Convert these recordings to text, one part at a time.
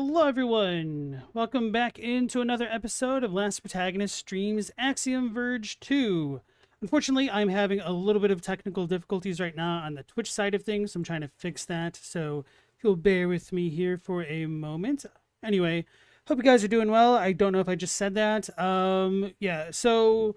Hello everyone! Welcome back into another episode of LastProtagonist streams Axiom Verge 2. Unfortunately, I'm having a little bit of technical difficulties right now on the Twitch side of things. I'm trying to fix that, so if you'll bear with me here for a moment. Anyway, hope you guys are doing well. I don't know if I just said that. So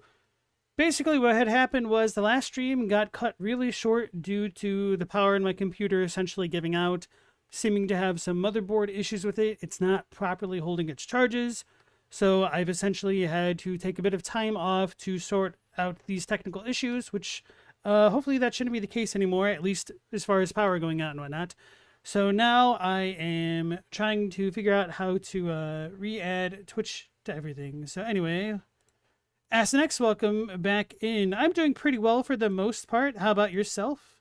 basically what had happened was the last stream got cut really short due to the power in my computer essentially giving out, seeming to have some motherboard issues with it. It's not properly holding its charges. So I've essentially had to take a bit of time off to sort out these technical issues, which hopefully that shouldn't be the case anymore, at least as far as power going out and whatnot. So now I am trying to figure out how to re-add Twitch to everything. So anyway, AskNext, welcome back in. I'm doing pretty well for the most part. How about yourself?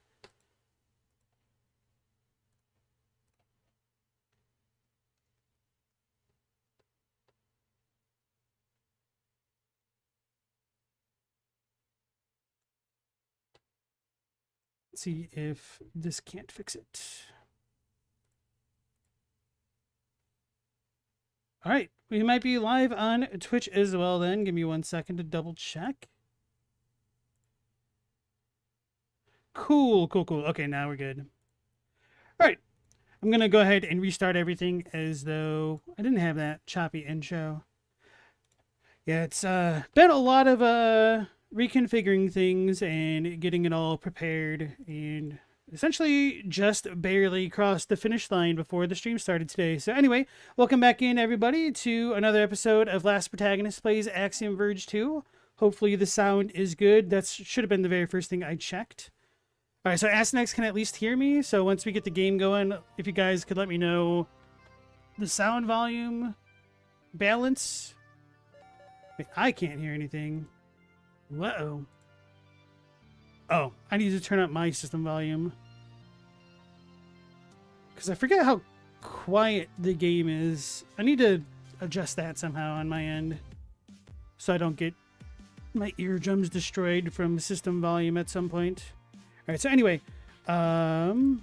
Let's see if this can't fix it. All right, we might be live on Twitch as well then. Give me 1 second to double check. Cool. Okay, now we're good. All right, I'm going to go ahead and restart everything as though I didn't have that choppy intro. Yeah, it's been a lot of reconfiguring things and getting it all prepared, and essentially just barely crossed the finish line before the stream started today. So anyway, welcome back in everybody to another episode of Last Protagonist Plays Axiom Verge 2. Hopefully the sound is good. That should have been the very first thing I checked. All right, so AskNext can at least hear me. So once we get the game going, if you guys could let me know the sound volume, balance. Wait, I can't hear anything. Uh-oh. Oh, I need to turn up my system volume. Because I forget how quiet the game is. I need to adjust that somehow on my end, so I don't get my eardrums destroyed from system volume at some point. Alright, so anyway, the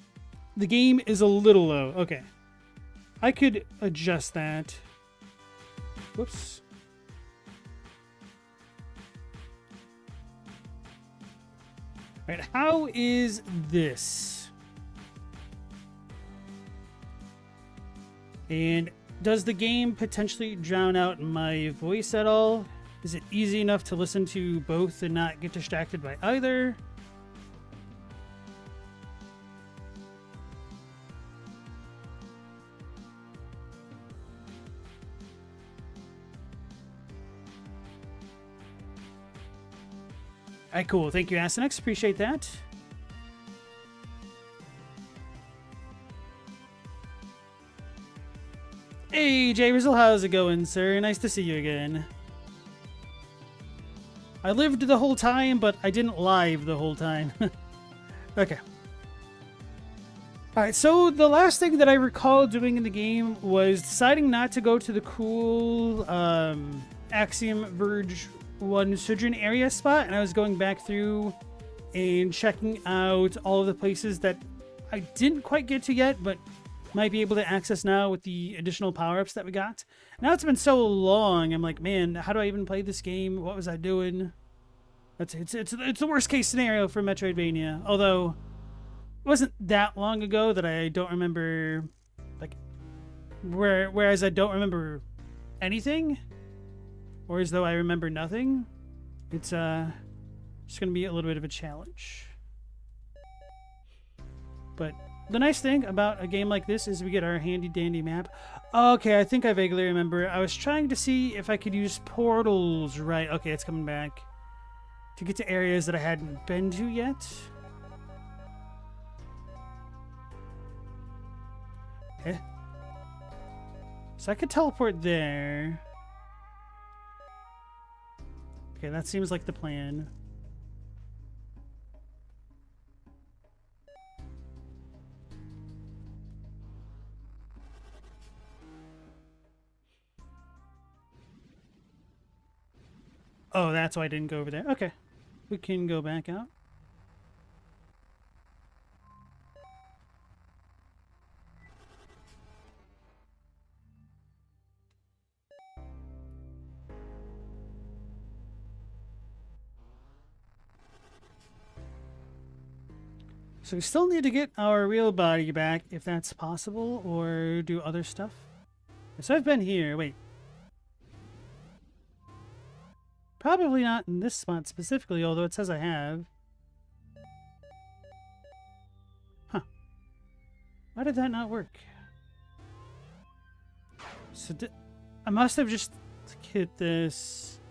game is a little low. Okay. I could adjust that. Whoops. All right, how is this? And does the game potentially drown out my voice at all? Is it easy enough to listen to both and not get distracted by either? All right, cool. Thank you, AskNext. Appreciate that. Hey, Jay Rizzle, how's it going, sir? Nice to see you again. I lived the whole time, but I didn't live the whole time. Okay. Alright, so the last thing that I recall doing in the game was deciding not to go to the cool Axiom Verge 1 Sojourn area spot, and I was going back through and checking out all of the places that I didn't quite get to yet, but might be able to access now with the additional power-ups that we got. Now it's been so long, I'm like, man, how do I even play this game? What was I doing? It's the worst case scenario for Metroidvania. Although it wasn't that long ago that I don't remember, like, whereas I don't remember anything, or as though I remember nothing. It's just gonna be a little bit of a challenge. But the nice thing about a game like this is we get our handy dandy map. Okay, I think I vaguely remember. I was trying to see if I could use portals. Right, okay, it's coming back. To get to areas that I hadn't been to yet. Okay. So I could teleport there. Okay, that seems like the plan. Oh, that's why I didn't go over there. Okay. We can go back out. So we still need to get our real body back, if that's possible, or do other stuff. So I've been here. Wait. Probably not in this spot specifically, although it says I have. Huh. Why did that not work? So I must have just hit this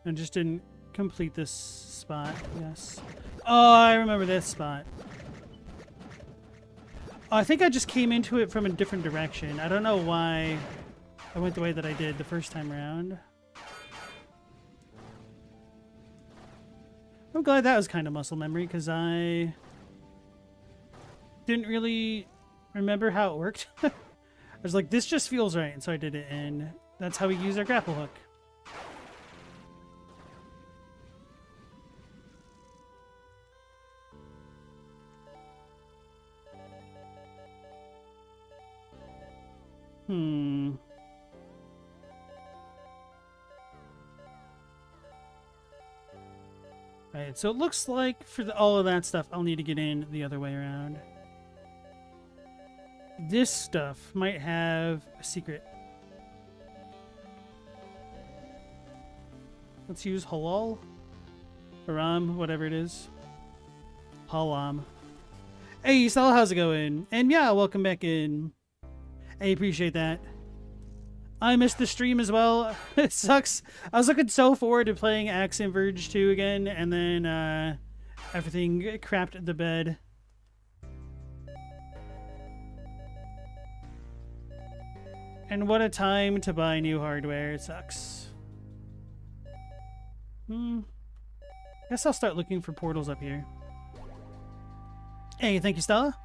and just didn't complete this spot. Yes. Oh, I remember this spot. Oh, I think I just came into it from a different direction. I don't know why I went the way that I did the first time around. I'm glad that was kind of muscle memory, because I didn't really remember how it worked. I was like, this just feels right, and so I did it, and that's how we use our grapple hook. Alright, so it looks like for all of that stuff, I'll need to get in the other way around. This stuff might have a secret. Let's use halal. Haram, whatever it is. Halam. Hey, Stella, how's it going? And yeah, welcome back in. I appreciate that. I missed the stream as well. It sucks. I was looking so forward to playing Axiom Verge 2 again, and then everything crapped the bed. And what a time to buy new hardware. It sucks. Guess I'll start looking for portals up here. Hey, thank you, Stella.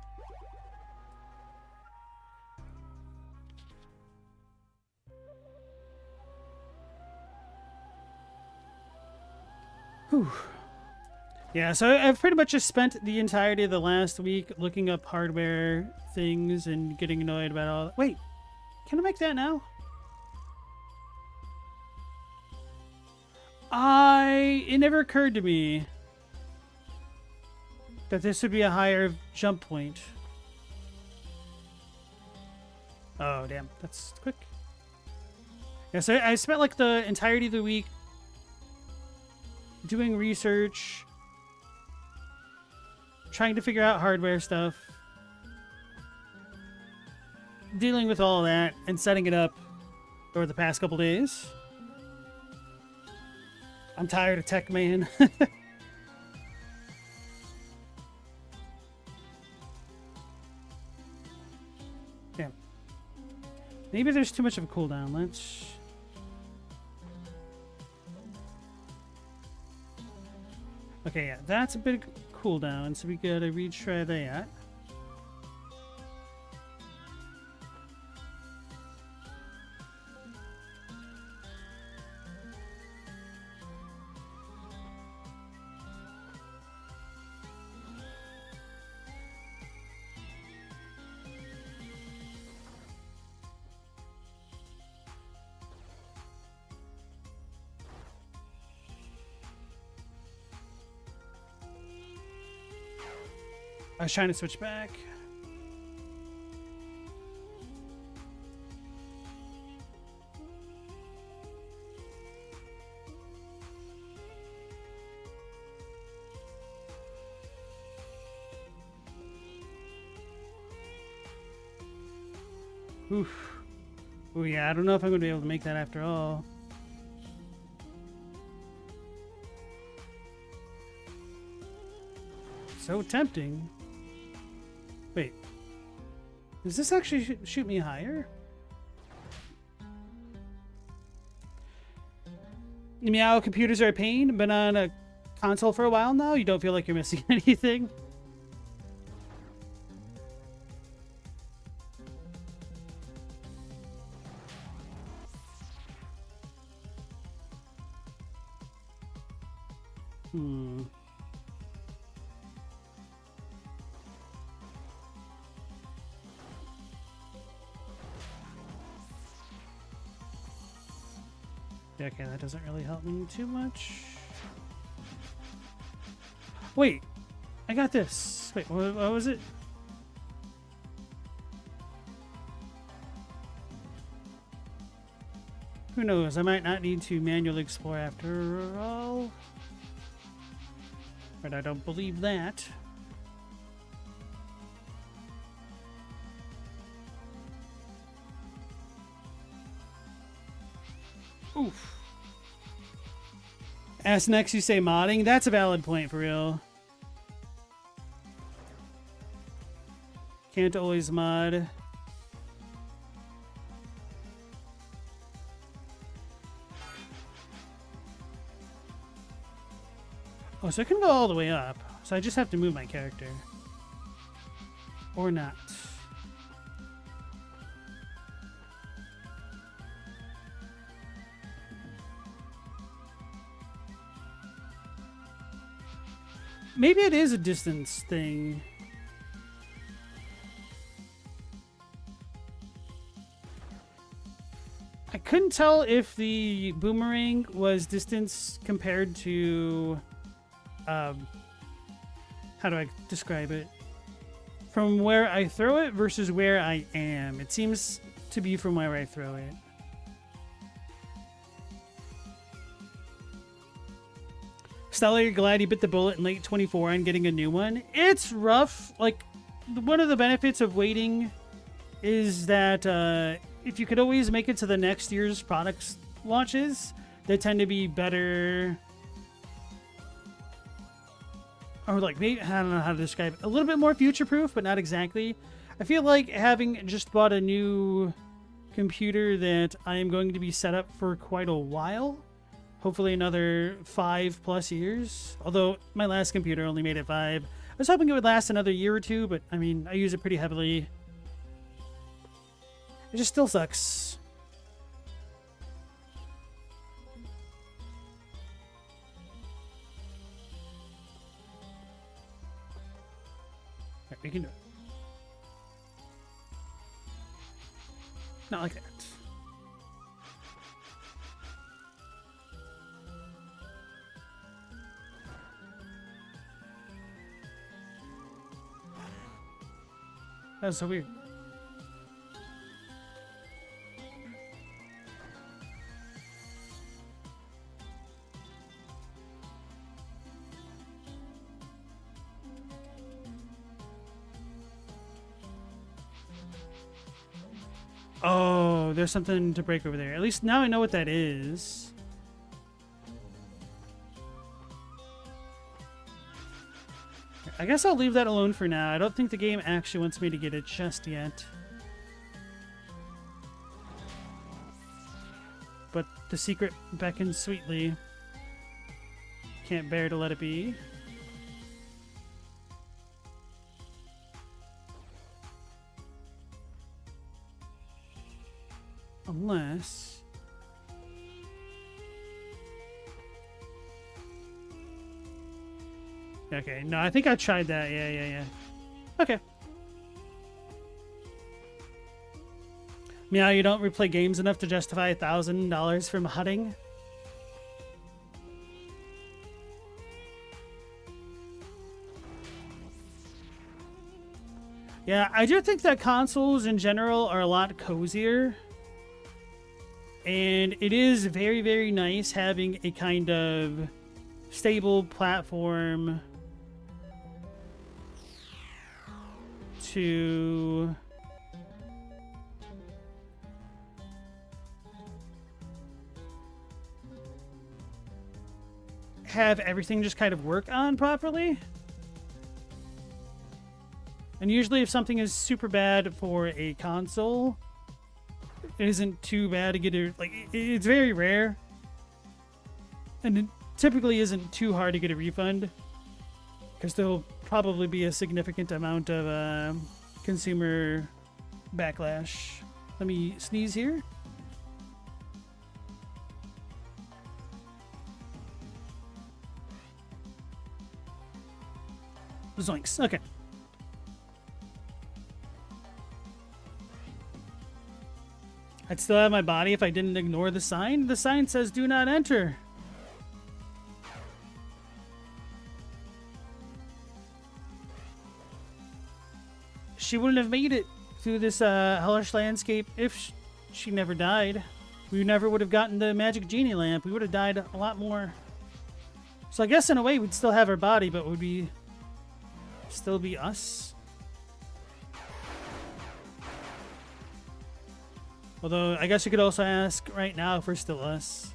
Whew. Yeah, so I've pretty much just spent the entirety of the last week looking up hardware things and getting annoyed about all that. Wait, can I make that now? It never occurred to me that this would be a higher jump point. Oh, damn. That's quick. Yeah, so I spent like the entirety of the week doing research, trying to figure out hardware stuff, dealing with all of that, and setting it up over the past couple days. I'm tired of tech, man. Damn. Maybe there's too much of a cooldown. Let's... Okay, yeah, that's a big cooldown, so we gotta retry that. I was trying to switch back. Oof. Oh yeah, I don't know if I'm going to be able to make that after all. So tempting. Wait. Does this actually shoot me higher? Meow, computers are a pain. Been on a console for a while now. You don't feel like you're missing anything. Okay, that doesn't really help me too much. Wait, I got this. Wait, what was it? Who knows? I might not need to manually explore after all. But I don't believe that. Oof. Ask next, you say modding. That's a valid point for real. Can't always mod. Oh, so I can go all the way up. So I just have to move my character. Or not. Maybe it is a distance thing. I couldn't tell if the boomerang was distance compared to... how do I describe it? From where I throw it versus where I am. It seems to be from where I throw it. Stella, you're glad you bit the bullet in late 24 and getting a new one. It's rough. Like, one of the benefits of waiting is that if you could always make it to the next year's products launches, they tend to be better. Or like, maybe, I don't know how to describe it. A little bit more future-proof, but not exactly. I feel like having just bought a new computer that I am going to be set up for quite a while. Hopefully another 5+ years. Although my last computer only made it 5. I was hoping it would last another year or two, but I mean, I use it pretty heavily. It just still sucks. Right, we can do it. Not like that. That was so weird. Oh, there's something to break over there. At least now I know what that is. I guess I'll leave that alone for now. I don't think the game actually wants me to get it just yet. But the secret beckons sweetly. Can't bear to let it be. Unless... Okay, no, I think I tried that. Yeah. Okay. Meow, you don't replay games enough to justify $1,000 for modding? Yeah, I do think that consoles in general are a lot cozier. And it is very, very nice having a kind of stable platform to have everything just kind of work on properly. And usually if something is super bad for a console, it isn't too bad to get it. Like, it's very rare. And it typically isn't too hard to get a refund. Because there'll probably be a significant amount of consumer backlash. Let me sneeze here. Zoinks. Okay. I'd still have my body if I didn't ignore the sign. The sign says do not enter. she wouldn't have made it through this hellish landscape if she never died. We never would have gotten the magic genie lamp. We would have died a lot more. So I guess in a way we'd still have her body, but would we still be us? Although I guess you could also ask right now if we're still us.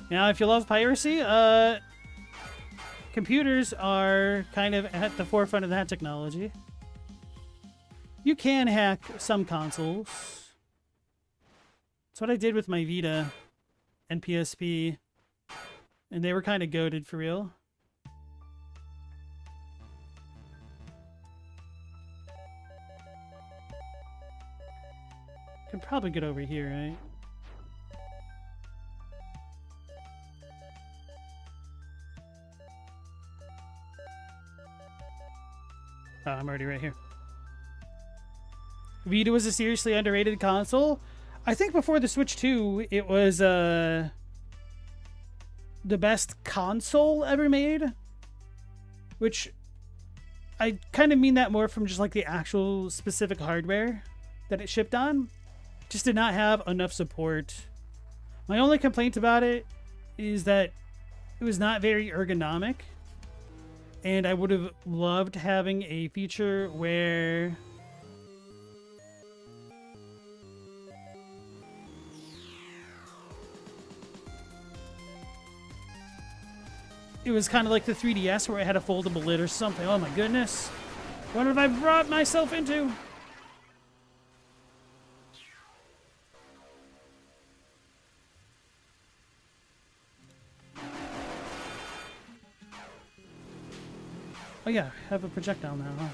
Now, if you love piracy, computers are kind of at the forefront of that technology. You can hack some consoles. That's what I did with my Vita and PSP, and they were kind of goated for real. Can probably get over here, right? Oh, I'm already right here. Vita was a seriously underrated console. I think before the Switch 2, it was the best console ever made. Which, I kind of mean that more from just like the actual specific hardware that it shipped on. Just did not have enough support. My only complaint about it is that it was not very ergonomic. And I would have loved having a feature where it was kind of like the 3DS where it had a foldable lid or something. Oh my goodness. What have I brought myself into? Oh yeah, have a projectile now, huh?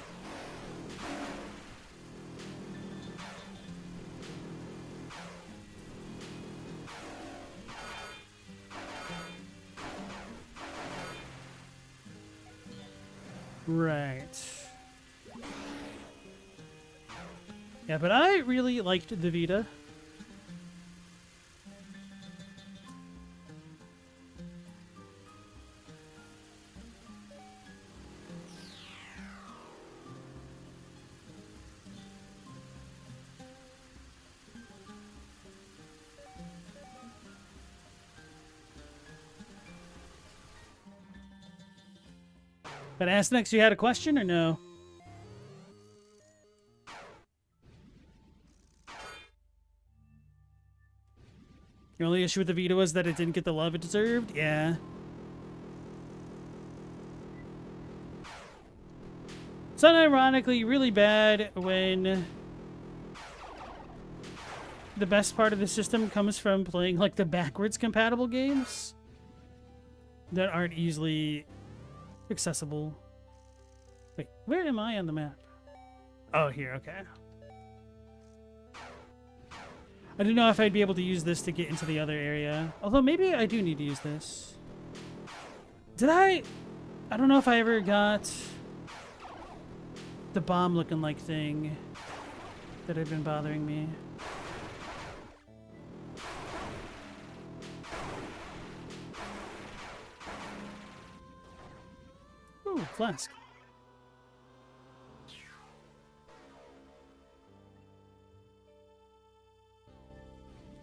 Right. Yeah, but I really liked the Vita. But ask next, you had a question or no? Your only issue with the Vita was that it didn't get the love it deserved? Yeah. It's unironically really bad when the best part of the system comes from playing like the backwards compatible games that aren't easily accessible. Wait, where am I on the map? Oh, here, okay. I didn't know if I'd be able to use this to get into the other area. Although maybe I do need to use this. Did I don't know if I ever got the bomb looking like thing that had been bothering me. Ooh, flask.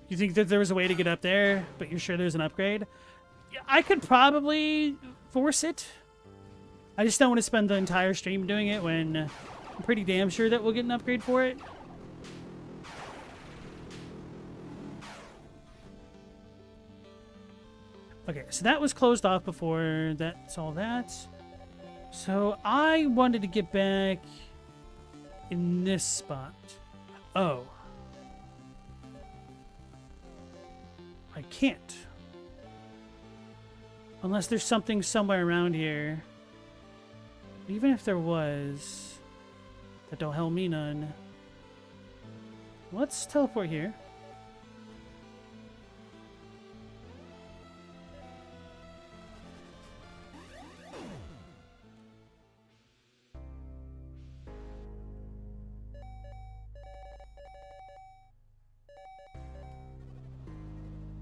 You think that there was a way to get up there, but you're sure there's an upgrade? I could probably force it. I just don't want to spend the entire stream doing it when I'm pretty damn sure that we'll get an upgrade for it. Okay, so that was closed off before. That's all that. So I wanted to get back in this spot. Oh. I can't. Unless there's something somewhere around here. Even if there was, that don't help me none. Let's teleport here.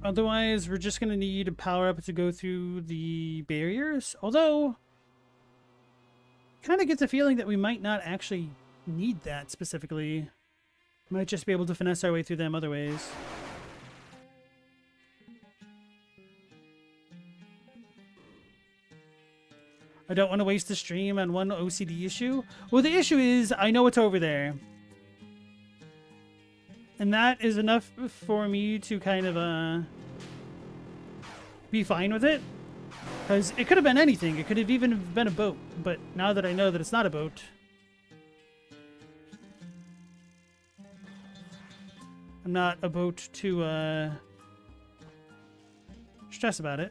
Otherwise, we're just going to need a power-up to go through the barriers. Although, kind of get the feeling that we might not actually need that specifically. Might just be able to finesse our way through them other ways. I don't want to waste the stream on one OCD issue. Well, the issue is, I know it's over there. And that is enough for me to kind of, be fine with it. Because it could have been anything. It could have even been a boat. But now that I know that it's not a boat, I'm not about to, stress about it.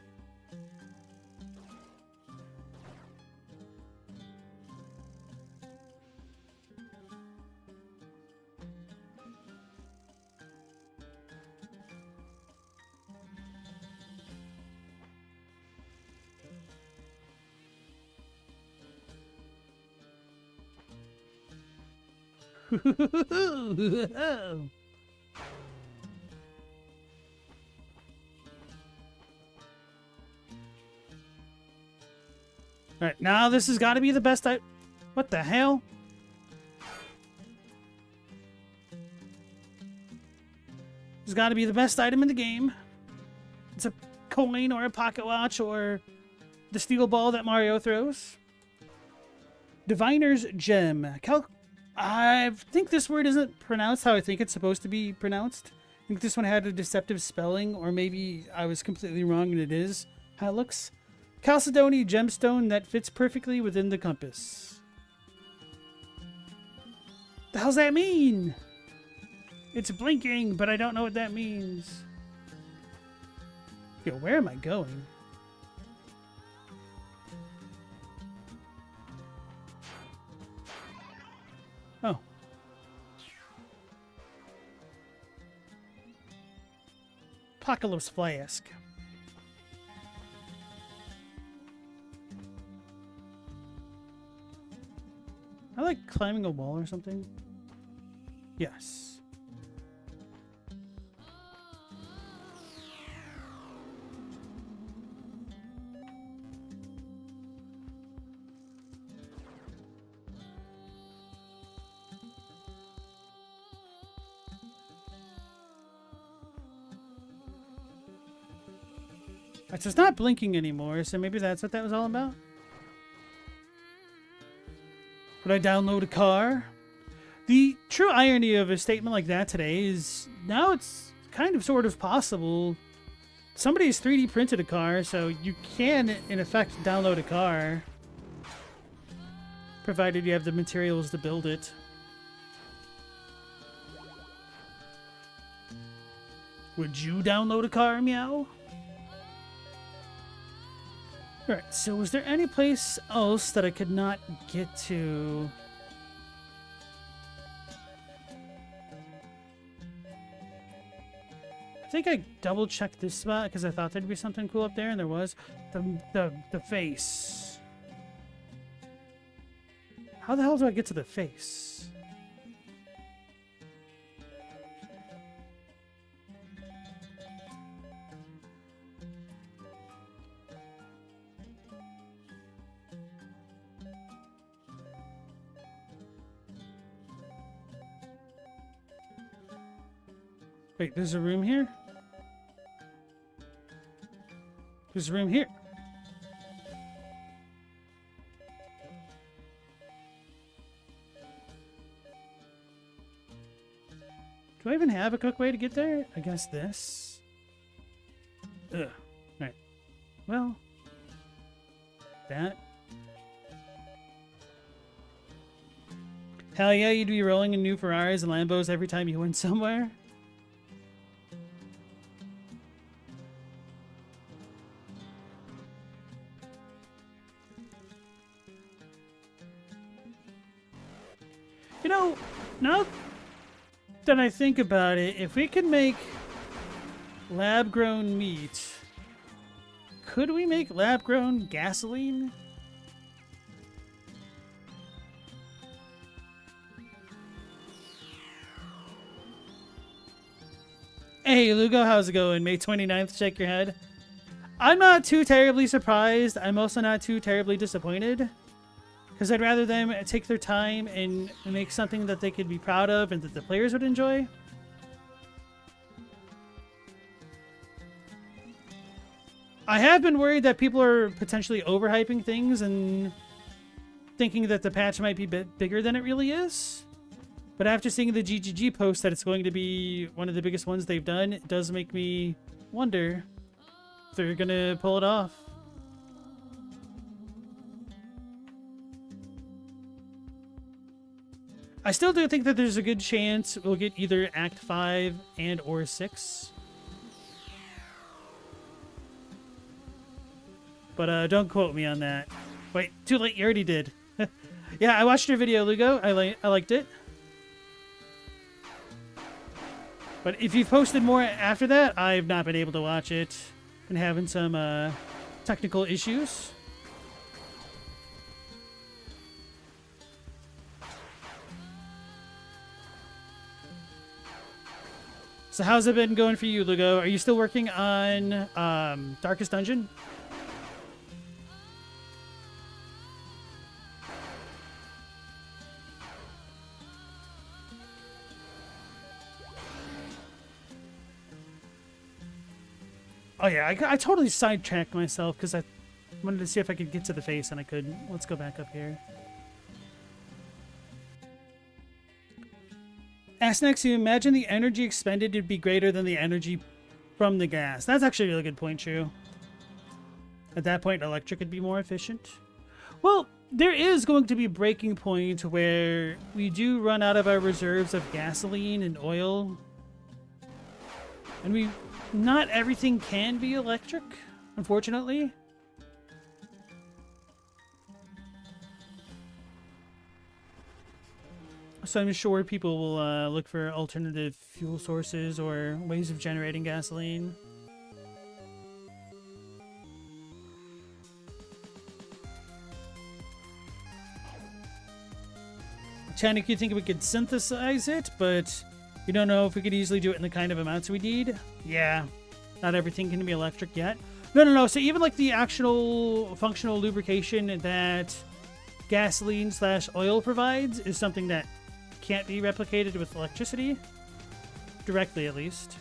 Alright, now this has got to be the best What the hell? This has got to be the best item in the game. It's a coin or a pocket watch or the steel ball that Mario throws. Diviner's Gem. I think this word isn't pronounced how I think it's supposed to be pronounced. I think this one had a deceptive spelling, or maybe I was completely wrong and it is how it looks. Chalcedony gemstone that fits perfectly within the compass. The hell's that mean? It's blinking, but I don't know what that means. Yo, where am I going? Oh. Apocalypse Flask. I like climbing a wall or something. Yes. Alright, so it's not blinking anymore, so maybe that's what that was all about? Would I download a car? The true irony of a statement like that today is now it's kind of sort of possible. Somebody's 3D printed a car, so you can, in effect, download a car. Provided you have the materials to build it. Would you download a car, meow? Alright, so was there any place else that I could not get to? I think I double-checked this spot because I thought there'd be something cool up there, and there was. The face. How the hell do I get to the face? Wait, there's a room here? There's a room here. Do I even have a quick way to get there? I guess this. Ugh. Alright. Well. That. Hell yeah, you'd be rolling in new Ferraris and Lambos every time you went somewhere. You know, now that I think about it, if we could make lab-grown meat, could we make lab-grown gasoline? Hey, Lugo, how's it going? May 29th, shake your head. I'm not too terribly surprised. I'm also not too terribly disappointed. Because I'd rather them take their time and make something that they could be proud of and that the players would enjoy. I have been worried that people are potentially overhyping things and thinking that the patch might be a bit bigger than it really is. But after seeing the GGG post that it's going to be one of the biggest ones they've done, it does make me wonder if they're going to pull it off. I still do think that there's a good chance we'll get either Act 5 and or 6. But don't quote me on that. Wait, too late, you already did. Yeah, I watched your video, Lugo. I liked it. But if you've posted more after that, I've not been able to watch it. Been having some technical issues. So how's it been going for you, Lugo? Are you still working on Darkest Dungeon? Oh yeah, I totally sidetracked myself because I wanted to see if I could get to the face and I couldn't. Let's go back up here. Ask next, you imagine the energy expended to be greater than the energy from the gas. That's actually a really good point, True. At that point, electric would be more efficient. Well, there is going to be a breaking point where we do run out of our reserves of gasoline and oil. And not everything can be electric, unfortunately. So I'm sure people will look for alternative fuel sources or ways of generating gasoline. Technically, you think we could synthesize it, but we don't know if we could easily do it in the kind of amounts we need. Yeah, not everything can be electric yet. No. So even like the actual functional lubrication that gasoline/oil provides is something that can't be replicated with electricity. Directly, at least.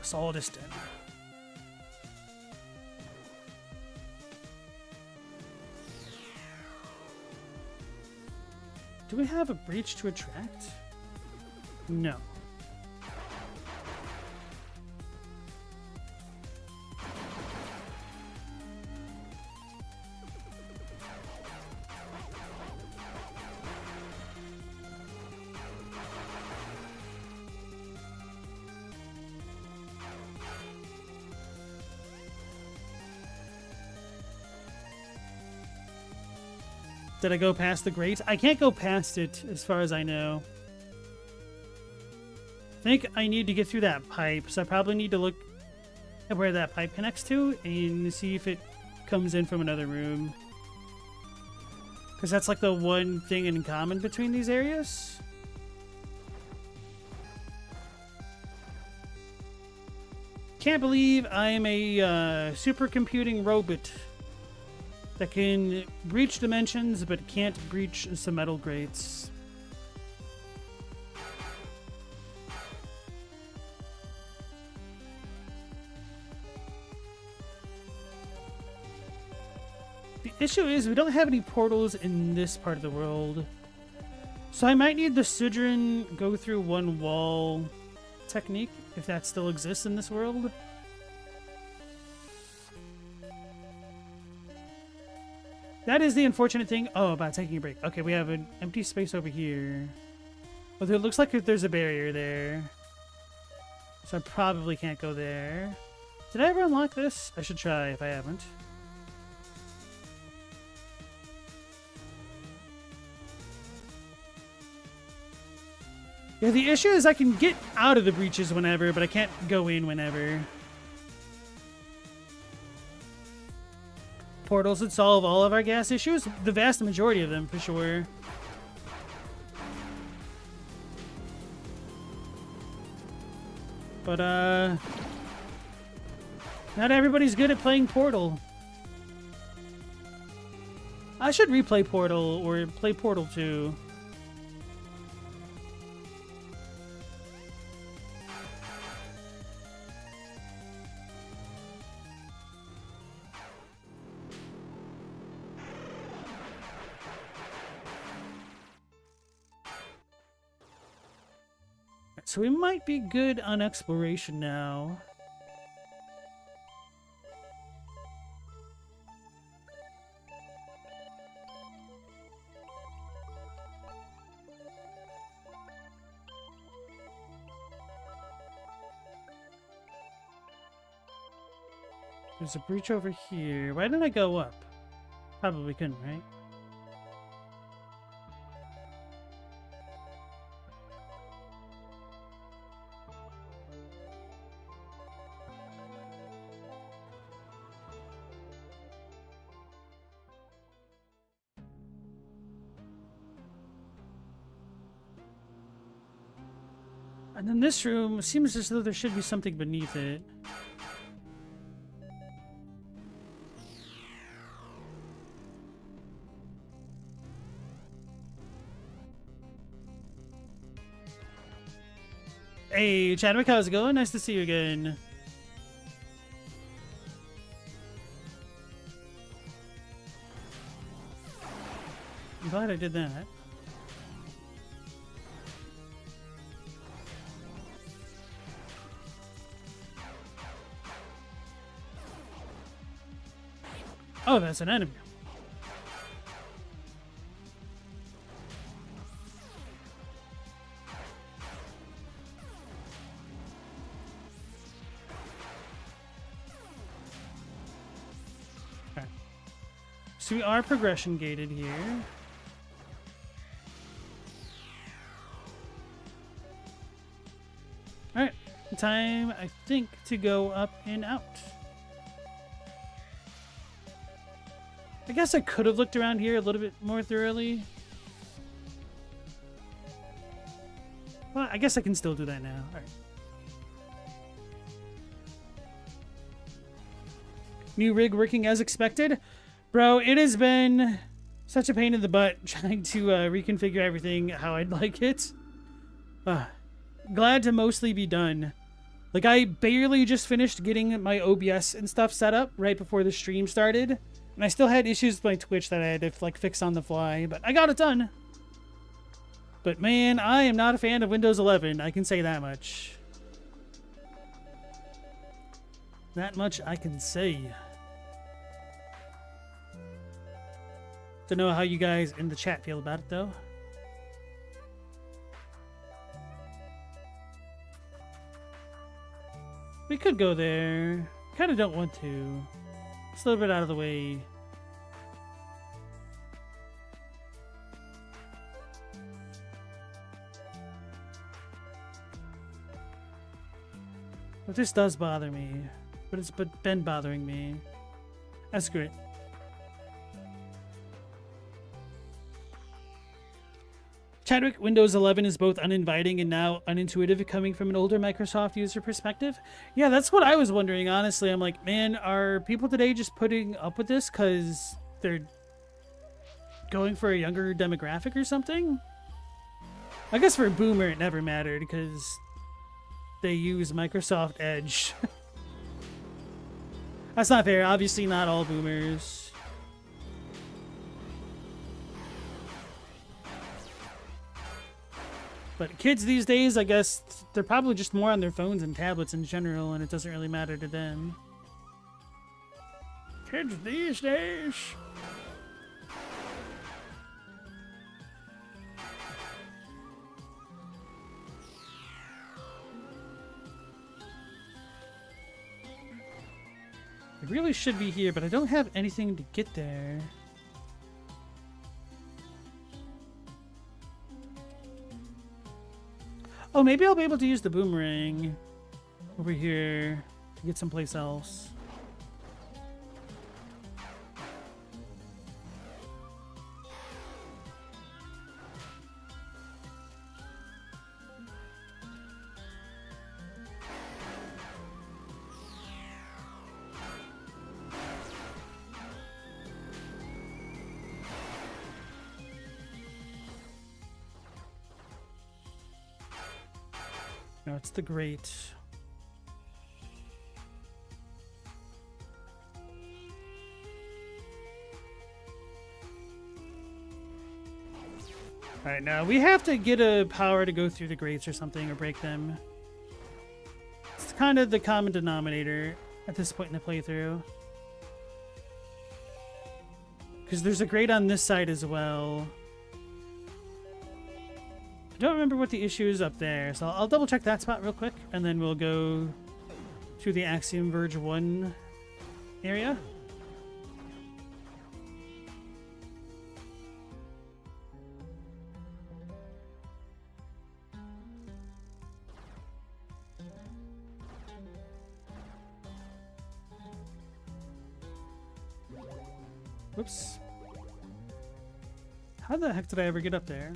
Solidiston. Do we have a breach to attract? No. Did I go past the grate? I can't go past it as far as I know. I think I need to get through that pipe, so I probably need to look at where that pipe connects to and see if it comes in from another room. Because that's like the one thing in common between these areas. Can't believe I am a supercomputing robot that can breach dimensions, but can't breach some metal grates. The issue is we don't have any portals in this part of the world. So I might need the Sidron go through one wall technique, if that still exists in this world. That is the unfortunate thing. Oh, about taking a break. Okay, we have an empty space over here. Well, it looks like there's a barrier there. So I probably can't go there. Did I ever unlock this? I should try if I haven't. Yeah, the issue is I can get out of the breaches whenever, but I can't go in whenever. Portals would solve all of our gas issues. The vast majority of them, for sure. But, not everybody's good at playing Portal. I should replay Portal or play Portal 2. So we might be good on exploration now. There's a breach over here. Why didn't I go up? Probably couldn't, right? And then this room seems as though there should be something beneath it. Hey, Chadwick, how's it going? Nice to see you again. I'm glad I did that. Oh, that's an enemy. Okay. So we are progression gated here. Alright. Time, I think, to go up and out. I guess I could have looked around here a little bit more thoroughly. Well, I guess I can still do that now. All right. New rig working as expected. Bro, it has been such a pain in the butt trying to reconfigure everything how I'd like it. Glad to mostly be done. Like, I barely just finished getting my OBS and stuff set up right before the stream started. And I still had issues with my Twitch that I had to, like, fix on the fly. But I got it done. But, man, I am not a fan of Windows 11. I can say that much. That much I can say. Don't know how you guys in the chat feel about it, though. We could go there. Kind of don't want to. It's a little bit out of the way. But this does bother me. But it's been bothering me. That's great. Chadwick, Windows 11 is both uninviting and now unintuitive coming from an older Microsoft user perspective. Yeah, that's what I was wondering, honestly. I'm like, man, are people today just putting up with this because they're going for a younger demographic or something? I guess for a boomer it never mattered because they use Microsoft Edge. That's not fair. Obviously not all boomers. But kids these days, I guess, they're probably just more on their phones and tablets in general, and it doesn't really matter to them. Kids these days. I really should be here, but I don't have anything to get there. Oh, maybe I'll be able to use the boomerang over here to get someplace else. No, it's the Great. Alright, now we have to get a power to go through the grates or something, or break them. It's kind of the common denominator at this point in the playthrough. Because there's a grate on this side as well. I don't remember what the issue is up there, so I'll double check that spot real quick, and then we'll go to the Axiom Verge 1 area. Whoops. How the heck did I ever get up there?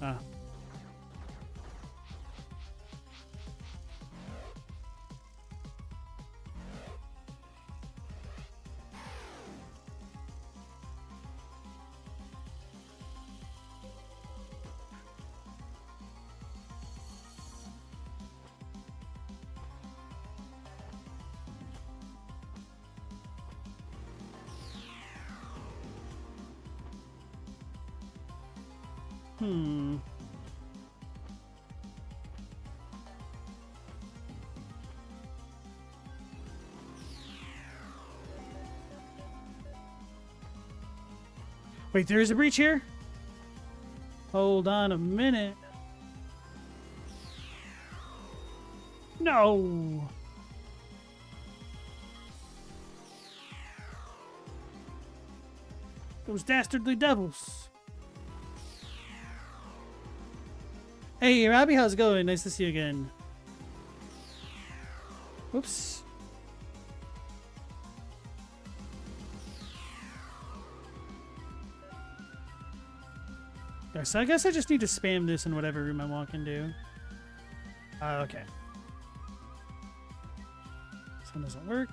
Ah. Wait, there is a breach here? Hold on a minute. No! Those dastardly devils. Hey, Robbie, how's it going? Nice to see you again. Whoops. So I guess I just need to spam this in whatever room I walk into. Okay. This one doesn't work.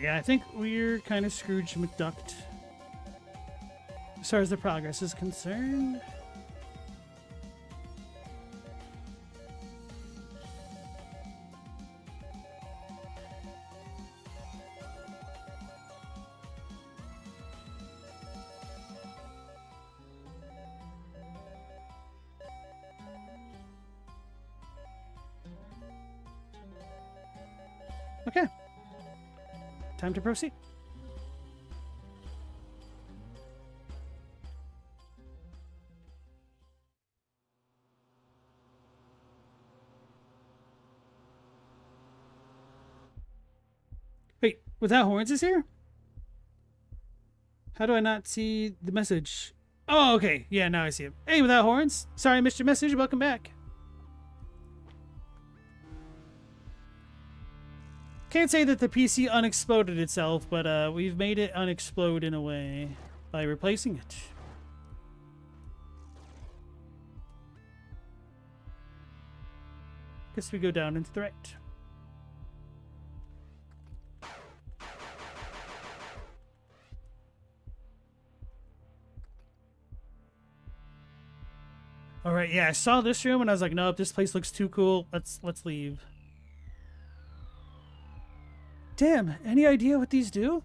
Yeah, I think we're kind of Scrooge McDucked as far as the progress is concerned. Okay. Time to proceed. Wait, Without Horns is here? How do I not see the message? Oh, okay. Yeah, now I see it. Hey, Without Horns. Sorry I missed your message. Welcome back. Can't say that the PC unexploded itself, but we've made it unexplode in a way by replacing it. Guess we go down into the right. All right, yeah, I saw this room and I was like, nope, this place looks too cool. Let's leave. Damn, any idea what these do?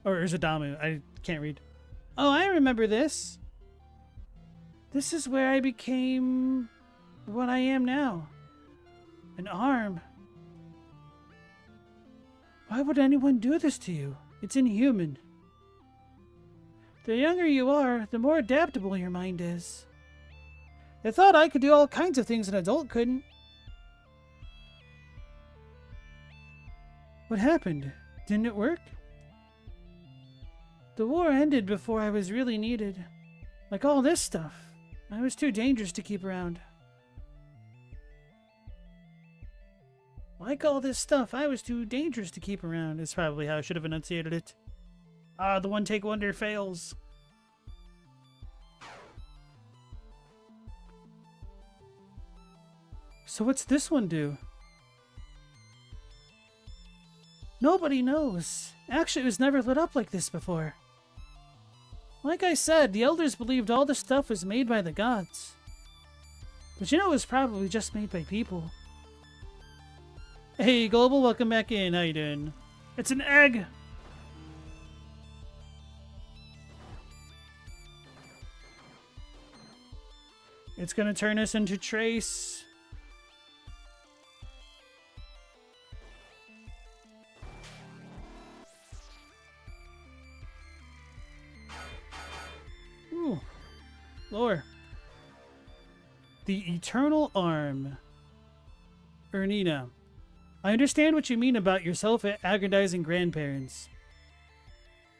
Or is it Damu? I can't read. Oh, I remember this. This is where I became what I am now. An arm. Why would anyone do this to you? It's inhuman. The younger you are, the more adaptable your mind is. I thought I could do all kinds of things an adult couldn't. What happened? Didn't it work? The war ended before I was really needed. Like all this stuff. I was too dangerous to keep around. Like all this stuff, I was too dangerous to keep around, is probably how I should have enunciated it. Ah, the one-take wonder fails. So what's this one do? Nobody knows. Actually, it was never lit up like this before. Like I said, the elders believed all this stuff was made by the gods. But you know, it was probably just made by people. Hey, Global, welcome back in. How you doing? It's an egg! It's gonna turn us into Trace. Ooh. Lower. The Eternal Arm. Ernina. I understand what you mean about your self-aggrandizing grandparents.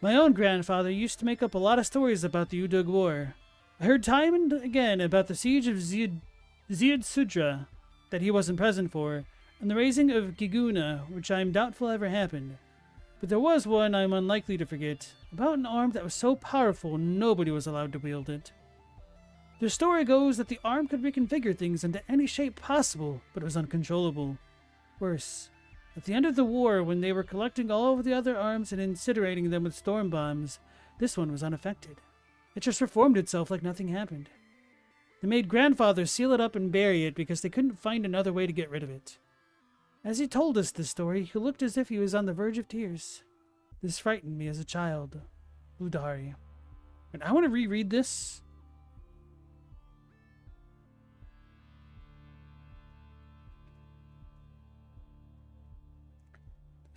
My own grandfather used to make up a lot of stories about the Udug War. I heard time and again about the siege of Ziad Sudra that he wasn't present for, and the raising of Giguna, which I am doubtful ever happened. But there was one I'm unlikely to forget, about an arm that was so powerful nobody was allowed to wield it. The story goes that the arm could reconfigure things into any shape possible, but it was uncontrollable. Worse, at the end of the war, when they were collecting all of the other arms and incinerating them with storm bombs, this one was unaffected. It just reformed itself like nothing happened. They made grandfather seal it up and bury it because they couldn't find another way to get rid of it. As he told us this story, he looked as if he was on the verge of tears. This frightened me as a child. Udari. And I want to reread this.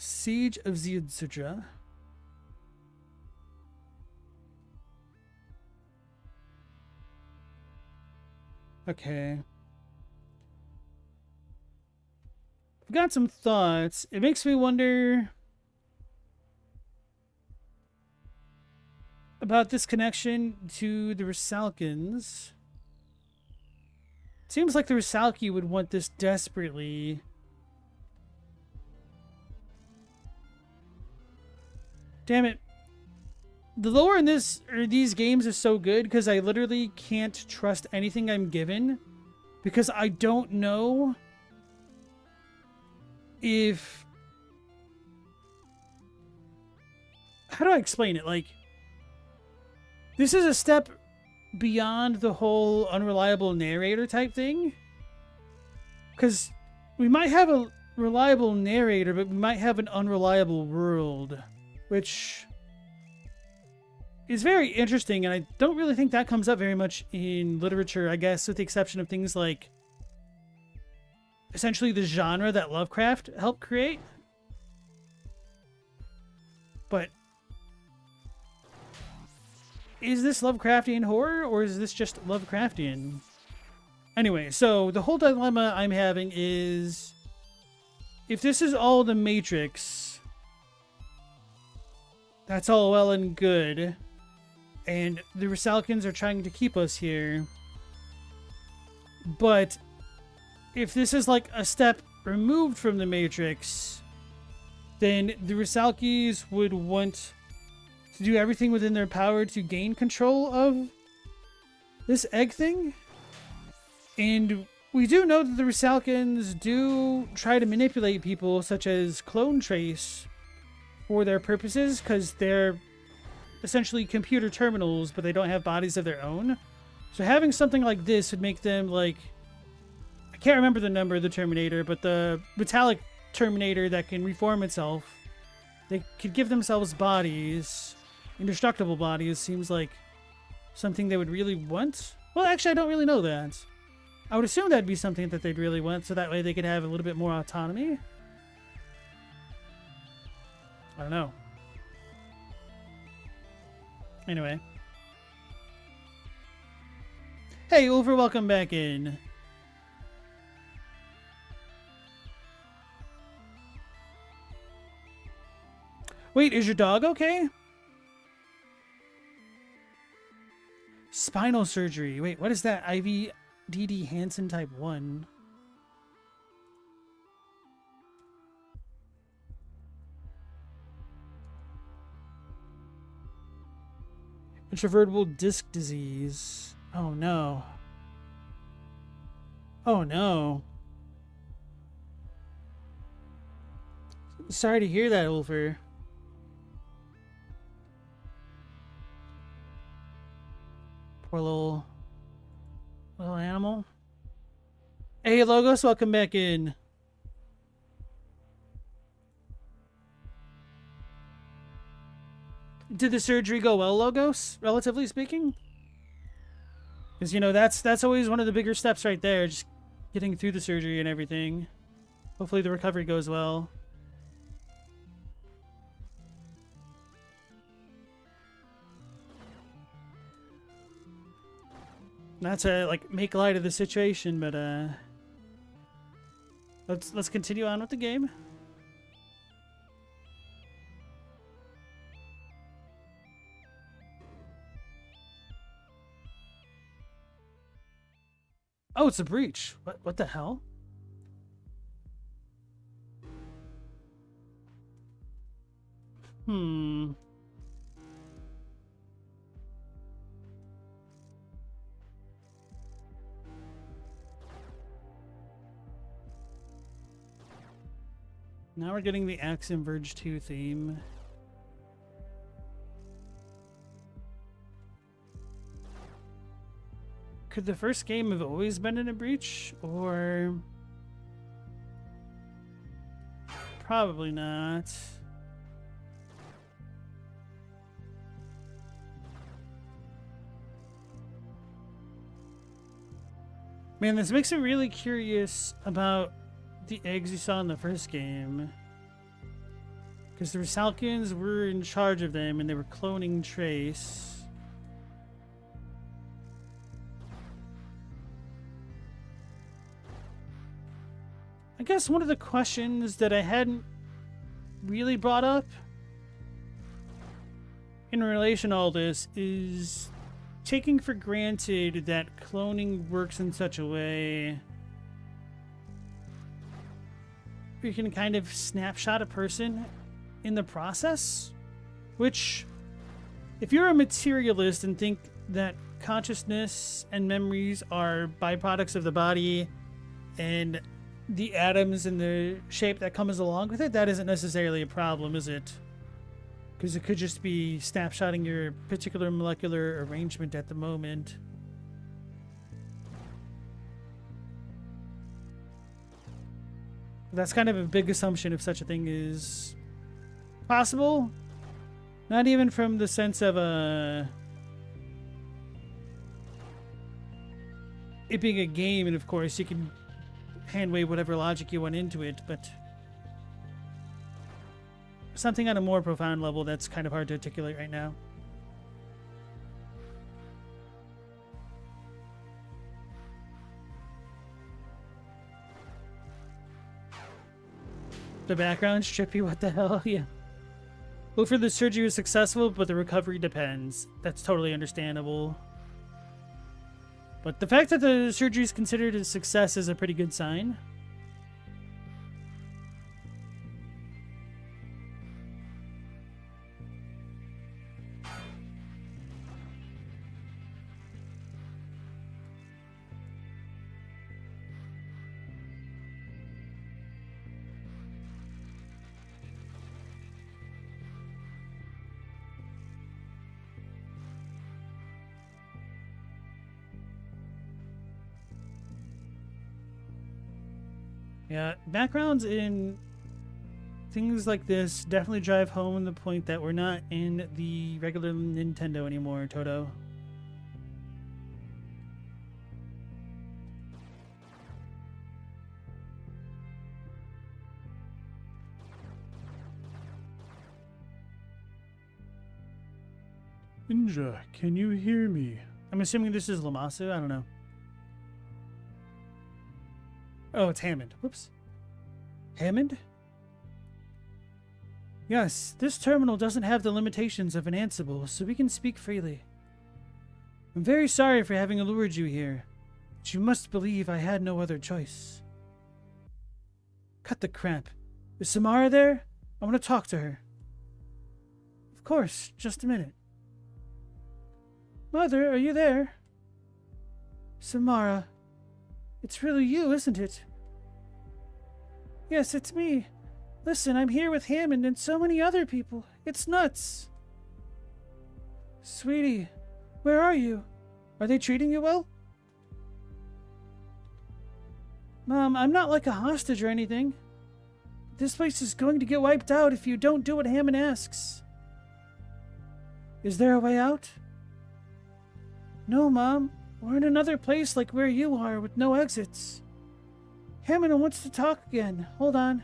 Siege of Ziad-Sudra. Okay. I've got some thoughts. It makes me wonder about this connection to the Rusalkans. It seems like the Rusalki would want this desperately. Damn it. The lore in these games is so good because I literally can't trust anything I'm given because I don't know if... How do I explain it? Like, this is a step beyond the whole unreliable narrator type thing. Because we might have a reliable narrator, but we might have an unreliable world. Which is very interesting, and I don't really think that comes up very much in literature, I guess, with the exception of things like essentially the genre that Lovecraft helped create. But is this Lovecraftian horror, or is this just Lovecraftian? Anyway, so the whole dilemma I'm having is, if this is all the Matrix, that's all well and good, and the Rusalkans are trying to keep us here. But if this is like a step removed from the Matrix, then the Rusalkis would want to do everything within their power to gain control of this egg thing. And we do know that the Rusalkans do try to manipulate people, such as Clone Trace, for their purposes, because they're essentially computer terminals, but they don't have bodies of their own. So having something like this would make them like... I can't remember the number of the Terminator, but the metallic Terminator that can reform itself. They could give themselves bodies. Indestructible bodies seems like something they would really want. Well, actually, I don't really know that. I would assume that'd be something that they'd really want, so that way they could have a little bit more autonomy. I don't know. Anyway. Hey, Ulver, welcome back in. Wait, is your dog okay? Spinal surgery. Wait, what is that? IVDD Hansen type 1. Introvertible disc disease. Oh no. Oh no. Sorry to hear that, Ulfer. Poor little animal. Hey, Logos, welcome back in. Did the surgery go well, Logos, relatively speaking? Because, you know, that's always one of the bigger steps right there, just getting through the surgery and everything. Hopefully the recovery goes well. Not to, like, make light of the situation, but, let's continue on with the game. Oh, it's a breach. What the hell? Hmm. Now we're getting the Axiom Verge 2 theme. Could the first game have always been in a breach? Or... probably not. Man, this makes me really curious about the eggs you saw in the first game. Because the Rusalkians were in charge of them and they were cloning Trace. I guess one of the questions that I hadn't really brought up in relation to all this is taking for granted that cloning works in such a way where you can kind of snapshot a person in the process, which, if you're a materialist and think that consciousness and memories are byproducts of the body and the atoms and the shape that comes along with it, that isn't necessarily a problem, is it? Because it could just be snapshotting your particular molecular arrangement at the moment. That's kind of a big assumption if such a thing is possible. Not even from the sense of it being a game, and of course you can hand wave whatever logic you want into it, but something on a more profound level that's kind of hard to articulate right now. The background's trippy, what the hell? Yeah. Well, for the surgery was successful, but the recovery depends. That's totally understandable. But the fact that the surgery is considered a success is a pretty good sign. Yeah, backgrounds in things like this definitely drive home the point that we're not in the regular Nintendo anymore, Toto. Ninja, can you hear me? I'm assuming this is Lamasu? I don't know. Oh, it's Hammond. Whoops. Hammond? Yes, this terminal doesn't have the limitations of an Ansible, so we can speak freely. I'm very sorry for having allured you here, but you must believe I had no other choice. Cut the crap. Is Samara there? I want to talk to her. Of course, just a minute. Mother, are you there? Samara, it's really you, isn't it? Yes, it's me. Listen, I'm here with Hammond and so many other people. It's nuts. Sweetie, where are you? Are they treating you well? Mom, I'm not like a hostage or anything. This place is going to get wiped out if you don't do what Hammond asks. Is there a way out? No, Mom. We're in another place like where you are with no exits. Hammond wants to talk again. Hold on.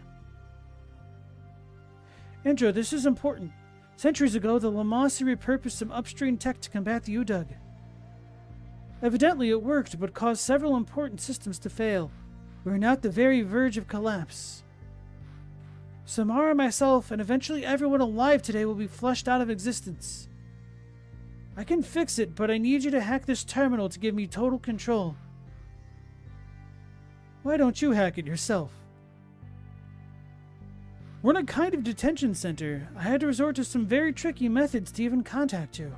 Andrew, this is important. Centuries ago, the Lamasi repurposed some upstream tech to combat the Udug. Evidently it worked, but caused several important systems to fail. We're now at the very verge of collapse. Samara, myself, and eventually everyone alive today will be flushed out of existence. I can fix it, but I need you to hack this terminal to give me total control. Why don't you hack it yourself? We're in a kind of detention center. I had to resort to some very tricky methods to even contact you.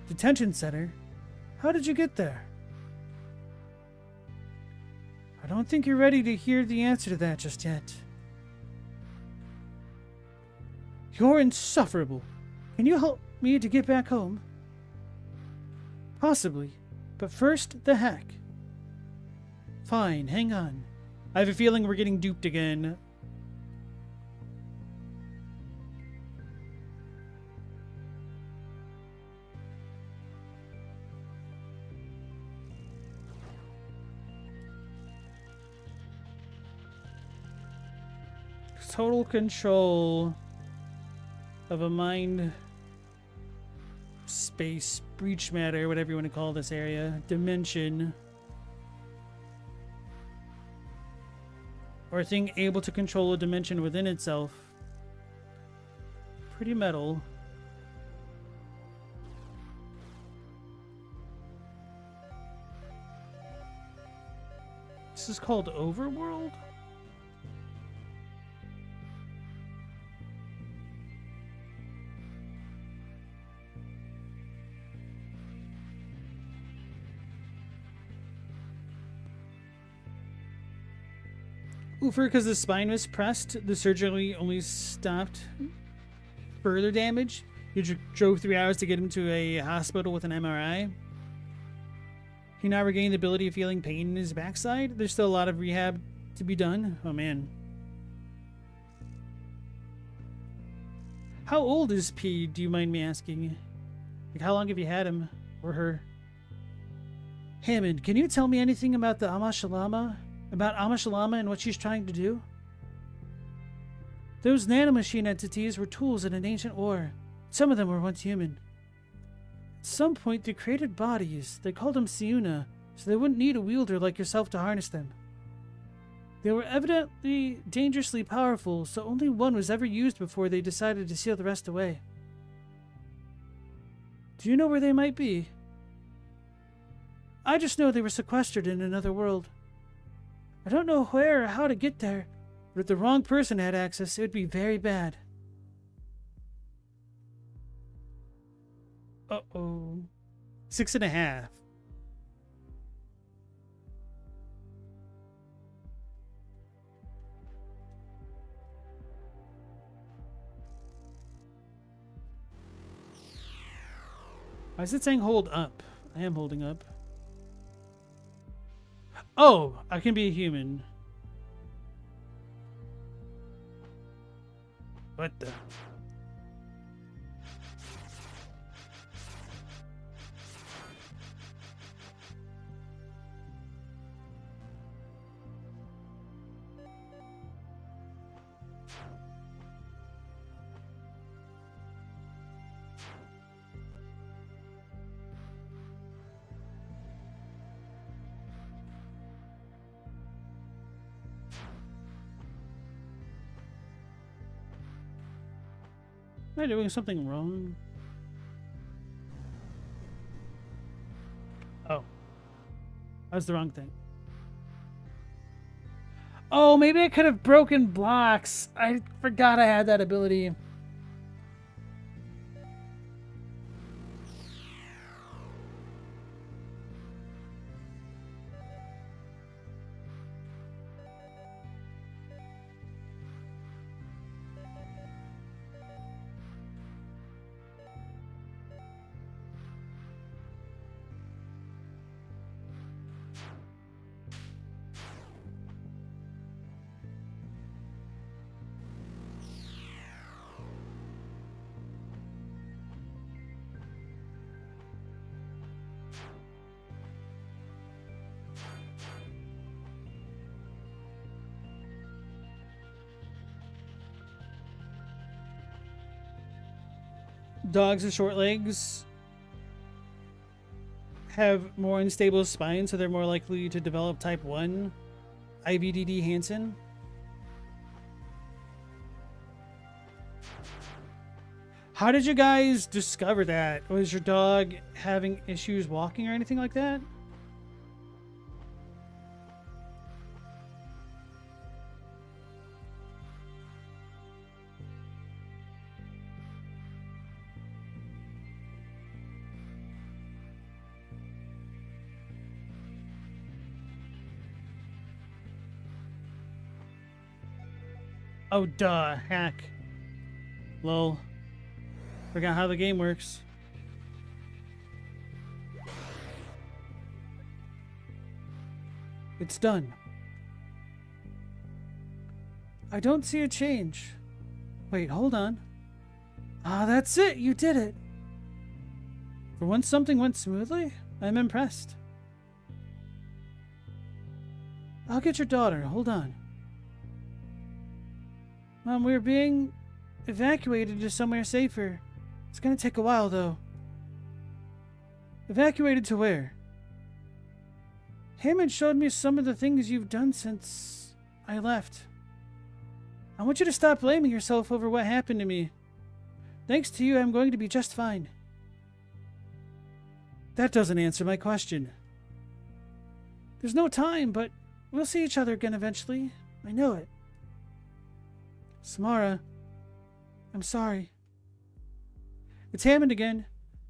Detention center? How did you get there? I don't think you're ready to hear the answer to that just yet. You're insufferable. Can you help me to get back home? Possibly, but first, the hack. Fine, hang on. I have a feeling we're getting duped again. Total control of a mind space, breach matter, whatever you want to call this area, dimension, or a thing able to control a dimension within itself. Pretty metal. This is called Overworld? Oofer, because the spine was pressed, the surgery only stopped further damage. You drove 3 hours to get him to a hospital with an MRI. He now regained the ability of feeling pain in his backside. There's still a lot of rehab to be done. Oh, man. How old is P, do you mind me asking? Like, how long have you had him? Or her? Hammond, can you tell me anything about the Amashalama? About Amashalama and what she's trying to do? Those nanomachine entities were tools in an ancient war. Some of them were once human. At some point, they created bodies. They called them Siuna, so they wouldn't need a wielder like yourself to harness them. They were evidently dangerously powerful, so only one was ever used before they decided to seal the rest away. Do you know where they might be? I just know they were sequestered in another world. I don't know where or how to get there, but if the wrong person had access, it would be very bad. Uh-oh. 6.5. Why is it saying hold up? I am holding up. Oh, I can be a human. What the? Am I doing something wrong? Oh. That's the wrong thing. Oh, maybe I could have broken blocks. I forgot I had that ability. dogs with short legs have more unstable spines, so they're more likely to develop type 1 IVDD Hansen. How did you guys discover that? Was your dog having issues walking or anything like that? Oh, duh. Hack. Lol. Forgot how the game works. It's done. I don't see a change. Wait, hold on. Ah, that's it. You did it. For once something went smoothly, I'm impressed. I'll get your daughter. Hold on. Mom, we're being evacuated to somewhere safer. It's gonna take a while, though. Evacuated to where? Hammond showed me some of the things you've done since I left. I want you to stop blaming yourself over what happened to me. Thanks to you, I'm going to be just fine. That doesn't answer my question. There's no time, but we'll see each other again eventually. I know it. Samara, I'm sorry. It's Hammond again.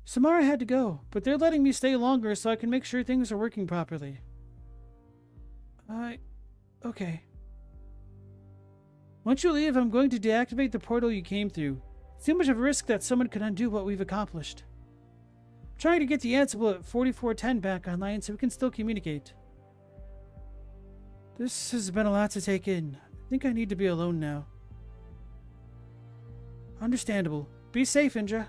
Samara had to go, but they're letting me stay longer so I can make sure things are working properly. Okay. Once you leave, I'm going to deactivate the portal you came through. It's too much of a risk that someone could undo what we've accomplished. I'm trying to get the Ansible at 4410 back online so we can still communicate. This has been a lot to take in. I think I need to be alone now. Understandable. Be safe, Indra.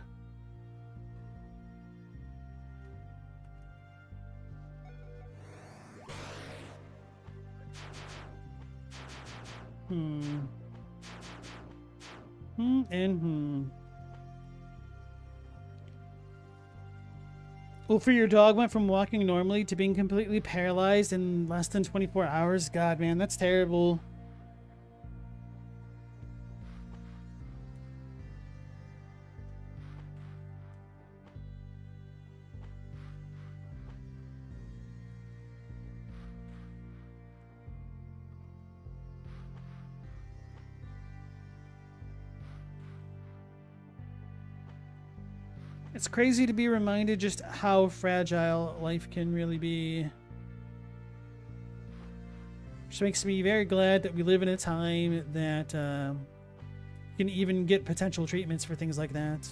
Well, for your dog went from walking normally to being completely paralyzed in less than 24 hours. God, man, that's terrible. It's crazy to be reminded just how fragile life can really be. Which makes me very glad that we live in a time that can even get potential treatments for things like that.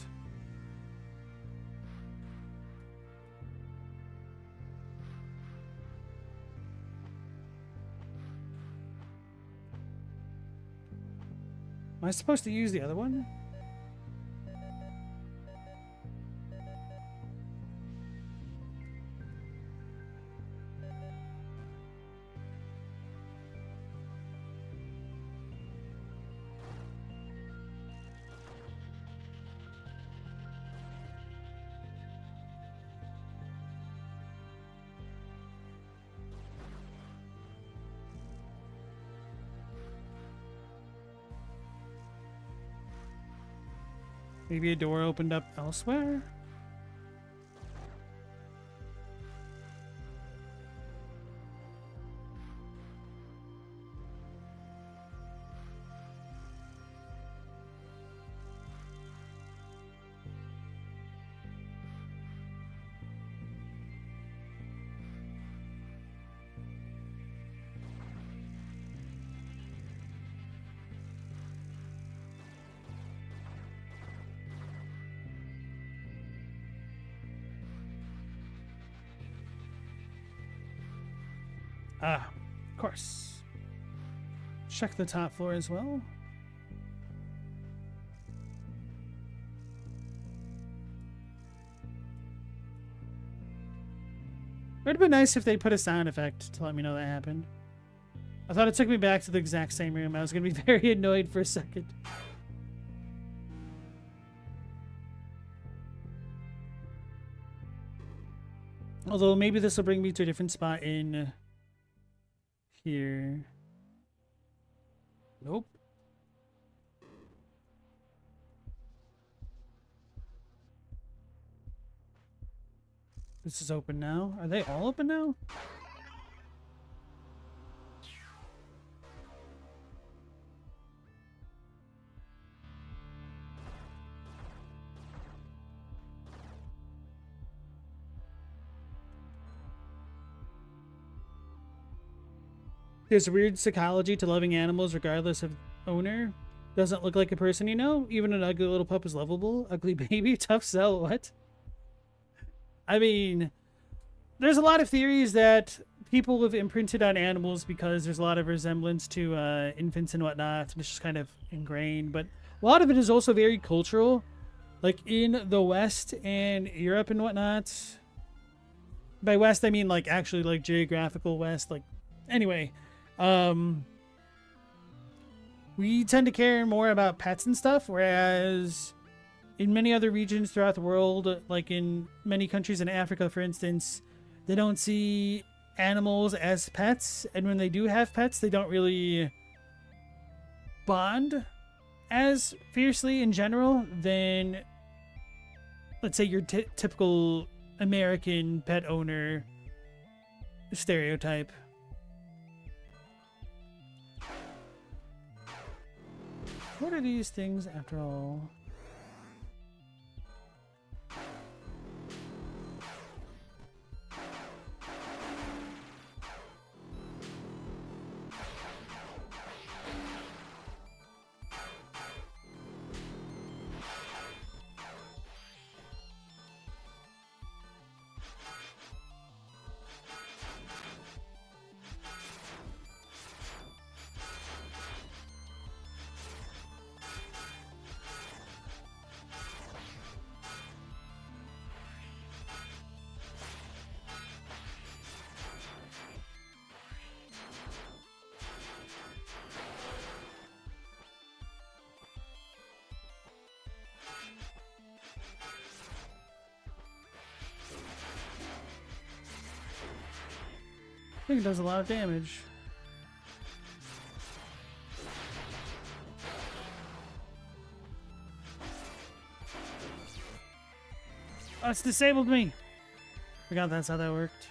Am I supposed to use the other one? Maybe a door opened up elsewhere? Ah, of course. Check the top floor as well. It would have been nice if they put a sound effect to let me know that happened. I thought it took me back to the exact same room. I was going to be very annoyed for a second. Although maybe this will bring me to a different spot in here. Nope. This is open now. Are they all open now? There's a weird psychology to loving animals regardless of owner. Doesn't look like a person you know. Even an ugly little pup is lovable. Ugly baby, tough sell. What? I mean, there's a lot of theories that people have imprinted on animals because there's a lot of resemblance to infants and whatnot. And it's just kind of ingrained. But a lot of it is also very cultural. Like in the West and Europe and whatnot. By West, I mean like actually like geographical West. Like, anyway. We tend to care more about pets and stuff, whereas in many other regions throughout the world, like in many countries in Africa, for instance, they don't see animals as pets, and when they do have pets, they don't really bond as fiercely in general than, let's say, your typical American pet owner stereotype. What are these things after all? I think it does a lot of damage. Oh, it's disabled me. Forgot that's how that worked.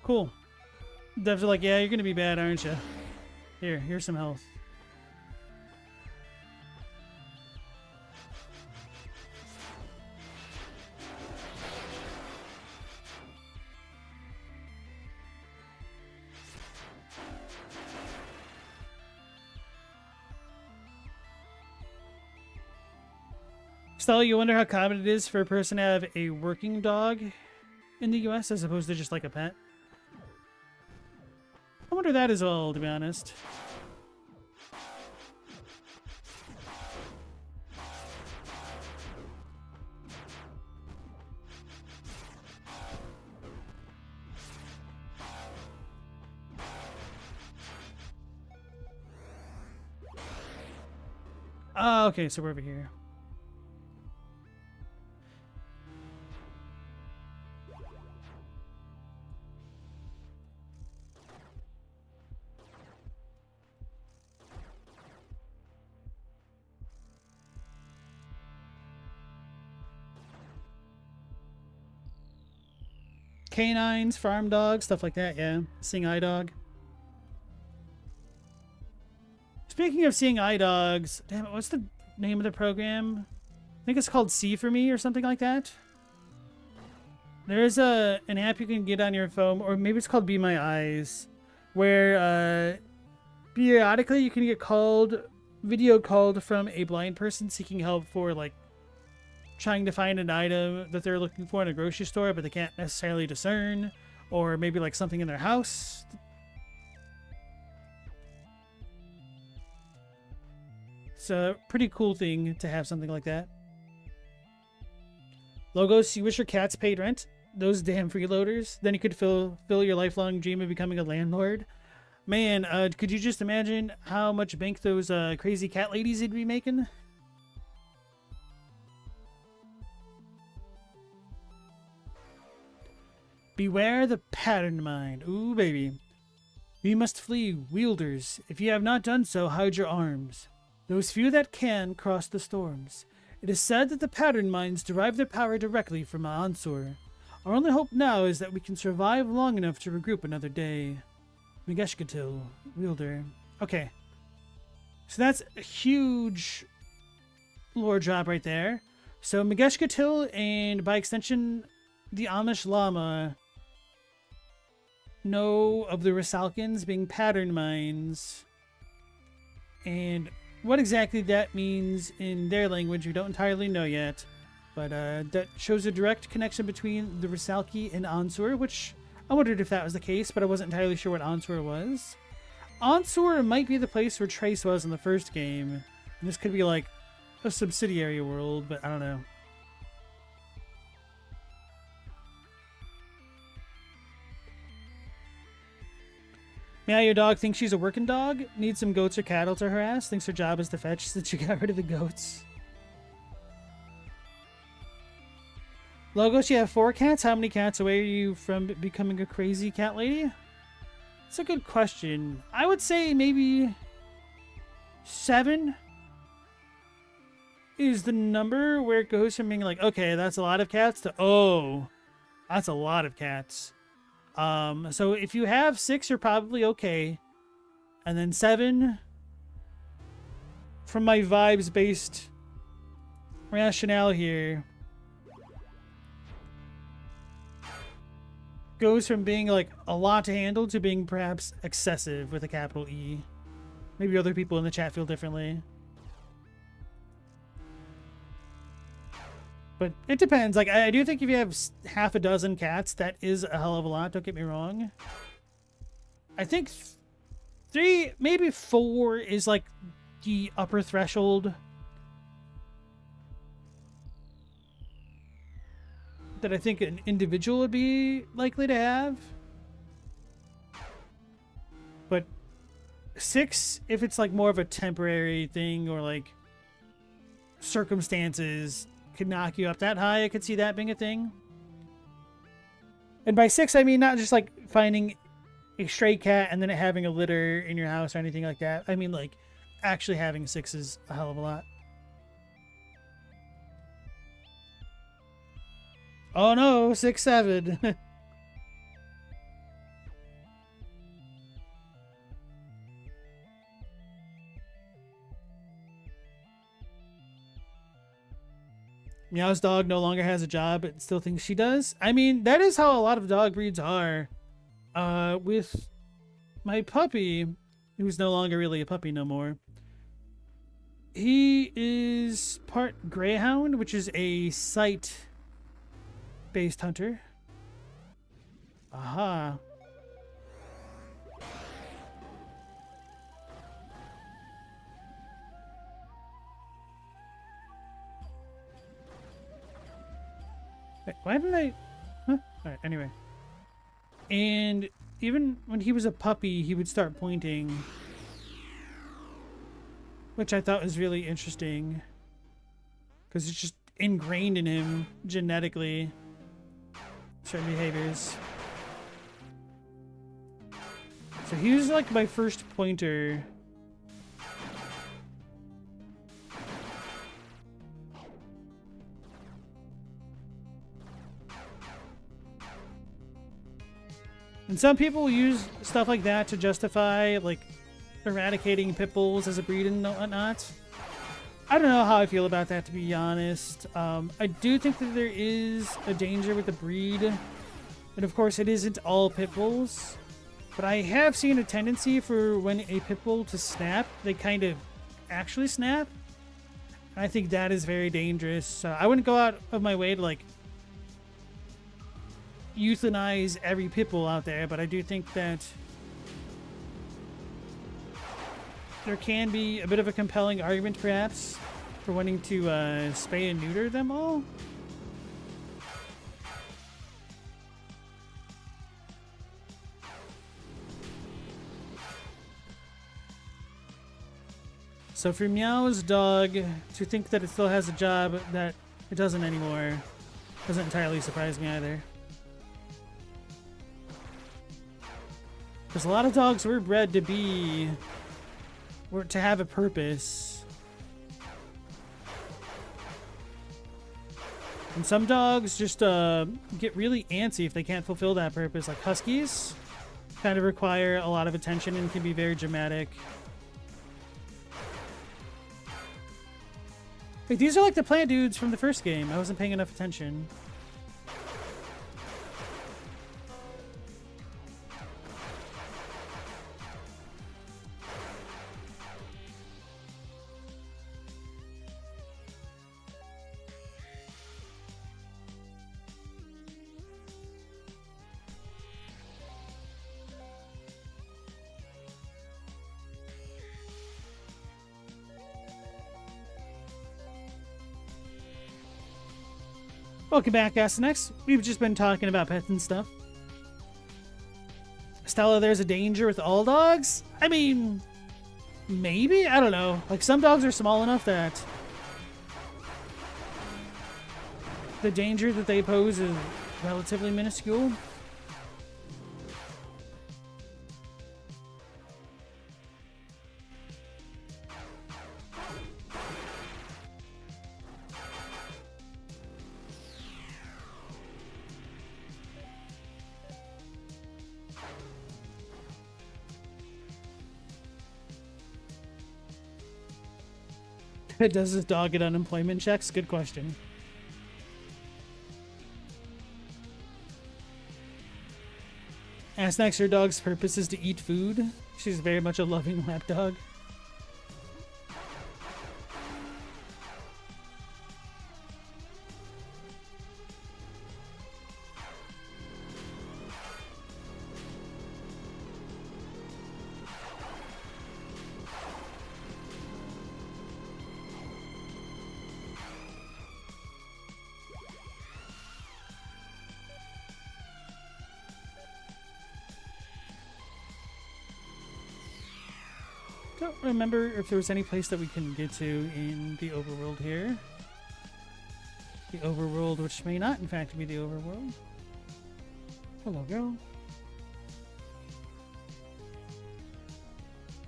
Cool. Devs are like, yeah, you're gonna be bad, aren't you? Here's some health. Stella, you wonder how common it is for a person to have a working dog in the US as opposed to just like a pet? I wonder that as well, to be honest. Ah, okay, so we're over here. Canines, farm dogs, stuff like that, yeah. Seeing eye dog. Speaking of seeing eye dogs, damn it, what's the name of the program? I think it's called See For Me or something like that. There's an app you can get on your phone, or maybe it's called Be My Eyes, where periodically you can get video called from a blind person seeking help for like trying to find an item that they're looking for in a grocery store, but they can't necessarily discern, or maybe like something in their house. It's a pretty cool thing to have something like that. Logos, you wish your cats paid rent? Those damn freeloaders. Then you could fill your lifelong dream of becoming a landlord. Man, could you just imagine how much bank those crazy cat ladies would be making? Beware the pattern mind. Ooh, baby. We must flee, wielders. If you have not done so, hide your arms. Those few that can cross the storms. It is said that the pattern minds derive their power directly from Ansur. Our only hope now is that we can survive long enough to regroup another day. Megeshkatil, wielder. Okay. So that's a huge lore drop right there. So Megeshkatil and by extension the Amish Llama know of the Rusalkans being pattern minds. And what exactly that means in their language we don't entirely know yet. But that shows a direct connection between the Rusalki and Ansur, which I wondered if that was the case, but I wasn't entirely sure what Ansur was. Ansur might be the place where Trace was in the first game. And this could be like a subsidiary world, but I don't know. Meow, your dog thinks she's a working dog? Needs some goats or cattle to harass? Thinks her job is to fetch since you got rid of the goats? Logos, you have 4 cats? How many cats away are you from becoming a crazy cat lady? It's a good question. I would say maybe 7 is the number where it goes from being like, okay, that's a lot of cats to, oh, that's a lot of cats. So if you have 6, you're probably okay. And then 7, from my vibes-based rationale here, goes from being like a lot to handle to being perhaps excessive with a capital E. Maybe other people in the chat feel differently. But it depends. Like, I do think if you have half a dozen cats, that is a hell of a lot. Don't get me wrong. I think 3, maybe 4 is like the upper threshold that I think an individual would be likely to have. But 6, if it's like more of a temporary thing or like circumstances could knock you up that high, I could see that being a thing. And by 6, I mean not just like finding a stray cat and then it having a litter in your house or anything like that. I mean like actually having 6 is a hell of a lot. Oh no, 6, 7. Meow's dog no longer has a job but still thinks she does. I mean, that is how a lot of dog breeds are. With my puppy, who's no longer really a puppy no more, he is part greyhound, which is a sight-based hunter. Aha. Wait, why didn't I... Huh? Alright, anyway. And even when he was a puppy, he would start pointing. Which I thought was really interesting. Because it's just ingrained in him, genetically. Certain behaviors. So he was like my first pointer. And some people use stuff like that to justify, like, eradicating pit bulls as a breed and whatnot. I don't know how I feel about that, to be honest. I do think that there is a danger with the breed. And of course, it isn't all pit bulls. But I have seen a tendency for when a pit bull to snap, they kind of actually snap. And I think that is very dangerous. I wouldn't go out of my way to, like, euthanize every pit bull out there, but I do think that there can be a bit of a compelling argument, perhaps, for wanting to spay and neuter them all. So for Meow's dog to think that it still has a job that it doesn't anymore doesn't entirely surprise me either. Because a lot of dogs were bred to to have a purpose. And some dogs just get really antsy if they can't fulfill that purpose. Like huskies kind of require a lot of attention and can be very dramatic. Wait, these are like the plant dudes from the first game. I wasn't paying enough attention. Welcome back, Next. We've just been talking about pets and stuff. Stella, there's a danger with all dogs? I mean, maybe? I don't know. Like, some dogs are small enough that the danger that they pose is relatively minuscule. Does this dog get unemployment checks? Good question. Ask next, your dog's purpose is to eat food. She's very much a loving lap dog. Don't remember if there was any place that we can get to in the overworld here. The overworld, which may not in fact be the overworld. Hello, girl.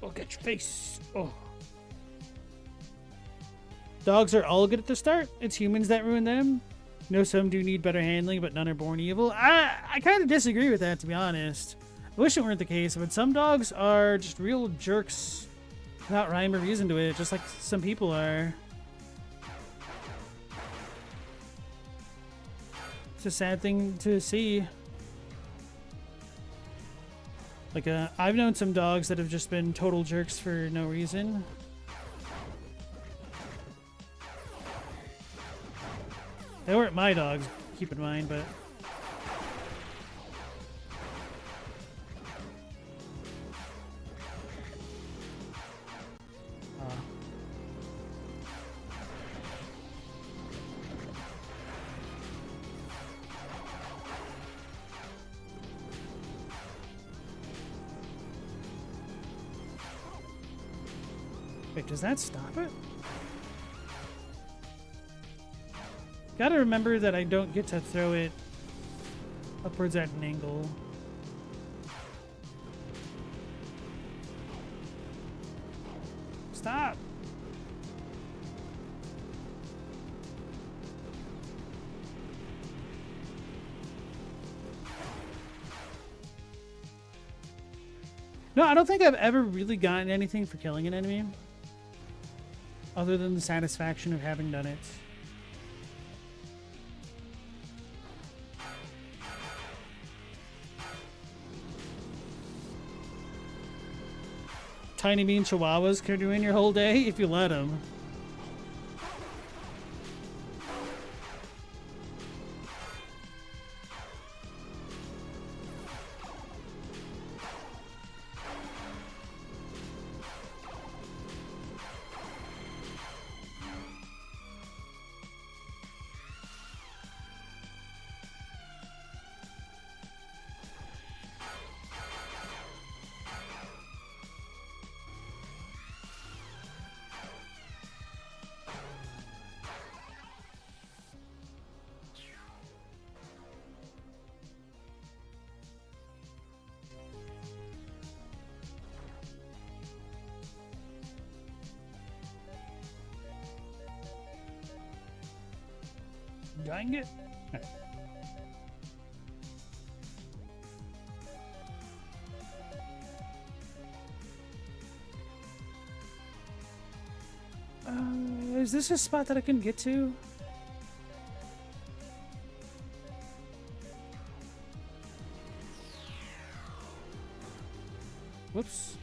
Oh, get your face. Oh. Dogs are all good at the start. It's humans that ruin them. No, some do need better handling, but none are born evil. I kind of disagree with that, to be honest. I wish it weren't the case, but some dogs are just real jerks without rhyme or reason to it, just like some people are. It's a sad thing to see. Like, I've known some dogs that have just been total jerks for no reason. They weren't my dogs, keep in mind, but... Wait, does that stop it? Gotta remember that I don't get to throw it upwards at an angle. Stop! No, I don't think I've ever really gotten anything for killing an enemy, other than the satisfaction of having done it. Tiny mean chihuahuas can ruin your whole day if you let them. Dang it. Right. Is this a spot that I can get to? Whoops.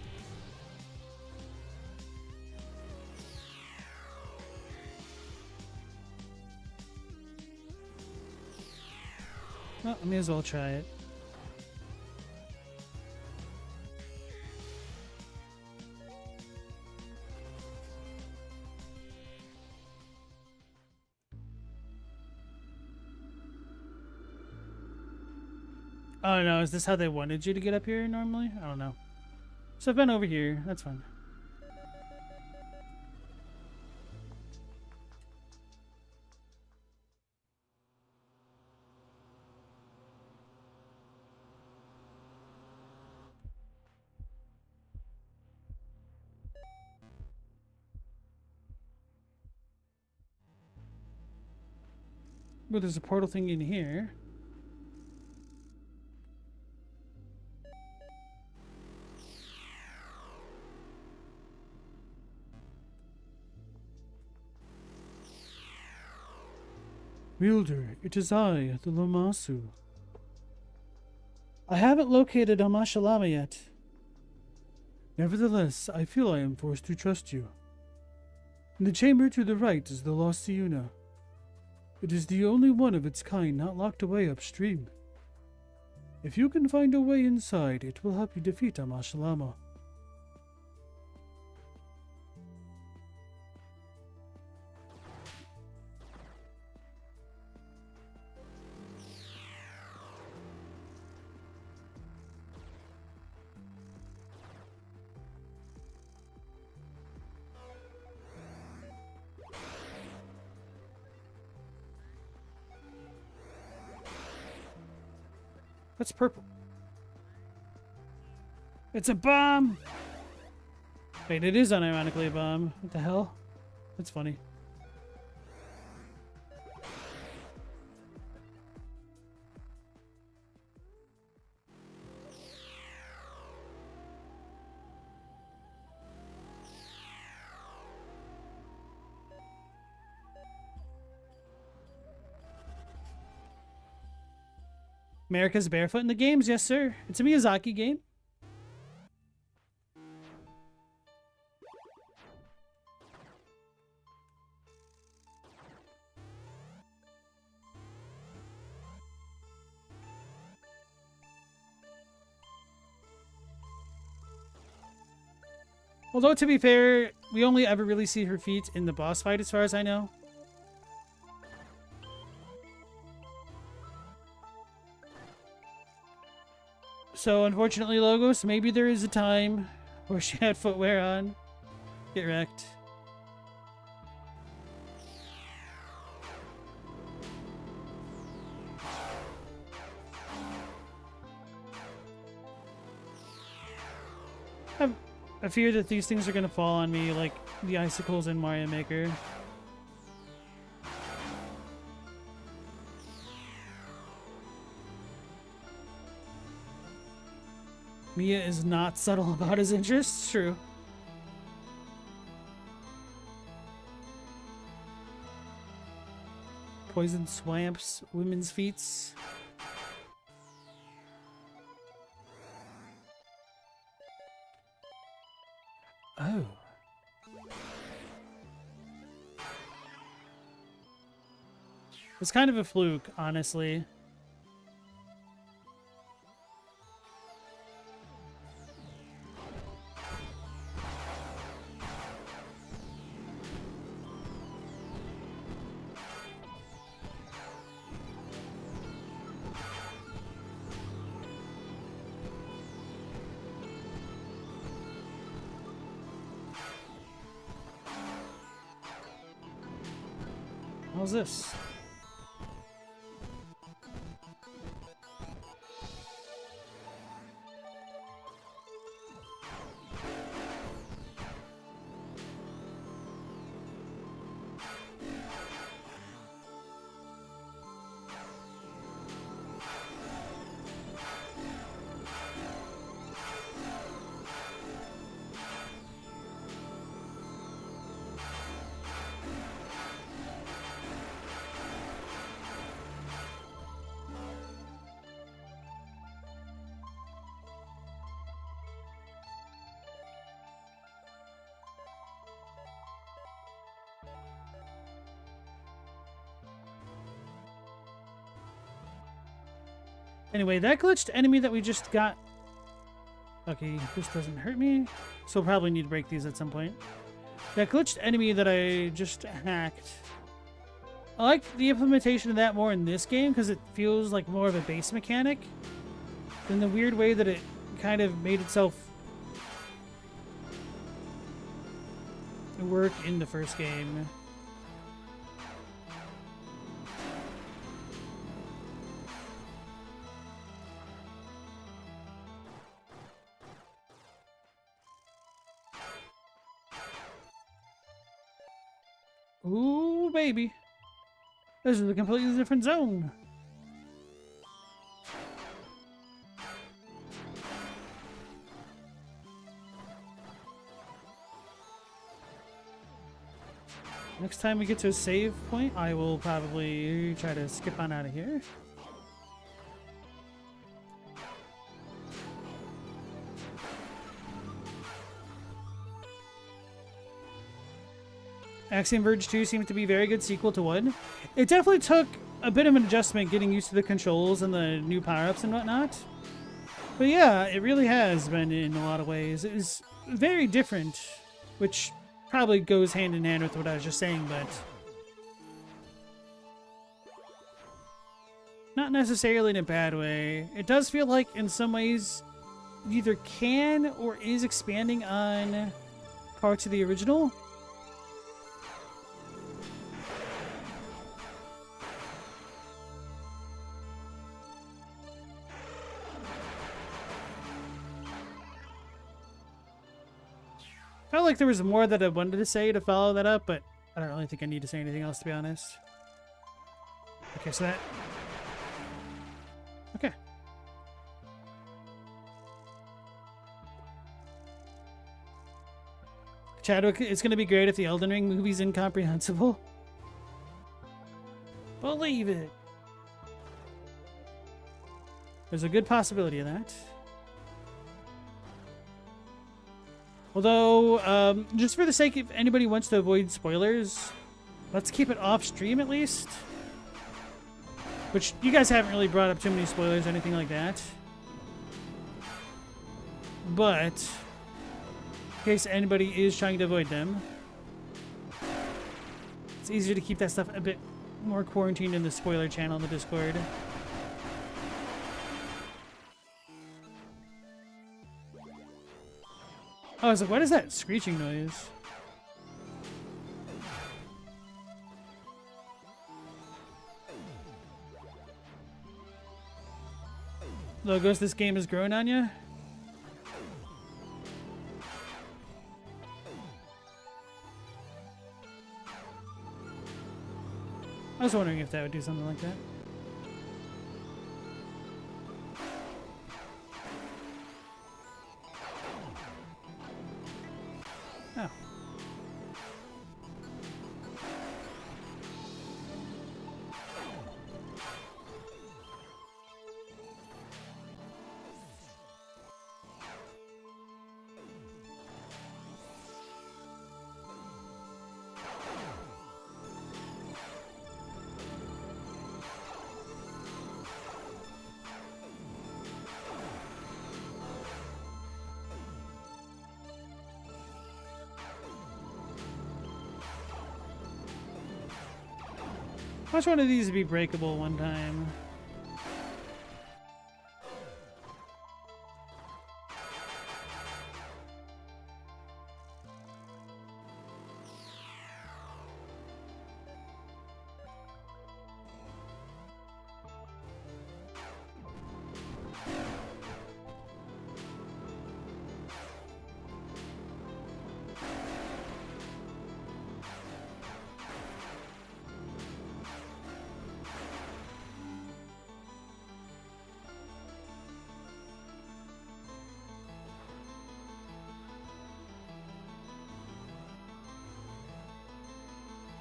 Well, I may as well try it. Oh no, is this how they wanted you to get up here normally? I don't know. So I've been over here. That's fine. Well, there's a portal thing in here. Wielder, it is I, the Lamasu. I haven't located Amashalama yet. Nevertheless, I feel I am forced to trust you. In the chamber to the right is the Lost Siuna. It is the only one of its kind not locked away upstream. If you can find a way inside, it will help you defeat Amashalama. That's purple. It's a bomb! Wait, it is unironically a bomb. What the hell? That's funny. America's Barefoot in the games, yes sir. It's a Miyazaki game. Although to be fair, we only ever really see her feet in the boss fight as far as I know. So unfortunately, Logos, maybe there is a time where she had footwear on. Get wrecked. I fear that these things are going to fall on me like the icicles in Mario Maker. Mia is not subtle about his interests, true. Poison swamps, women's feats. Oh. It's kind of a fluke, honestly. How's this? Anyway, that glitched enemy that we just got... Okay, this doesn't hurt me, so we'll probably need to break these at some point. That glitched enemy that I just hacked... I like the implementation of that more in this game because it feels like more of a base mechanic than the weird way that it kind of made itself work in the first game. Ooh, baby. This is a completely different zone. Next time we get to a save point, I will probably try to skip on out of here. Axiom Verge 2 seems to be a very good sequel to 1. It definitely took a bit of an adjustment getting used to the controls and the new power-ups and whatnot. But yeah, it really has been in a lot of ways. It is very different, which probably goes hand in hand with what I was just saying, but not necessarily in a bad way. It does feel like in some ways it either can or is expanding on parts of the original. Felt like there was more that I wanted to say to follow that up, but I don't really think I need to say anything else, to be honest. Okay, so that... Okay. Chadwick, it's going to be great if the Elden Ring movie's incomprehensible. Believe it. There's a good possibility of that. Although, just for the sake of anybody wants to avoid spoilers, let's keep it off stream at least. Which, you guys haven't really brought up too many spoilers or anything like that. But, in case anybody is trying to avoid them, it's easier to keep that stuff a bit more quarantined in the spoiler channel in the Discord. Oh, I was like, what is that screeching noise? Logos, this game has grown on you? I was wondering if that would do something like that. Oh. I want one of these to be breakable one time.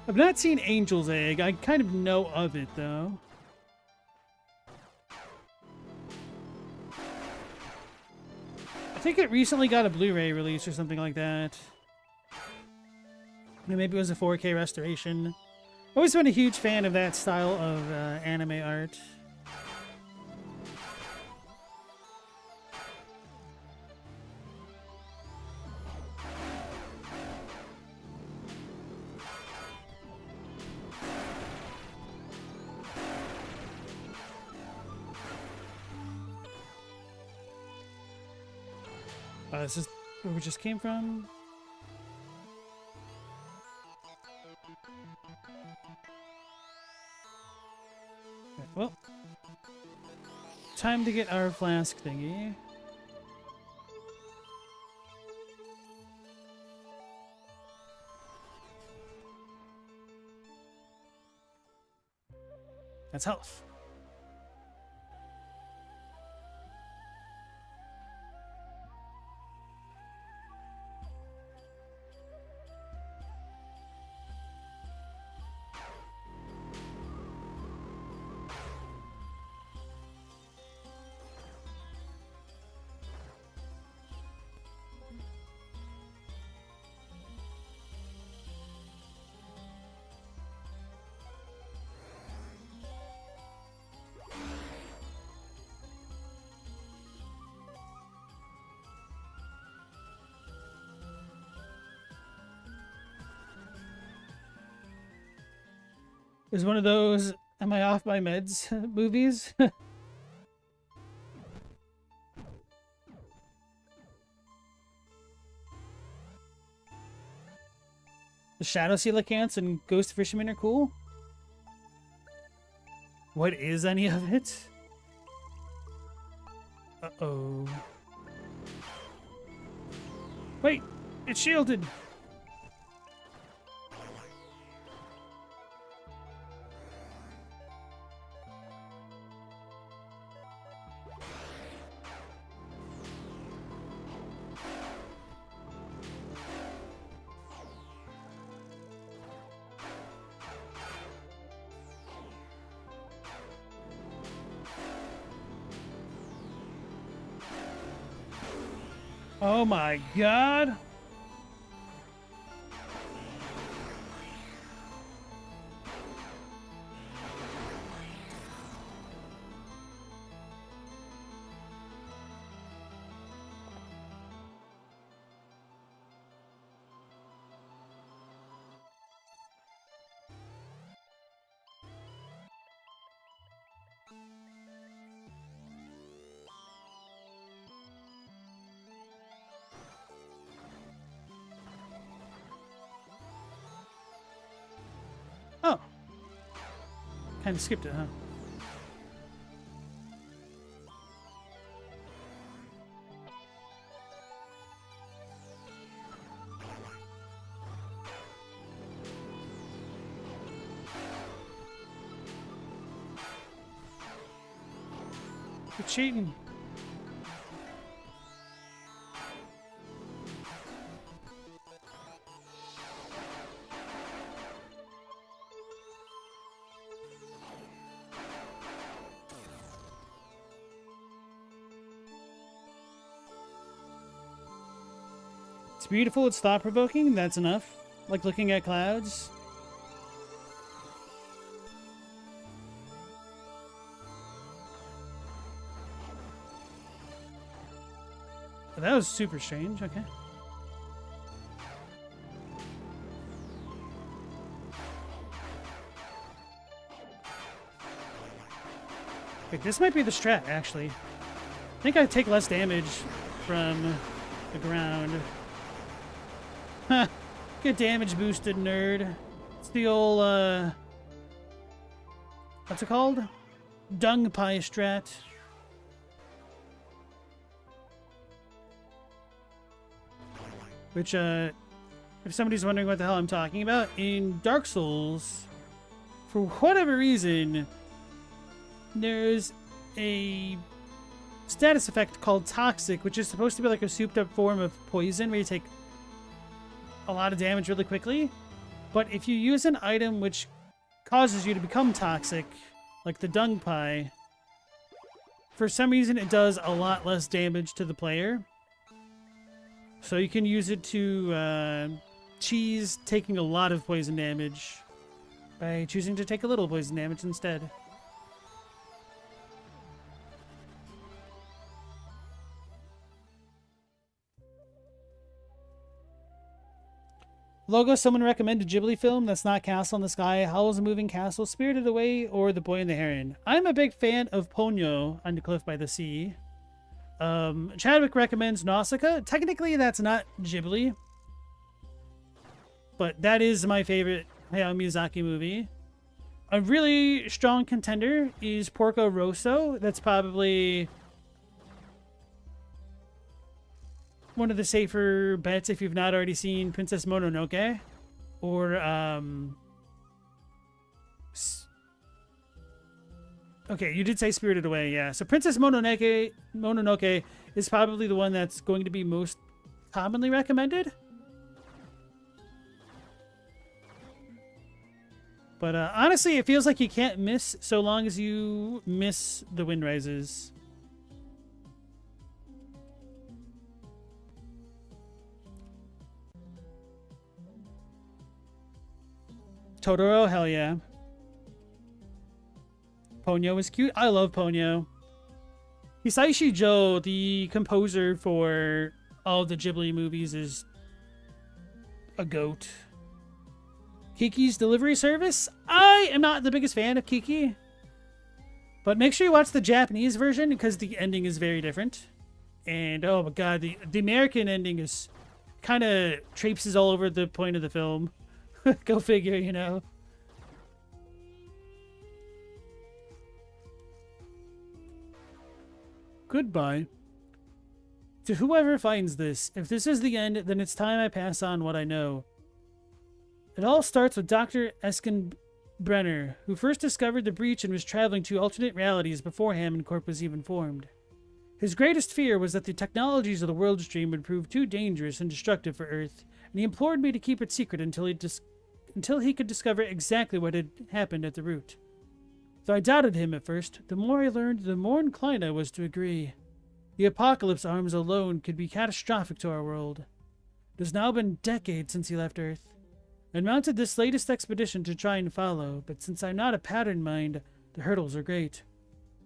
I've not seen Angel's Egg. I kind of know of it, though. I think it recently got a Blu-ray release or something like that. Maybe it was a 4K restoration. Always been a huge fan of that style of anime art. This is where we just came from. Okay, well, time to get our flask thingy. That's health. It was one of those "Am I off my meds?" movies. The Shadow Coelacanths and Ghost Fishermen are cool. What is any of it? Uh-oh. Wait, it's shielded. Oh my god. Oh. Kind of skipped it, huh? You're cheating. It's beautiful, it's thought-provoking, that's enough. Like looking at clouds. That was super strange, okay. Wait, this might be the strat, actually. I think I take less damage from the ground. Huh. Get damage boosted, nerd. It's the old, what's it called? Dung pie strat. Which, if somebody's wondering what the hell I'm talking about, in Dark Souls, for whatever reason, there's a status effect called Toxic, which is supposed to be like a souped up form of poison where you take a lot of damage really quickly. But if you use an item which causes you to become toxic, like the dung pie, for some reason it does a lot less damage to the player. So you can use it to cheese taking a lot of poison damage by choosing to take a little poison damage instead. Logo, someone recommended Ghibli film that's not Castle in the Sky, Howl's a Moving Castle, Spirited Away, or The Boy and the Heron. I'm a big fan of Ponyo on the Cliff by the Sea. Chadwick recommends Nausicaa. Technically, that's not Ghibli, but that is my favorite Hayao Miyazaki movie. A really strong contender is Porco Rosso. That's probably one of the safer bets if you've not already seen Princess Mononoke. Or, okay, you did say Spirited Away, yeah. So Princess Mononoke is probably the one that's going to be most commonly recommended. But honestly, it feels like you can't miss so long as you miss The Wind Rises. Totoro, hell yeah. Ponyo is cute. I love Ponyo. Hisaishi Joe, the composer for all the Ghibli movies, is a goat. Kiki's Delivery Service? I am not the biggest fan of Kiki. But make sure you watch the Japanese version because the ending is very different. And oh my god, the American ending is kind of traipses all over the point of the film. Go figure, you know. Goodbye. To whoever finds this, if this is the end, then it's time I pass on what I know. It all starts with Dr. Eskenbrenner, who first discovered the breach and was traveling to alternate realities before Hammond Corp was even formed. His greatest fear was that the technologies of the world stream would prove too dangerous and destructive for Earth, and he implored me to keep it secret until he could discover exactly what had happened at the root. Though I doubted him at first, the more I learned, the more inclined I was to agree. The Apocalypse Arms alone could be catastrophic to our world. It has now been decades since he left Earth. I mounted this latest expedition to try and follow, but since I'm not a pattern mind, the hurdles are great.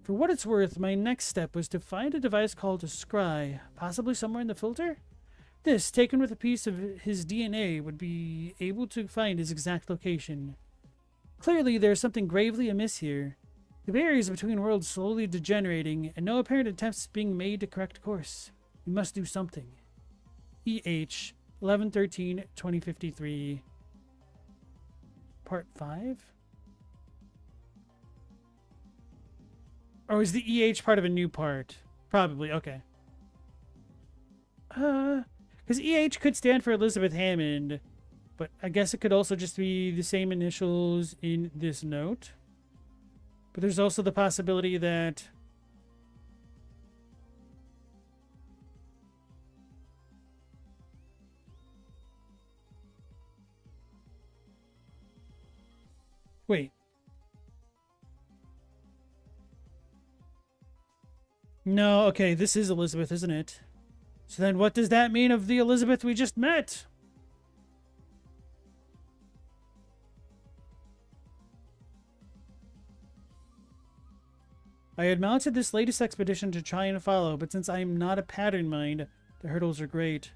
For what it's worth, my next step was to find a device called a scry, possibly somewhere in the filter? This, taken with a piece of his DNA, would be able to find his exact location. Clearly, there is something gravely amiss here. The barriers between worlds slowly degenerating, and no apparent attempts being made to correct course. We must do something. EH 1113-2053 Part 5? Or is the EH part of a new part? Probably, okay. Because EH could stand for Elizabeth Hammond, but I guess it could also just be the same initials in this note. But there's also the possibility that wait. No, okay, this is Elizabeth, isn't it? So then what does that mean of the Elizabeth we just met? I had mounted this latest expedition to try and follow, but since I am not a pattern mind, the hurdles are great.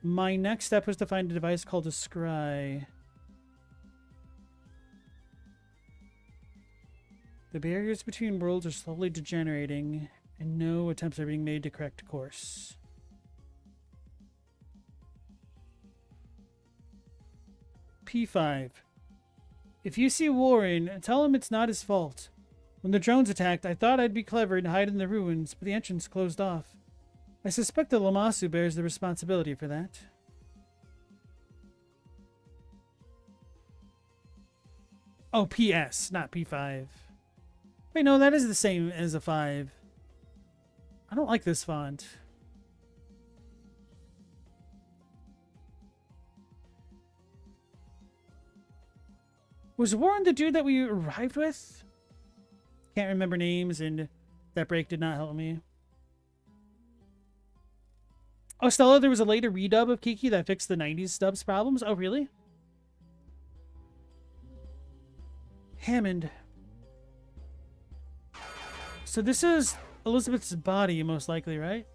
My next step was to find a device called a scry. The barriers between worlds are slowly degenerating, and no attempts are being made to correct course. P5. If you see Warren, tell him it's not his fault. When the drones attacked, I thought I'd be clever and hide in the ruins, but the entrance closed off. I suspect that Lamasu bears the responsibility for that. Oh, PS, not P5. Wait, no, that is the same as a 5. I don't like this font. Was Warren the dude that we arrived with? Can't remember names, and that break did not help me. Oh, Stella, there was a later redub of Kiki that fixed the 90s dubs problems? Oh, really? Hammond. So this is Elizabeth's body, most likely, right?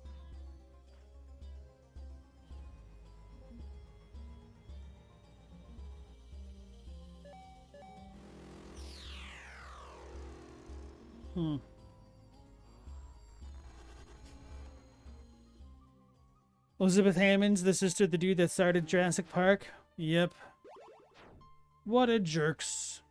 Elizabeth Hammond's the sister of the dude that started Jurassic Park. Yep. What a jerks.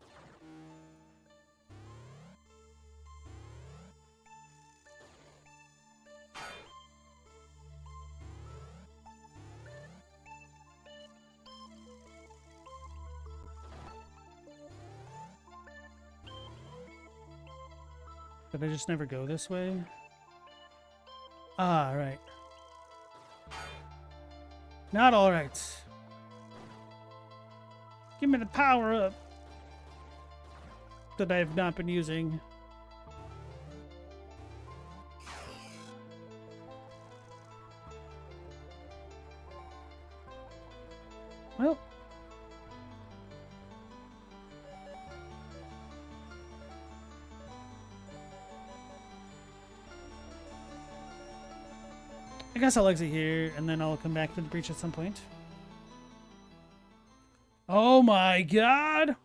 Did I just never go this way? Ah, right. Not all right. Give me the power up that I have not been using. Well. I guess I'll exit here, and then I'll come back to the breach at some point. Oh my god!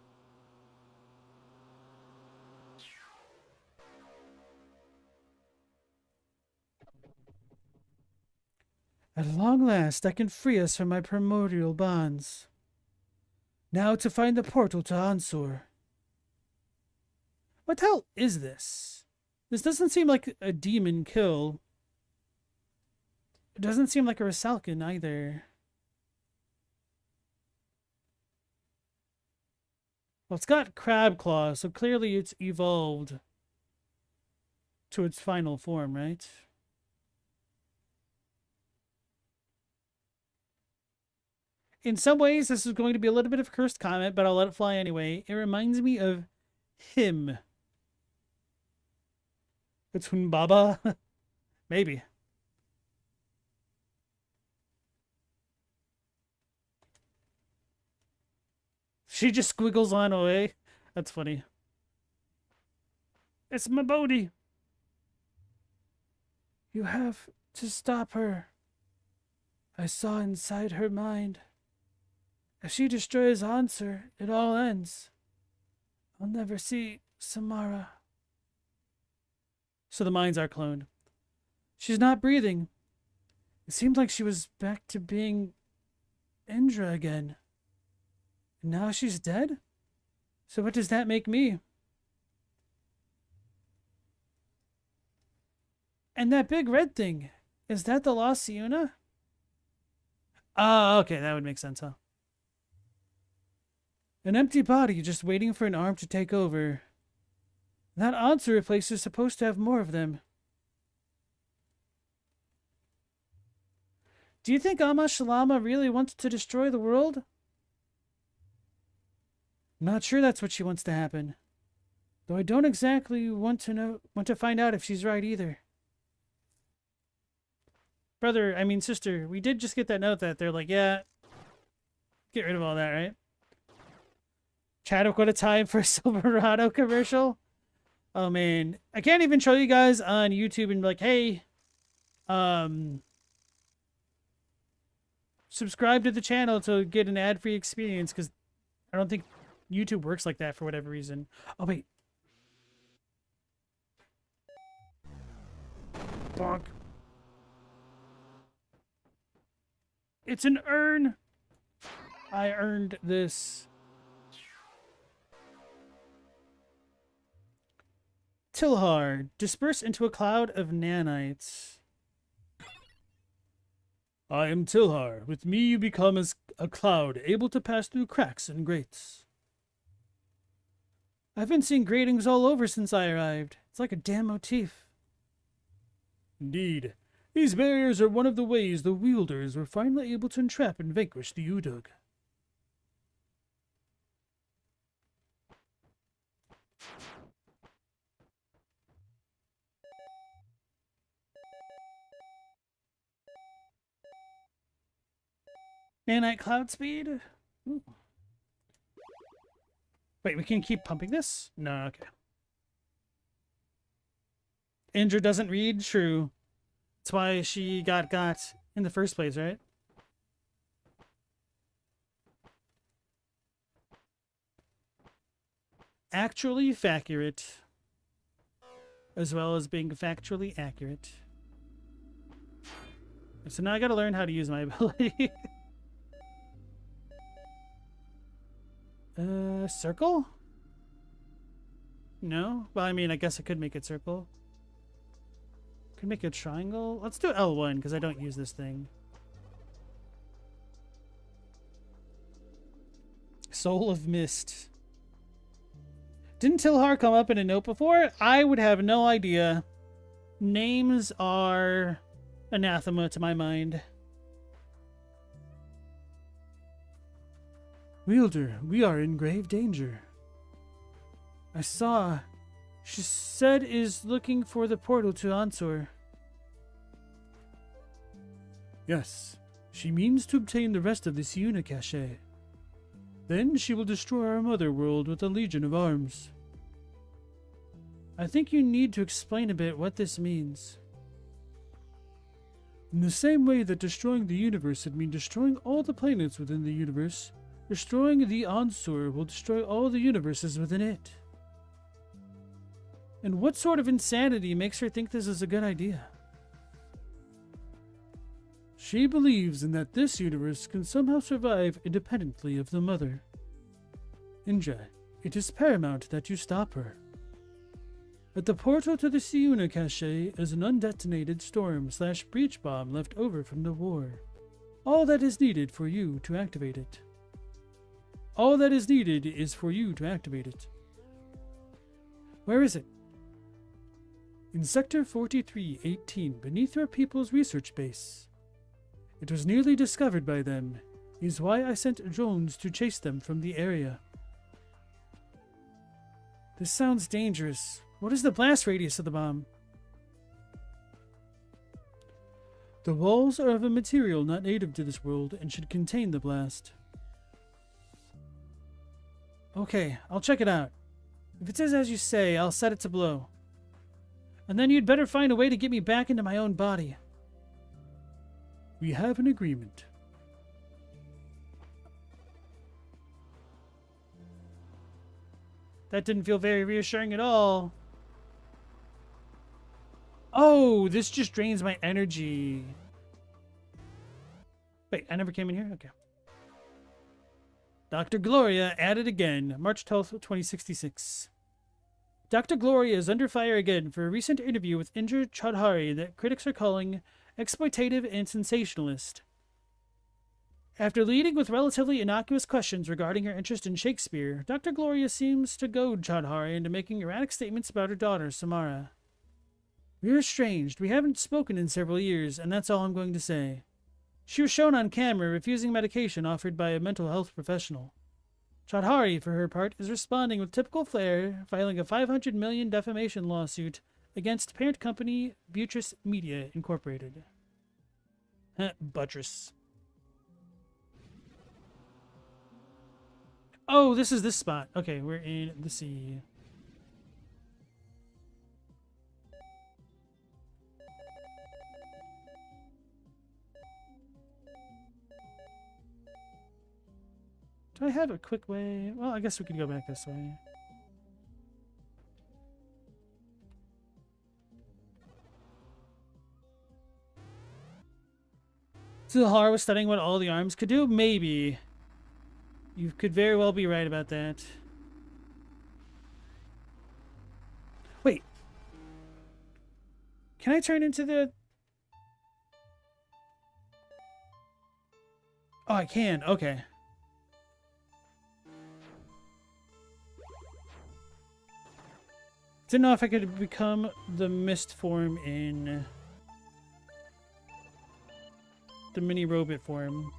At long last, I can free us from my primordial bonds. Now to find the portal to Ansor. What the hell is this? This doesn't seem like a demon kill. It doesn't seem like a Rusalkan either. Well, it's got crab claws, so clearly it's evolved to its final form, right? In some ways, this is going to be a little bit of a cursed comment, but I'll let it fly anyway. It reminds me of him. It's Humbaba? Maybe. She just squiggles on away. That's funny. It's my Bodhi. You have to stop her. I saw inside her mind. If she destroys Answer, it all ends. I'll never see Samara. So the minds are cloned. She's not breathing. It seemed like she was back to being Indra again. And now she's dead? So what does that make me? And that big red thing, is that the lost Siuna? Ah, okay, that would make sense, huh? An empty body just waiting for an arm to take over. That answer place is supposed to have more of them. Do you think Amma Shalama really wants to destroy the world? Not sure that's what she wants to happen. Though I don't exactly want to find out if she's right either. Sister, we did just get that note that they're like, yeah, get rid of all that, right? Chadwick, what a time for a Silverado commercial. Oh man, I can't even show you guys on YouTube and be like, hey, subscribe to the channel to get an ad-free experience, because I don't think YouTube works like that for whatever reason. Oh wait. Bonk. It's an urn. I earned this. Tilhar, disperse into a cloud of nanites. I am Tilhar. With me you become as a cloud, able to pass through cracks and grates. I've been seeing gratings all over since I arrived. It's like a damn motif. Indeed. These barriers are one of the ways the wielders were finally able to entrap and vanquish the Udug. Nanite cloud speed? Ooh. Wait, we can keep pumping this? No, okay. Indra doesn't read? True. That's why she got in the first place, right? Actually accurate. As well as being factually accurate. So now I gotta learn how to use my ability. Circle? No? Well, I mean, I guess I could make it circle. Could make it triangle. Let's do L1, because I don't use this thing. Soul of Mist. Didn't Tilhar come up in a note before? I would have no idea. Names are anathema to my mind. Wielder, we are in grave danger. I saw. She said is looking for the portal to Ansur. Yes, she means to obtain the rest of the Siuna cache. Then she will destroy our mother world with a legion of arms. I think you need to explain a bit what this means. In the same way that destroying the universe would mean destroying all the planets within the universe, destroying the Ansur will destroy all the universes within it. And what sort of insanity makes her think this is a good idea? She believes in that this universe can somehow survive independently of the mother. Inja, it is paramount that you stop her. At the portal to the Siuna cache is an undetonated storm/breach bomb left over from the war. All that is needed for you to activate it. All that is needed is for you to activate it. Where is it? In Sector 4318, beneath your people's research base. It was nearly discovered by them, is why I sent drones to chase them from the area. This sounds dangerous. What is the blast radius of the bomb? The walls are of a material not native to this world and should contain the blast. Okay, I'll check it out. If it says as you say, I'll set it to blow. And then you'd better find a way to get me back into my own body. We have an agreement. That didn't feel very reassuring at all. Oh, this just drains my energy. Wait, I never came in here? Okay. Dr. Gloria at it again, March 12th, 2066. Dr. Gloria is under fire again for a recent interview with Indra Chaudhary that critics are calling exploitative and sensationalist. After leading with relatively innocuous questions regarding her interest in Shakespeare, Dr. Gloria seems to goad Chaudhary into making erratic statements about her daughter, Samara. We're estranged. We haven't spoken in several years, and that's all I'm going to say. She was shown on camera refusing medication offered by a mental health professional. Chaudhary, for her part, is responding with typical flair, filing a $500 million defamation lawsuit against parent company Buttress Media Incorporated. Buttress. Oh, this is this spot. Okay, we're in the sea. Do I have a quick way? Well, I guess we could go back this way. Zilhar was studying what all the arms could do? Maybe. You could very well be right about that. Wait. Can I turn into the... Oh, I can. Okay. Didn't know if I could become the mist form in the mini robot form.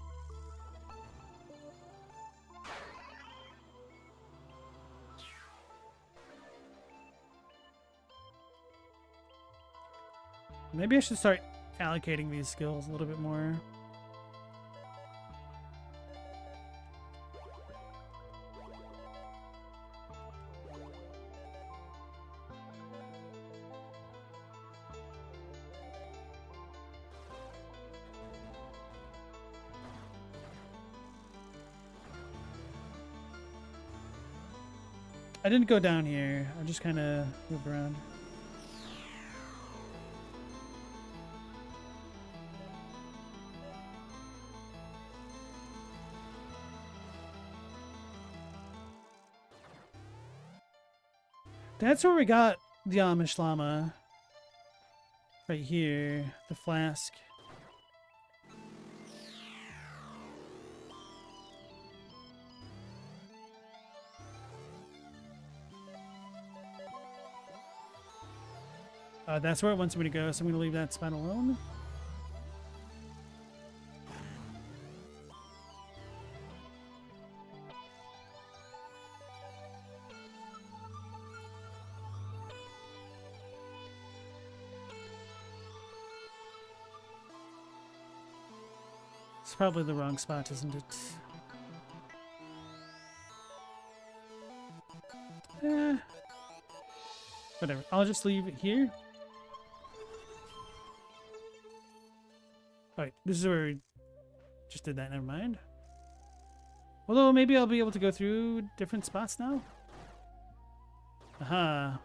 Maybe I should start allocating these skills a little bit more. I didn't go down here. I just kind of moved around. That's where we got the Amish llama. Right here. The flask. That's where it wants me to go, so I'm going to leave that spot alone. It's probably the wrong spot, isn't it? Whatever. I'll just leave it here. Alright, this is where we just did that, never mind. Although maybe I'll be able to go through different spots now. Aha.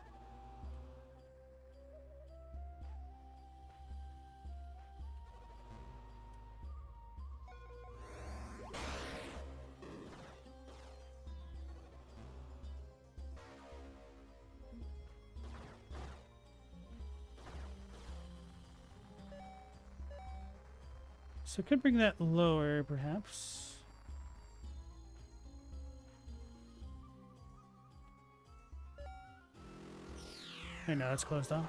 So could bring that lower, perhaps. I know, it's closed off.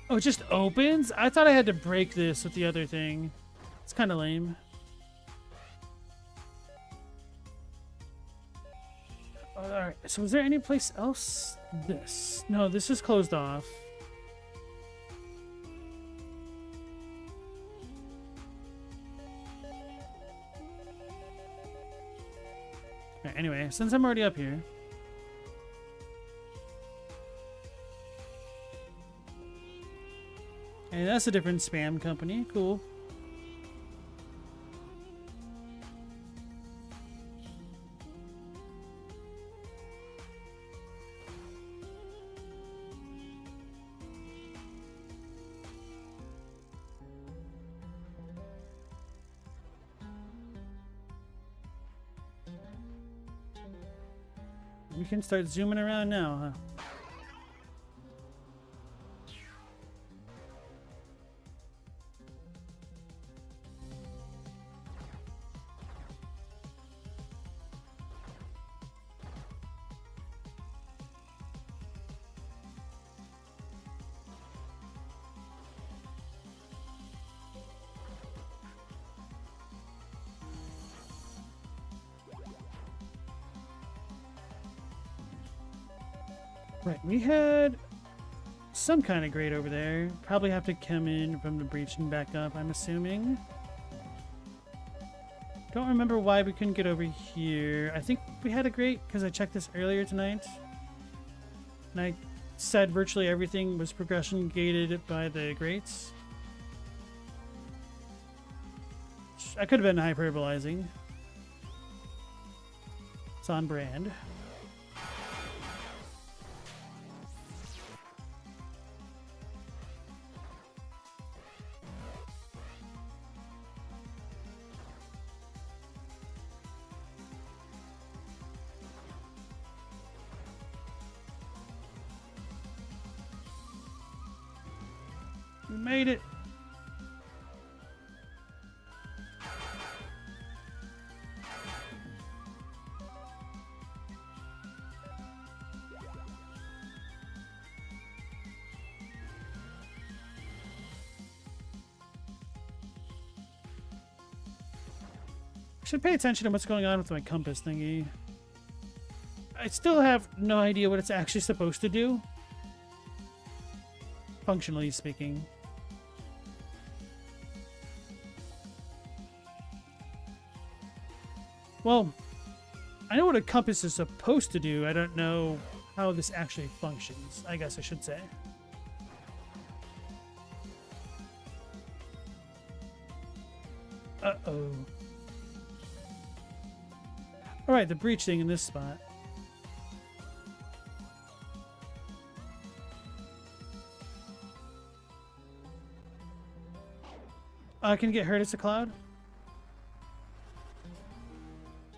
Oh, it just opens? I thought I had to break this with the other thing. It's kind of lame. Alright, so is there any place else? This. No, this is closed off. Alright, anyway, since I'm already up here. Hey, that's a different spam company. Cool. We can start zooming around now, huh? Right, we had some kind of grate over there. Probably have to come in from the breach and back up, I'm assuming. Don't remember why we couldn't get over here. I think we had a grate because I checked this earlier tonight. And I said virtually everything was progression gated by the grates. I could have been hyperbolizing. It's on brand. We made it. I should pay attention to what's going on with my compass thingy. I still have no idea what it's actually supposed to do. functionally speaking. Well, I know what a compass is supposed to do. I don't know how this actually functions, I guess I should say. Uh-oh. Alright, the breach thing in this spot. Can get hurt as a cloud.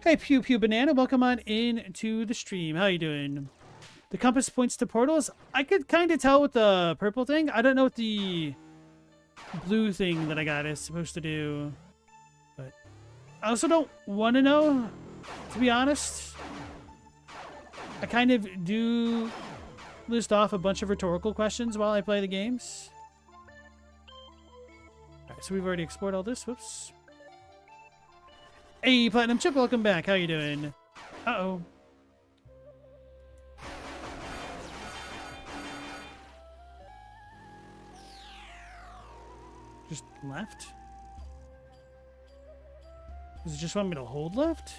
Hey, Pew Pew Banana, welcome on in to the stream. How you doing? The compass points to portals. I could kind of tell with the purple thing. I don't know what the blue thing that I got is supposed to do. But I also don't want to know, to be honest. I kind of do list off a bunch of rhetorical questions while I play the games. Alright, so we've already explored all this. Whoops. Hey, Platinum Chip, welcome back. How you doing? Uh-oh. Just left? Does it just want me to hold left?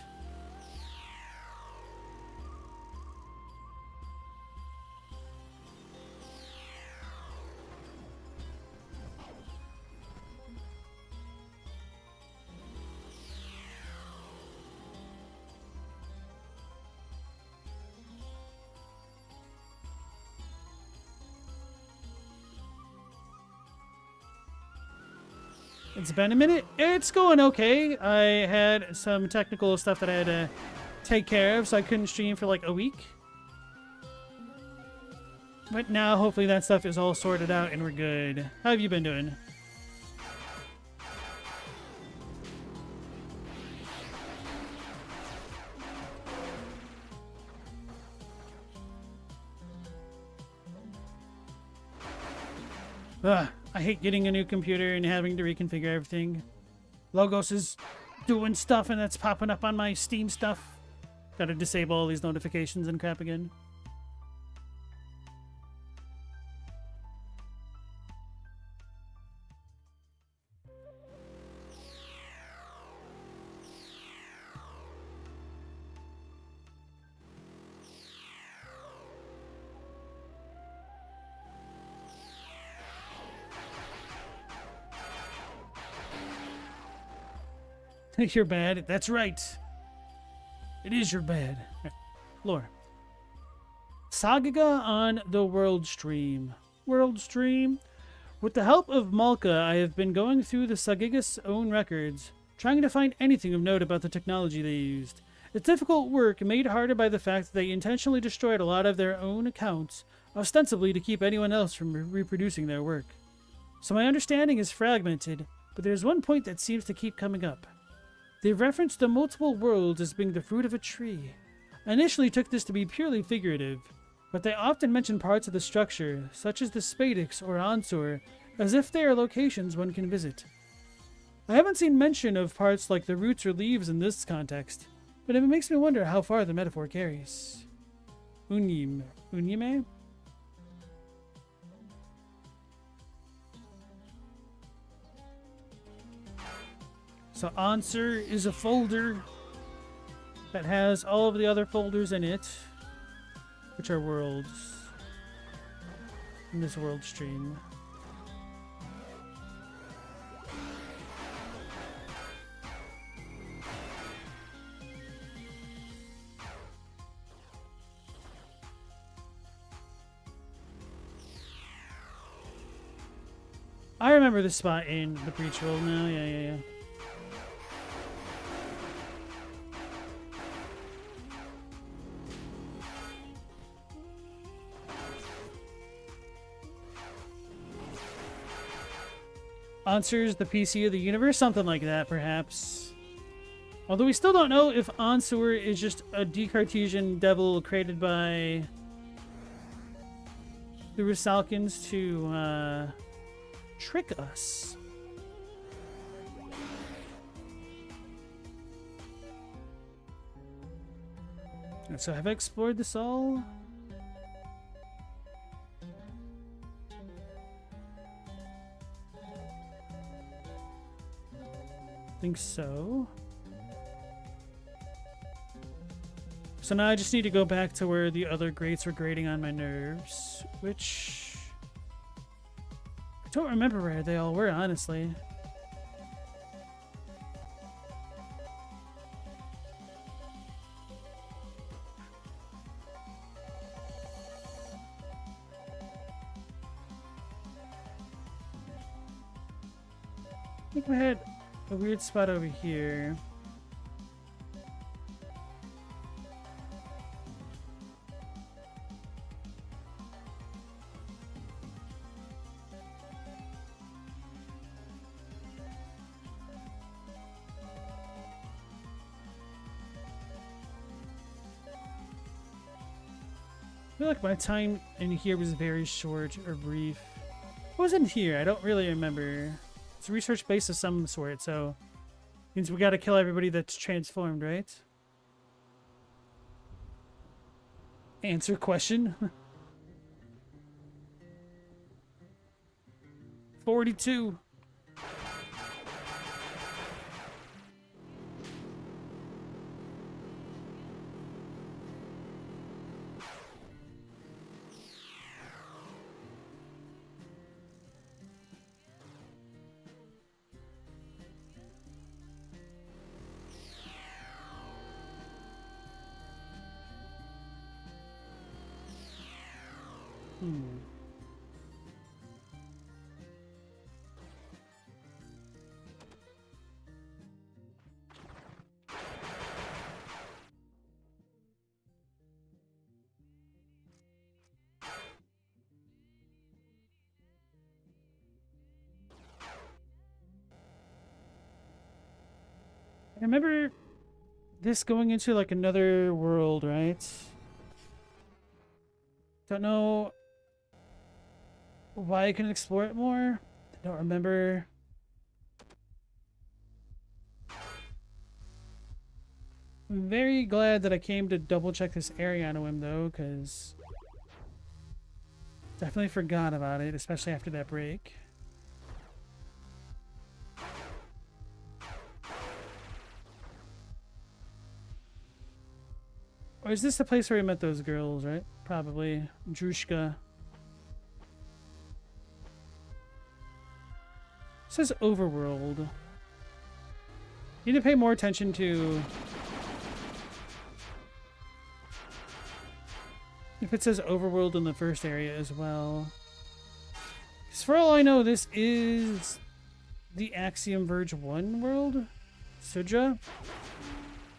It's been a minute. It's going okay. I had some technical stuff that I had to take care of, so I couldn't stream for like a week. But now, hopefully that stuff is all sorted out and we're good. How have you been doing? Ugh. I hate getting a new computer and having to reconfigure everything. Logos is doing stuff and that's popping up on my Steam stuff. Gotta disable all these notifications and crap again. You're bad. That's right. It is your bad. Lore. Sagaga on the World Stream. World Stream. With the help of Malka, I have been going through the Sagaga's own records, trying to find anything of note about the technology they used. It's difficult work made harder by the fact that they intentionally destroyed a lot of their own accounts, ostensibly to keep anyone else from reproducing their work. So my understanding is fragmented, but there's one point that seems to keep coming up. They reference the multiple worlds as being the fruit of a tree. I initially took this to be purely figurative, but they often mention parts of the structure, such as the Spadix or Ansur, as if they are locations one can visit. I haven't seen mention of parts like the roots or leaves in this context, but it makes me wonder how far the metaphor carries. Unyime? So Answer is a folder that has all of the other folders in it, which are worlds in this world stream. I remember this spot in the Breach World now. Yeah. Answer's the PC of the universe? Something like that, perhaps. Although we still don't know if Ansur is just a decartesian devil created by the Rusalkans to trick us. And so have I explored this all? think so. So now I just need to go back to where the other grates were grating on my nerves, which I don't remember where they all were, honestly. I think we had a weird spot over here. I feel like my time in here was very short or brief. What was in here? I don't really remember. It's a research base of some sort, so means we gotta kill everybody that's transformed, right? Answer question. 42. I remember this going into like another world, right? Don't know why I couldn't explore it more. I don't remember. I'm very glad that I came to double check this area on a whim though, because definitely forgot about it, especially after that break. Or is this the place where we met those girls, right? Probably. Drushka. It says overworld. Need to pay more attention to if it says overworld in the first area as well. Because for all I know, this is the Axiom Verge 1 world. Suja.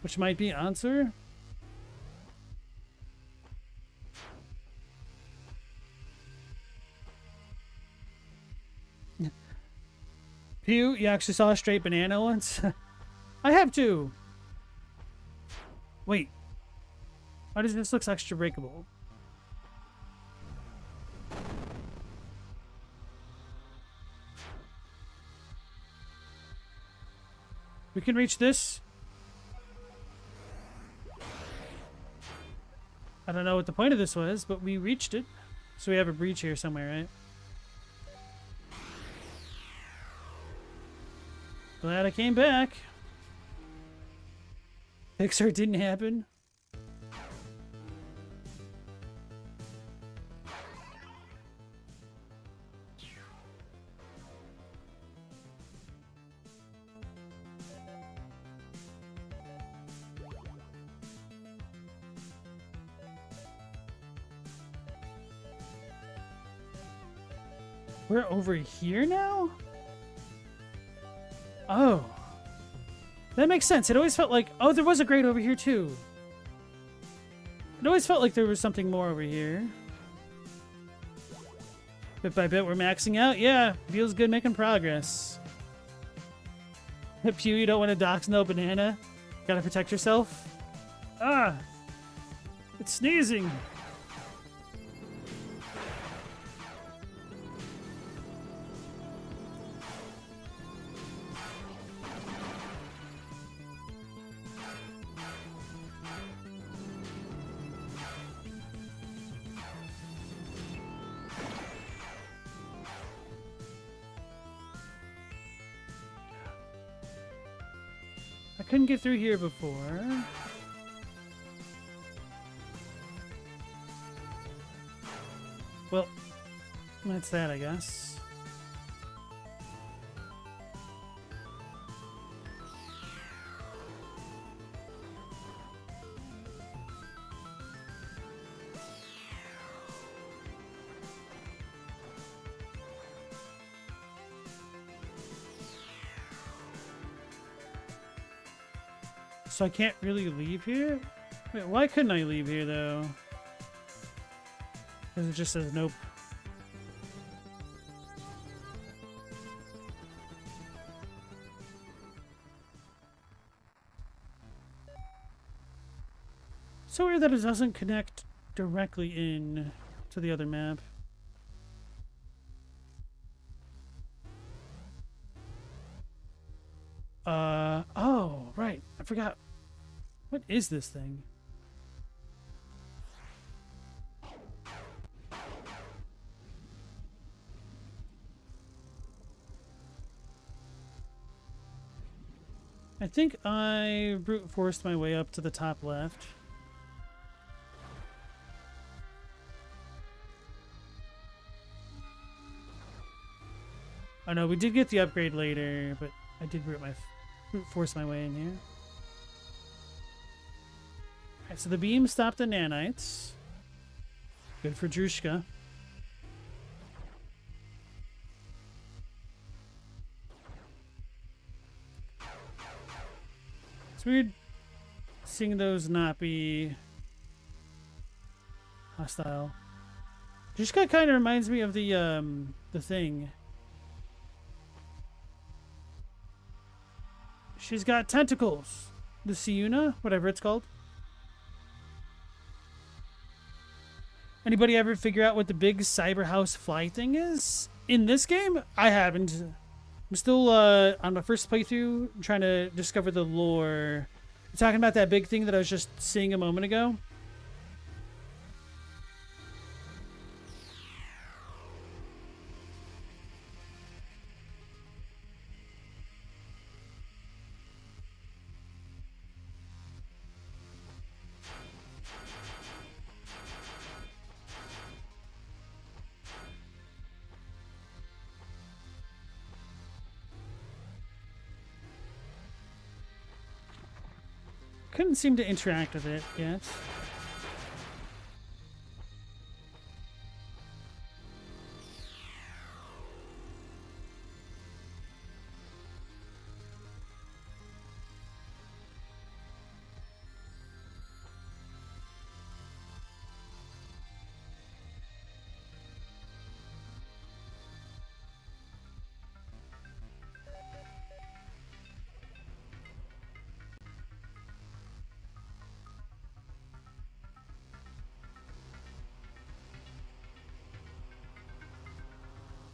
Which might be Answer. Pew, you actually saw a straight banana once? I have too. Wait. Why does this look extra breakable? We can reach this. I don't know what the point of this was, but we reached it. So we have a breach here somewhere, right? Glad I came back. Pixar didn't happen. We're over here now? Oh. That makes sense. It always felt like... Oh, there was a grate over here, too. It always felt like there was something more over here. Bit by bit, we're maxing out. Yeah, feels good making progress. Pew, you don't want to dox no banana. Gotta protect yourself. Ah! It's sneezing. couldn't get through here before. Well, that's that, I guess. So I can't really leave here? Wait, why couldn't I leave here, though? Because it just says nope. So weird that it doesn't connect directly in to the other map. Oh, right. I forgot. What is this thing? I think I brute forced my way up to the top left. Oh no, we did get the upgrade later, but I did brute force my way in here. Alright, so the beam stopped the nanites. Good for Drushka. It's weird seeing those not be hostile. Drushka kind of reminds me of the thing. She's got tentacles. The Siuna, whatever it's called. Anybody ever figure out what the big cyber house fly thing is? In this game, I haven't. I'm still on my first playthrough trying to discover the lore. You're talking about that big thing that I was just seeing a moment ago? Couldn't seem to interact with it yet.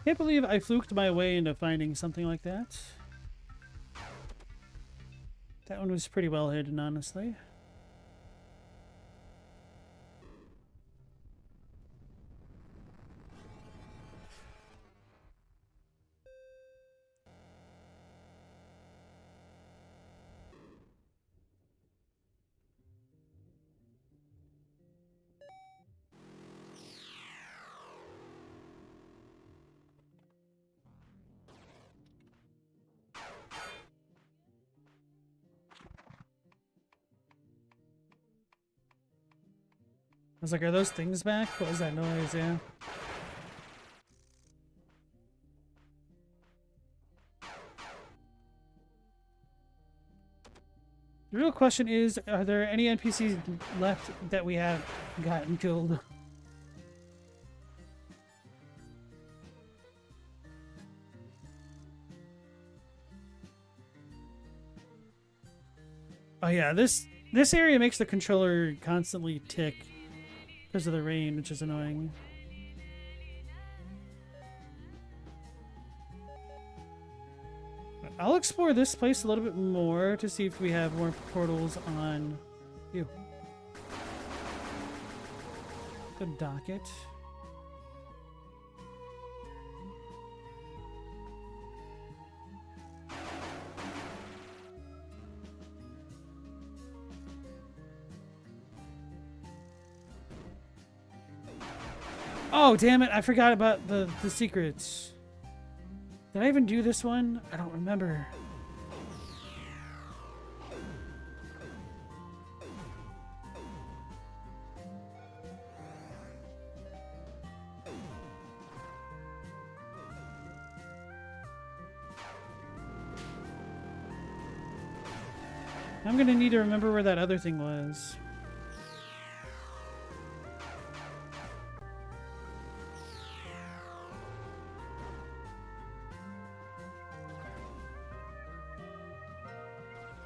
Can't believe I fluked my way into finding something like that. That one was pretty well hidden, honestly. I was like, are those things back? What was that noise? Yeah. The real question is, are there any NPCs left that we have gotten killed? Oh yeah, this area makes the controller constantly tick because of the rain, which is annoying. I'll explore this place a little bit more to see if we have more portals on you. The docket. Oh, damn it. I forgot about the secrets. Did I even do this one? I don't remember. I'm gonna need to remember where that other thing was.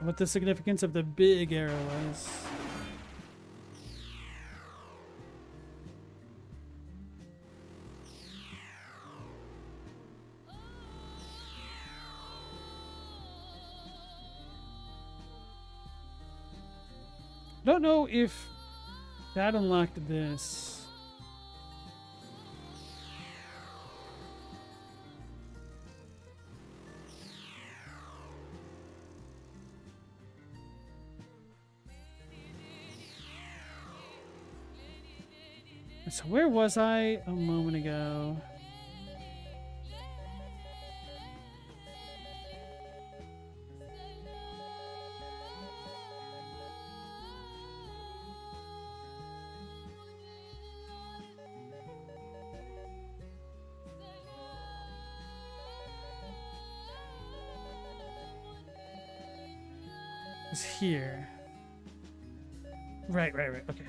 What the significance of the big arrow was. I don't know if that unlocked this. So where was I a moment ago? It was here. Right. Okay.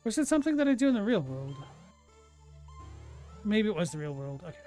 Was it something that I do in the real world? Maybe it was the real world. Okay.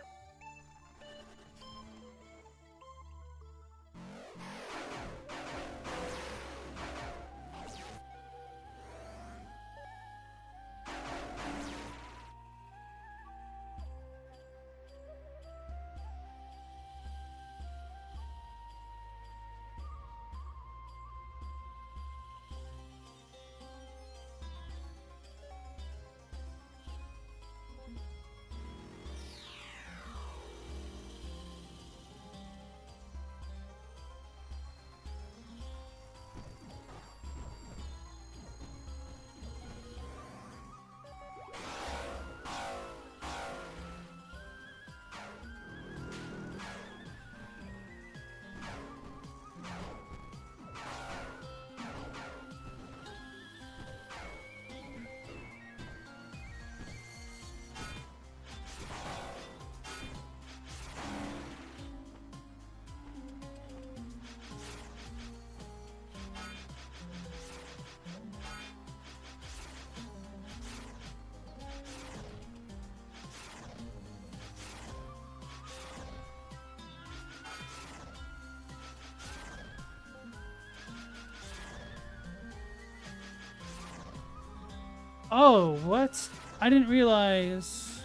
Oh, what? I didn't realize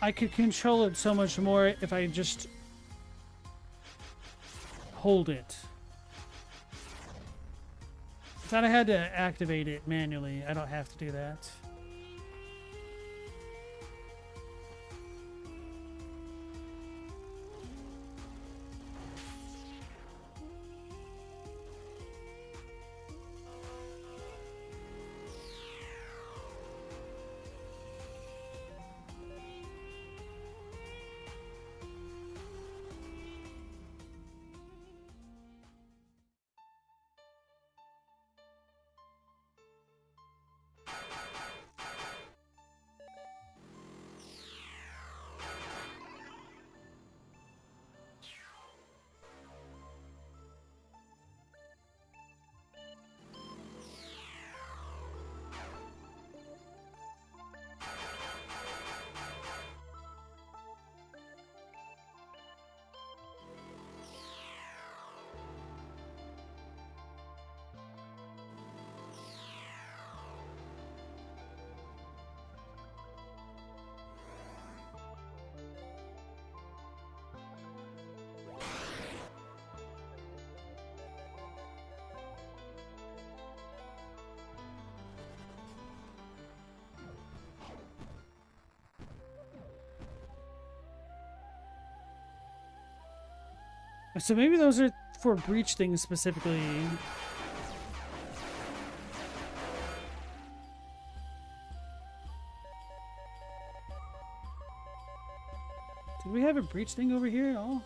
I could control it so much more if I just hold it. I thought I had to activate it manually. I don't have to do that. So maybe those are for breach things specifically. Did we have a breach thing over here at all?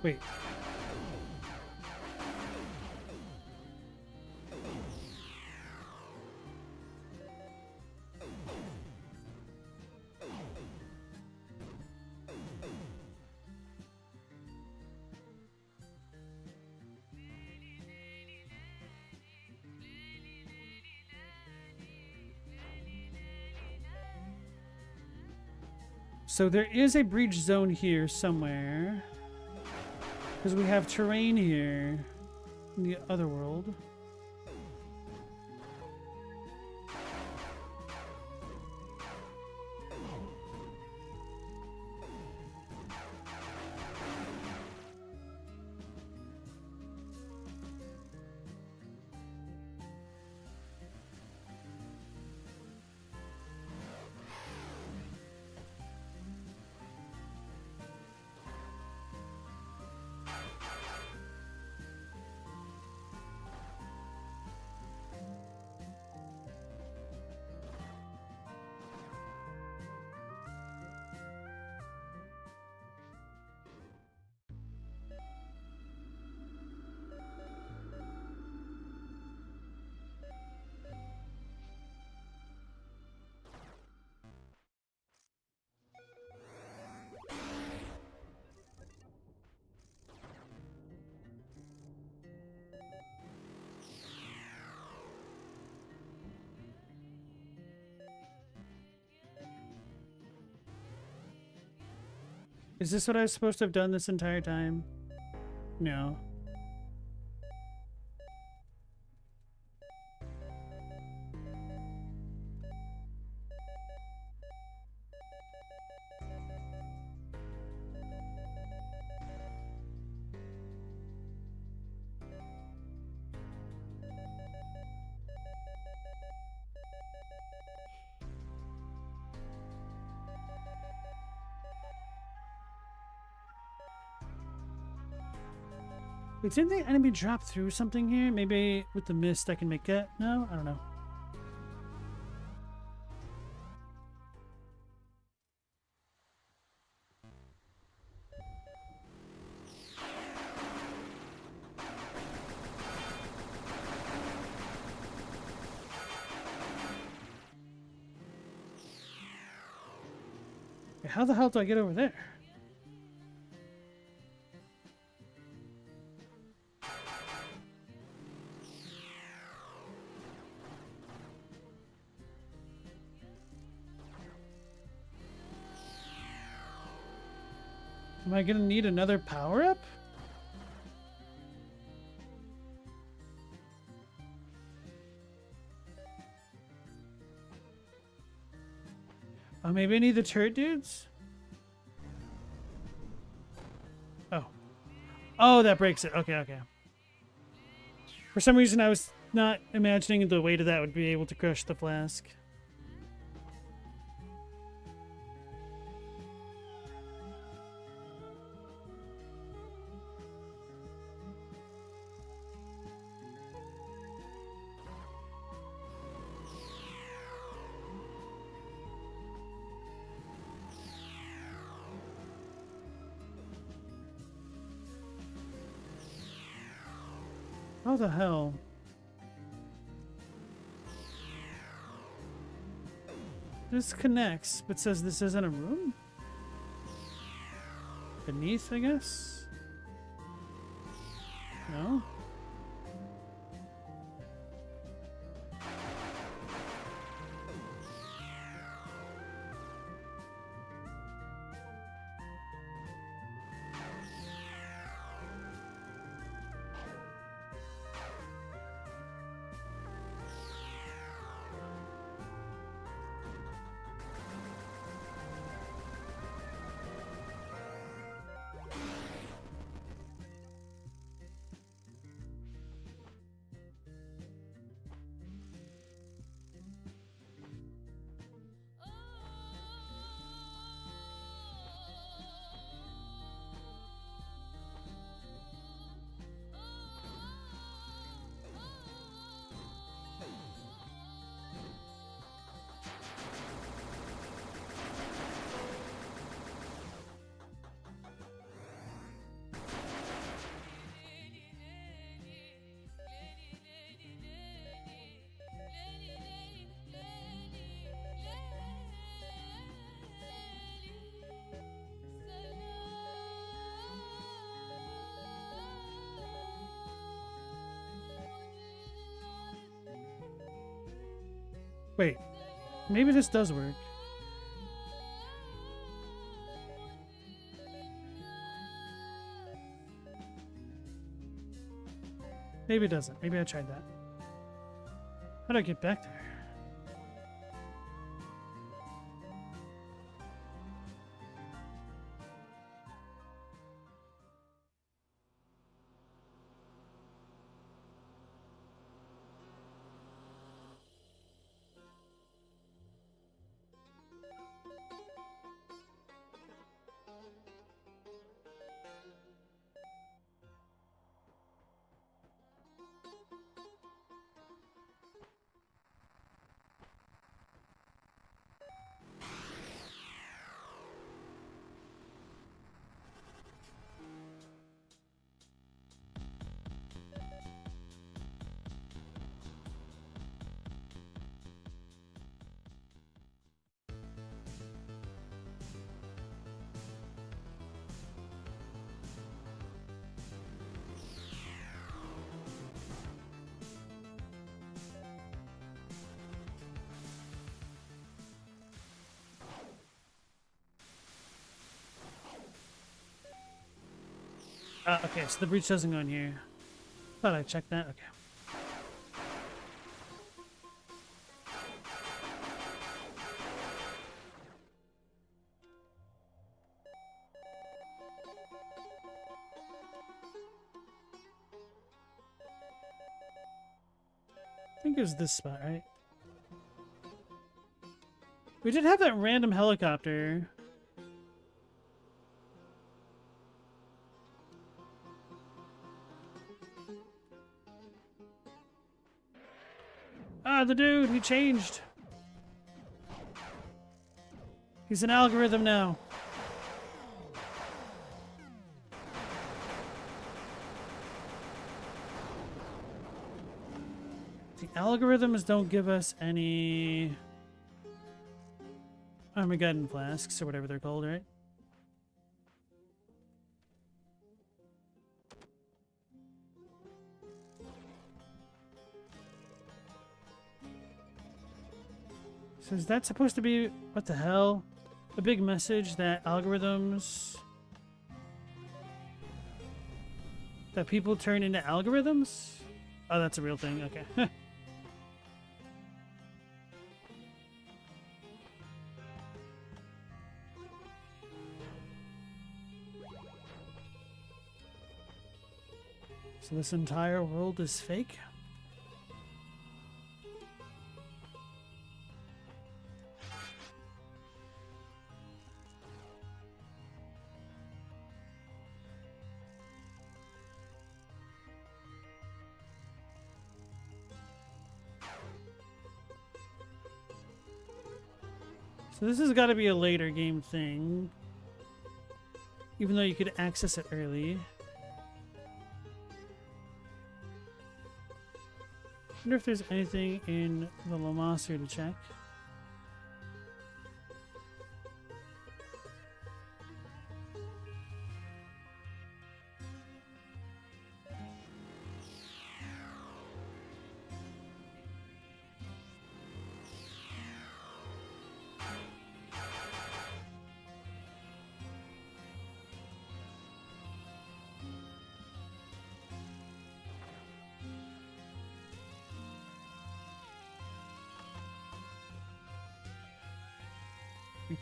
Wait. So there is a breach zone here somewhere. Because we have terrain here in the other world. Is this what I was supposed to have done this entire time? No. Wait, didn't the enemy drop through something here? Maybe with the mist I can make it? No? I don't know. Wait, how the hell do I get over there? Am I gonna need another power-up? Oh, maybe I need the turret dudes? Oh. Oh, that breaks it. Okay, okay. For some reason, I was not imagining the weight of that would be able to crush the flask. How the hell? This connects, but says this isn't a room? Beneath, I guess? No? Wait, maybe this does work. Maybe it doesn't. Maybe I tried that. How do I get back there? Okay, so the breach doesn't go in here. Thought I checked that. Okay. I think it was this spot, right? We did have that random helicopter. Ah, the dude, he changed. He's an algorithm now. The algorithms don't give us any Armageddon flasks or whatever they're called, right? So is that supposed to be, what the hell? A big message that algorithms... that people turn into algorithms? Oh, that's a real thing, okay. So this entire world is fake? So this has got to be a later game thing. Even though you could access it early. I wonder if there's anything in the Lamas here to check.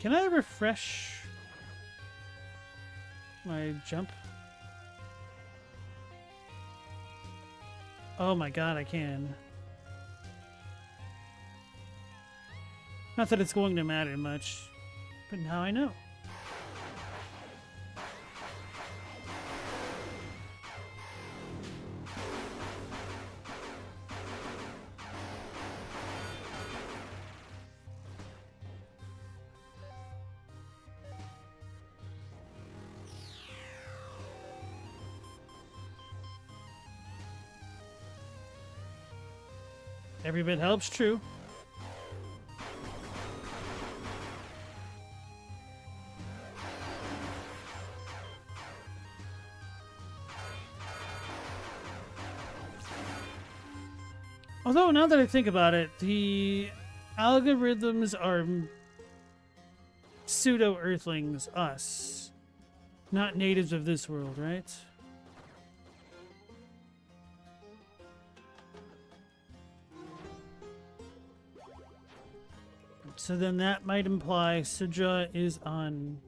Can I refresh my jump? Oh my god, I can. Not that it's going to matter much, but now I know. Every bit helps, true. Although, now that I think about it, the Algorithms are pseudo-earthlings, us. Not natives of this world, right? So then that might imply Sudra is on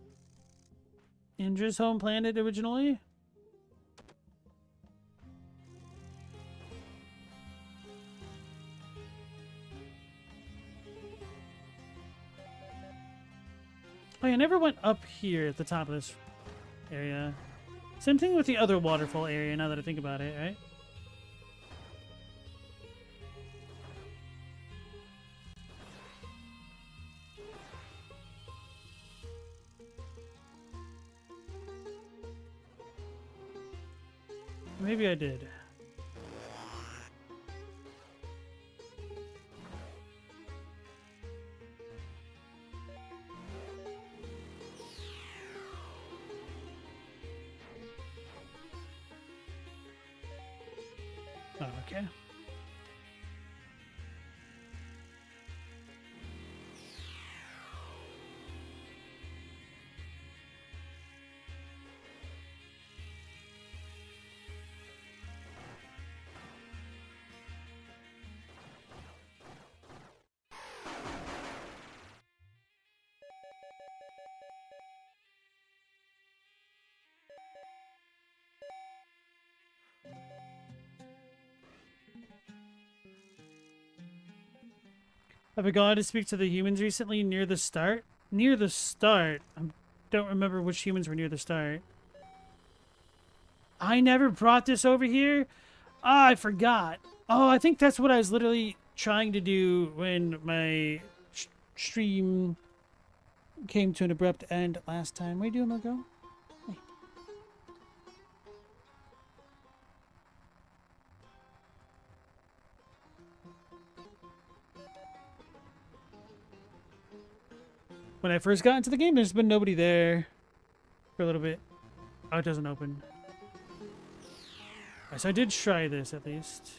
Indra's home planet originally? Oh, I never went up here at the top of this area. Same thing with the other waterfall area now that I think about it, right? Maybe I did. Oh, okay. I forgot to speak to the humans recently near the start. Near the start? I don't remember which humans were near the start. I never brought this over here? Ah, I forgot. Oh, I think that's what I was literally trying to do when my stream came to an abrupt end last time. What are you doing, Margot? Hey. When I first got into the game, there's been nobody there for a little bit. Oh, it doesn't open. So I did try this at least.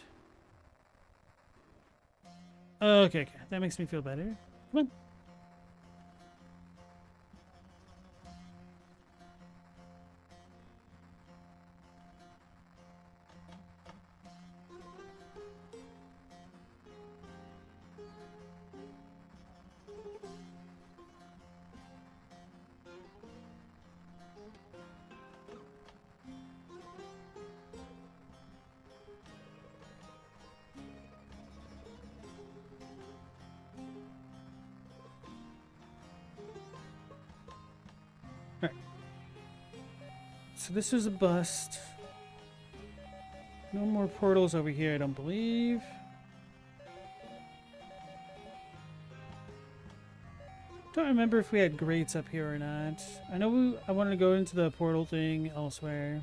Okay, okay. That makes me feel better. Come on. So this was a bust. No more portals over here, I don't believe. Don't remember if we had grates up here or not. I know I wanted to go into the portal thing elsewhere.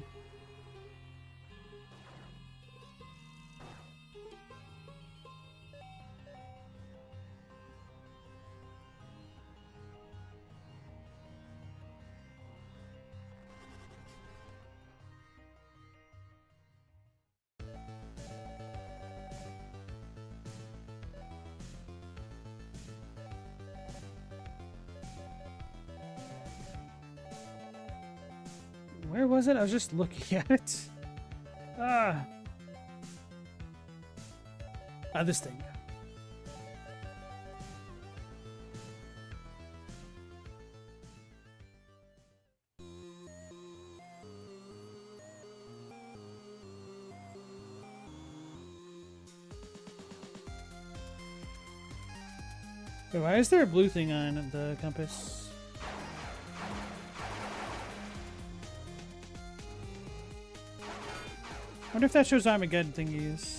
Where was it? I was just looking at it. Ah. This thing. Wait, why is there a blue thing on the compass? I wonder if that shows Armageddon thingies.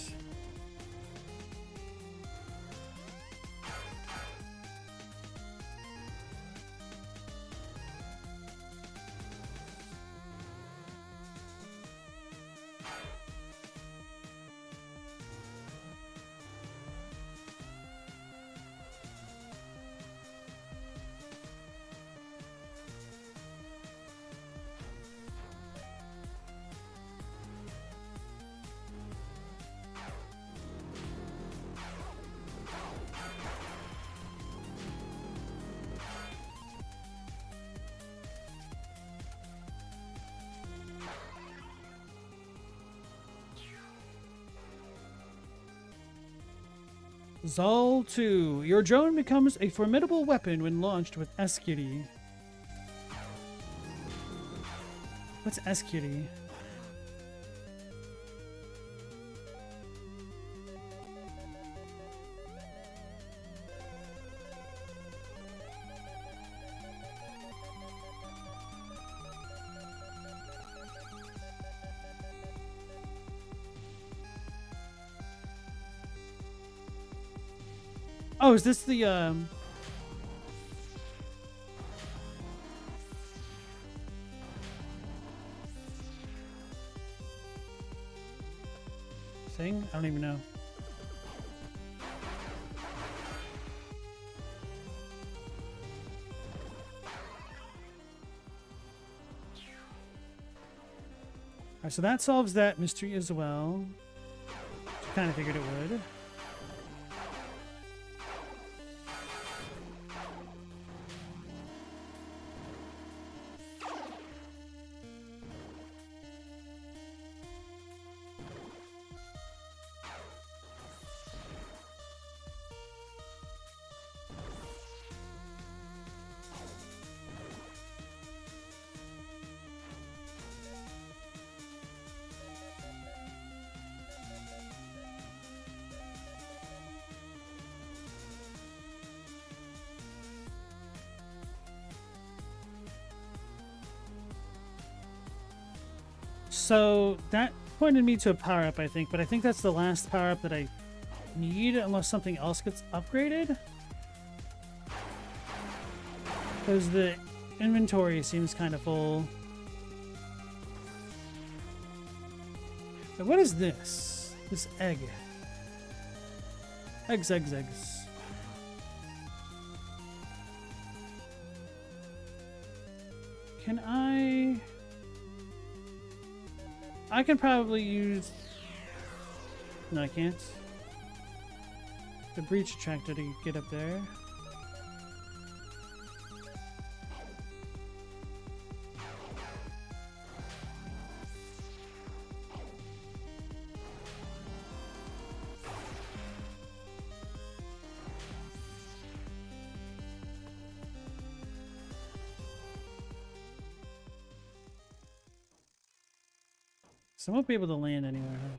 Zal 2. Your drone becomes a formidable weapon when launched with S-Kitty. What's S-Kitty? Oh, is this the thing? I don't even know. Alright, so that solves that mystery as well. Kind of figured it would. So that pointed me to a power-up, I think, but I think that's the last power-up that I need unless something else gets upgraded. Because the inventory seems kind of full. But what is this? This egg. Eggs, eggs, eggs. Can I can probably use... No, I can't. The breach attractor to get up there. So I won't be able to land anywhere, huh?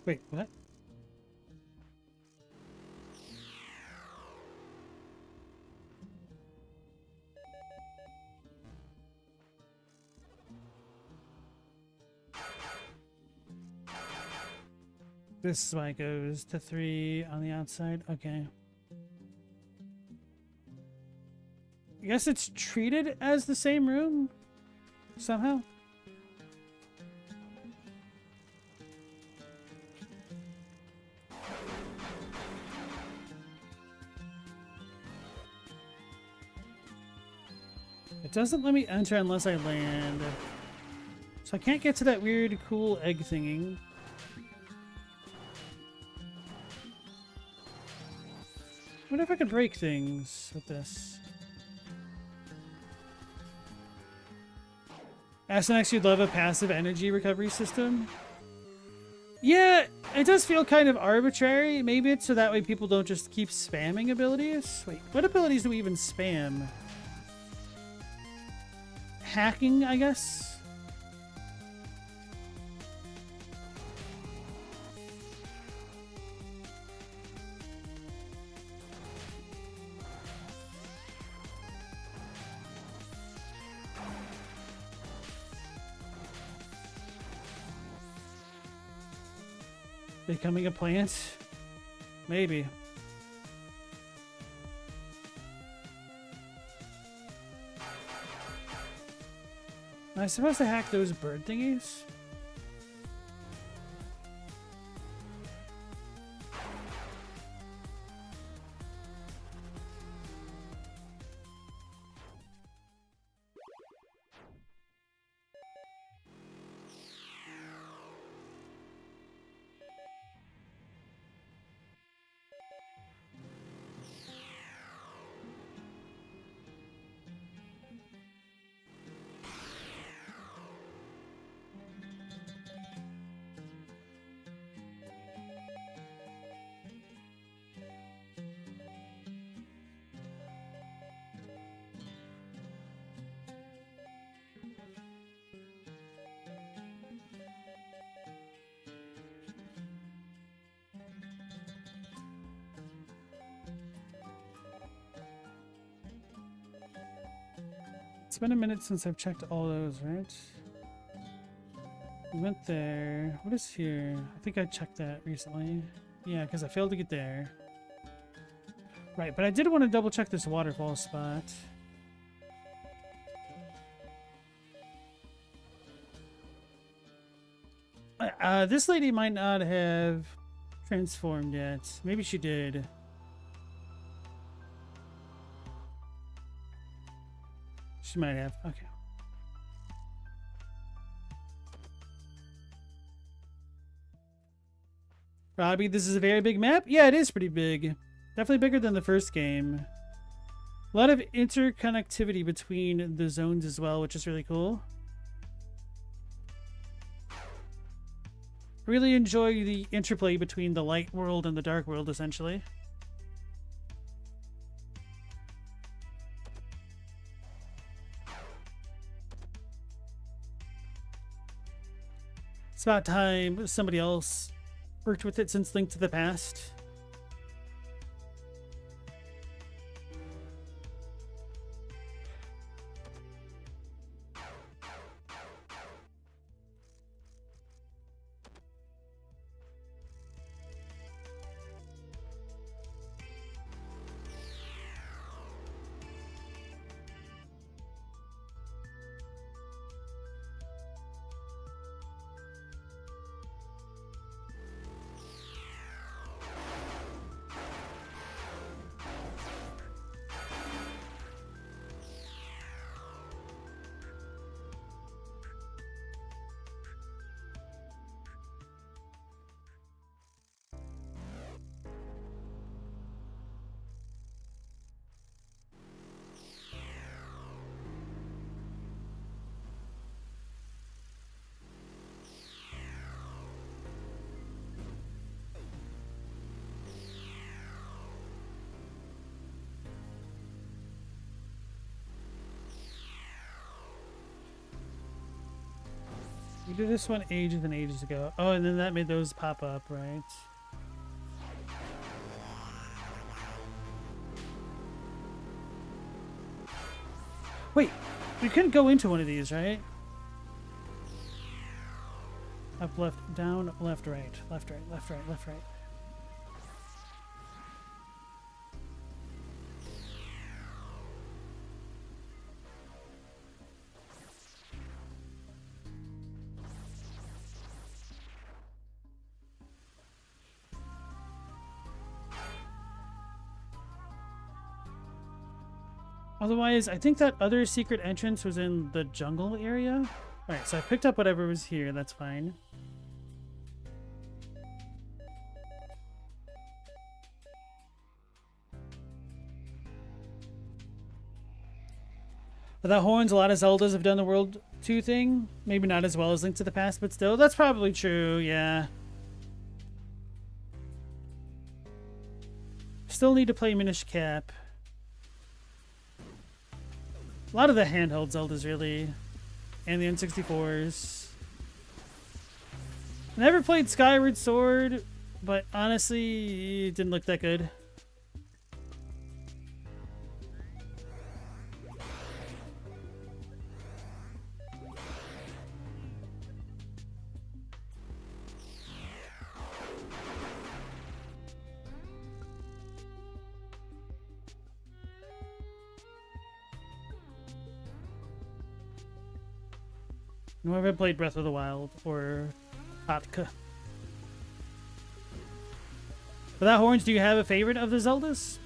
Wait, what? This spike goes to 3 on the outside. Okay. I guess it's treated as the same room somehow. It doesn't let me enter unless I land. So I can't get to that weird, cool egg thingy. What if I could break things with this? Astyanax, you'd love a passive energy recovery system? Yeah, it does feel kind of arbitrary. Maybe it's so that way people don't just keep spamming abilities. Wait, what abilities do we even spam? Hacking, I guess? Becoming a plant? Maybe. Am I supposed to hack those bird thingies? It's been a minute since I've checked all those, right? We went there. What is here? I think I checked that recently. Yeah, because I failed to get there. Right, but I did want to double check this waterfall spot. This lady might not have transformed yet. Maybe she did. She might have. Okay. Robbie, this is a very big map? Yeah, it is pretty big. Definitely bigger than the first game. A lot of interconnectivity between the zones as well, which is really cool. Really enjoy the interplay between the light world and the dark world, essentially. It's about time somebody else worked with it since Link to the Past. We did this one ages and ages ago. Oh, and then that made those pop up, right? Wait, we couldn't go into one of these, right? Up, left, down, left, right, left, right, left, right, left, right. Otherwise, I think that other secret entrance was in the jungle area. Alright, so I picked up whatever was here, that's fine. Without horns, a lot of Zeldas have done the World 2 thing. Maybe not as well as Link to the Past, but still, that's probably true, yeah. Still need to play Minish Cap. A lot of the handheld Zeldas, really. And the N64s. Never played Skyward Sword, but honestly, it didn't look that good. Nor have I played Breath of the Wild or Atka. Without Horns, do you have a favorite of the Zeldas?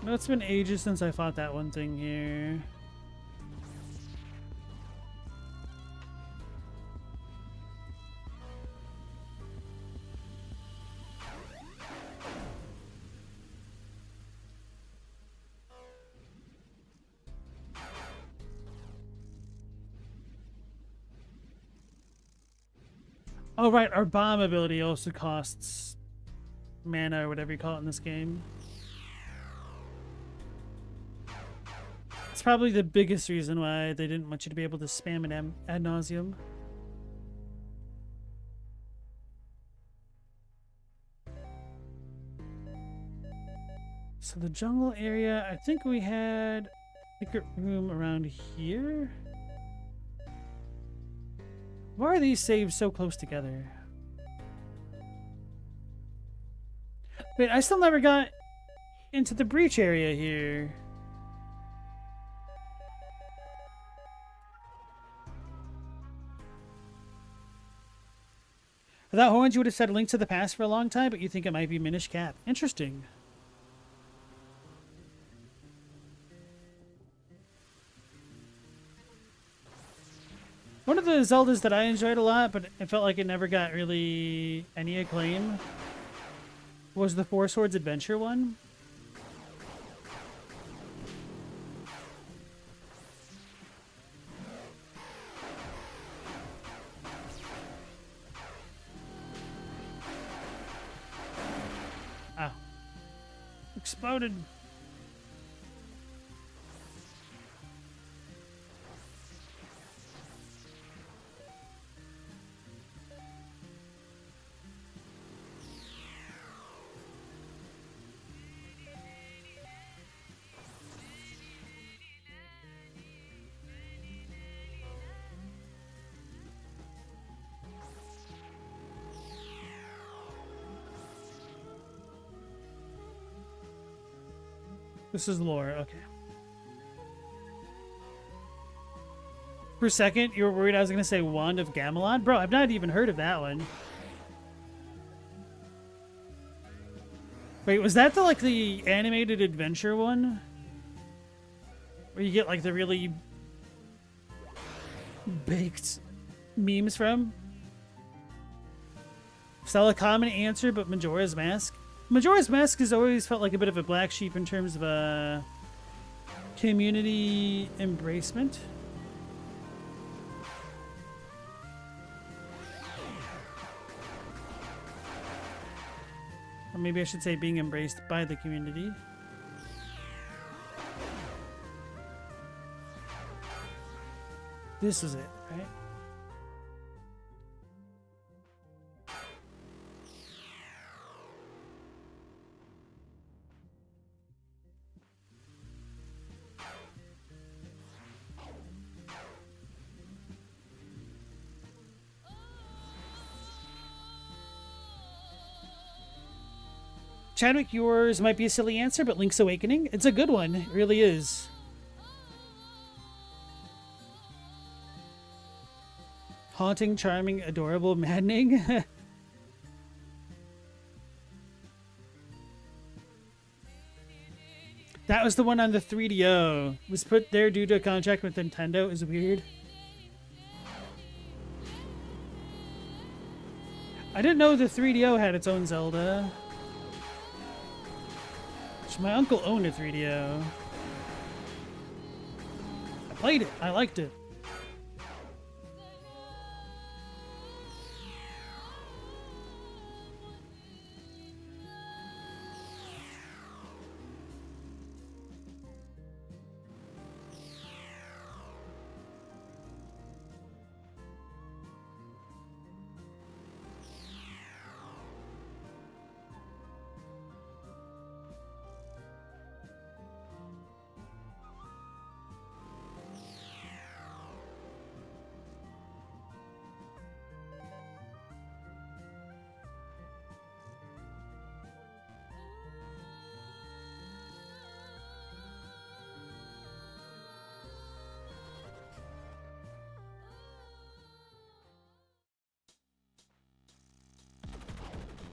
No, it's been ages since I fought that one thing here. Oh, right. Our bomb ability also costs mana or whatever you call it in this game. It's probably the biggest reason why they didn't want you to be able to spam it ad nauseum. So the jungle area, I think we had a secret room around here. Why are these saves so close together? Wait, I still never got into the breach area here. Without horns, you would have said Link to the Past for a long time, but you think it might be Minish Cap. Interesting. One of the Zeldas that I enjoyed a lot, but it felt like it never got really any acclaim, was the Four Swords Adventure one. Ow. Exploded. This is lore, okay. For a second, you were worried I was going to say Wand of Gamelon? Bro, I've not even heard of that one. Wait, was that the animated adventure one? Where you get like the really baked memes from? Still a common answer, but Majora's Mask? Majora's Mask has always felt like a bit of a black sheep in terms of community embracement. Or maybe I should say being embraced by the community. This is it, right? Chadwick, yours might be a silly answer, but Link's Awakening, it's a good one. It really is. Haunting, charming, adorable, maddening. That was the one on the 3DO. It was put there due to a contract with Nintendo. It was weird. I didn't know the 3DO had its own Zelda. My uncle owned a 3DO. I played it. I liked it.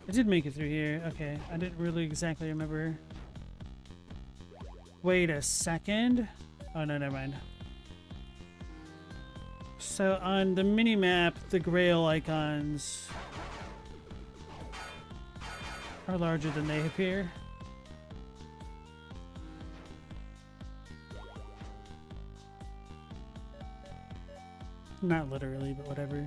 I did make it through here. Okay, I didn't really exactly remember. Wait a second. Oh, no, never mind. So on the mini-map, the Grail icons are larger than they appear. Not literally, but whatever.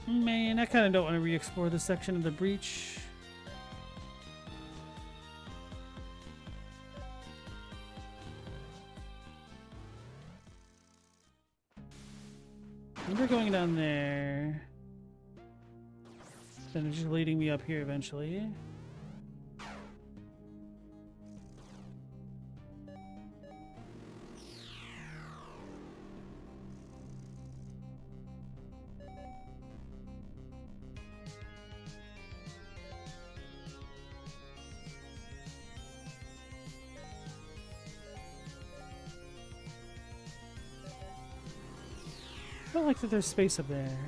Man, I kind of don't want to re-explore this section of the breach. We're going down there. Then it's just leading me up here eventually. I don't like that there's space up there.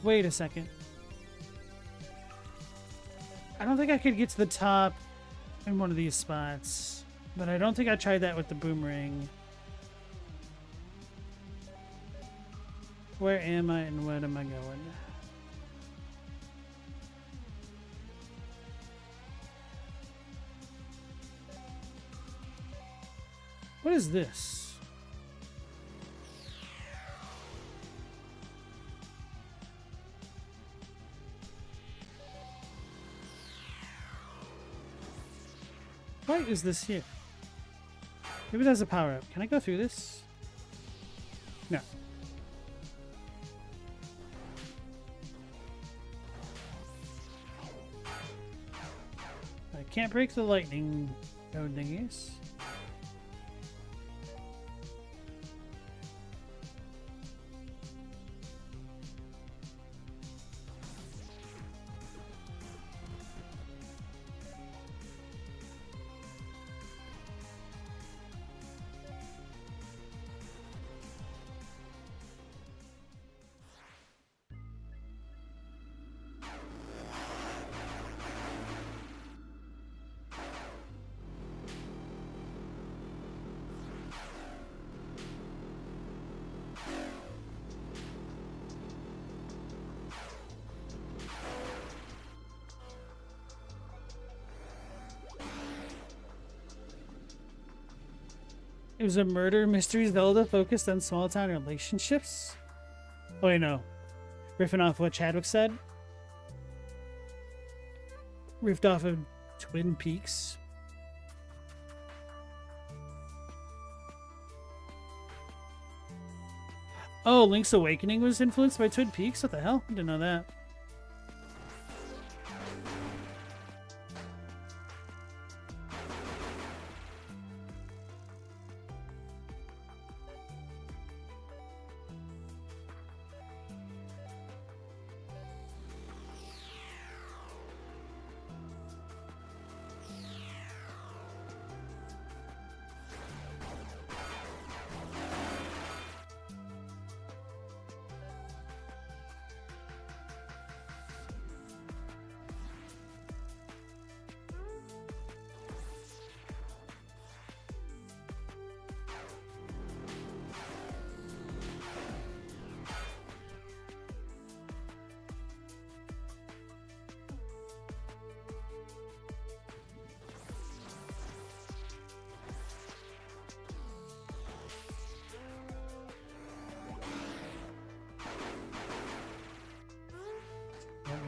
Wait a second. I don't think I could get to the top in one of these spots, but I don't think I tried that with the boomerang. Where am I and where am I going? What is this? Why is this here? Maybe there's a power-up. Can I go through this? No. I can't break the lightning node thingies. It was a murder mystery Zelda focused on small town relationships? Oh, wait, no. Riffing off what Chadwick said? Riffed off of Twin Peaks? Oh, Link's Awakening was influenced by Twin Peaks? What the hell? I didn't know that.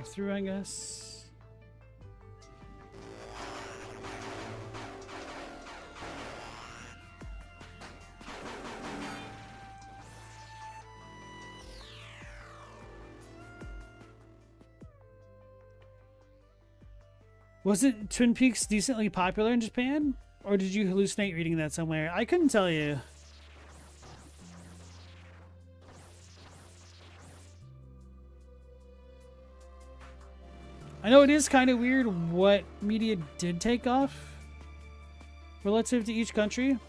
Through, I guess. Wasn't Twin Peaks decently popular in Japan? Or did you hallucinate reading that somewhere? I couldn't tell you. I know it is kind of weird what media did take off relative to each country.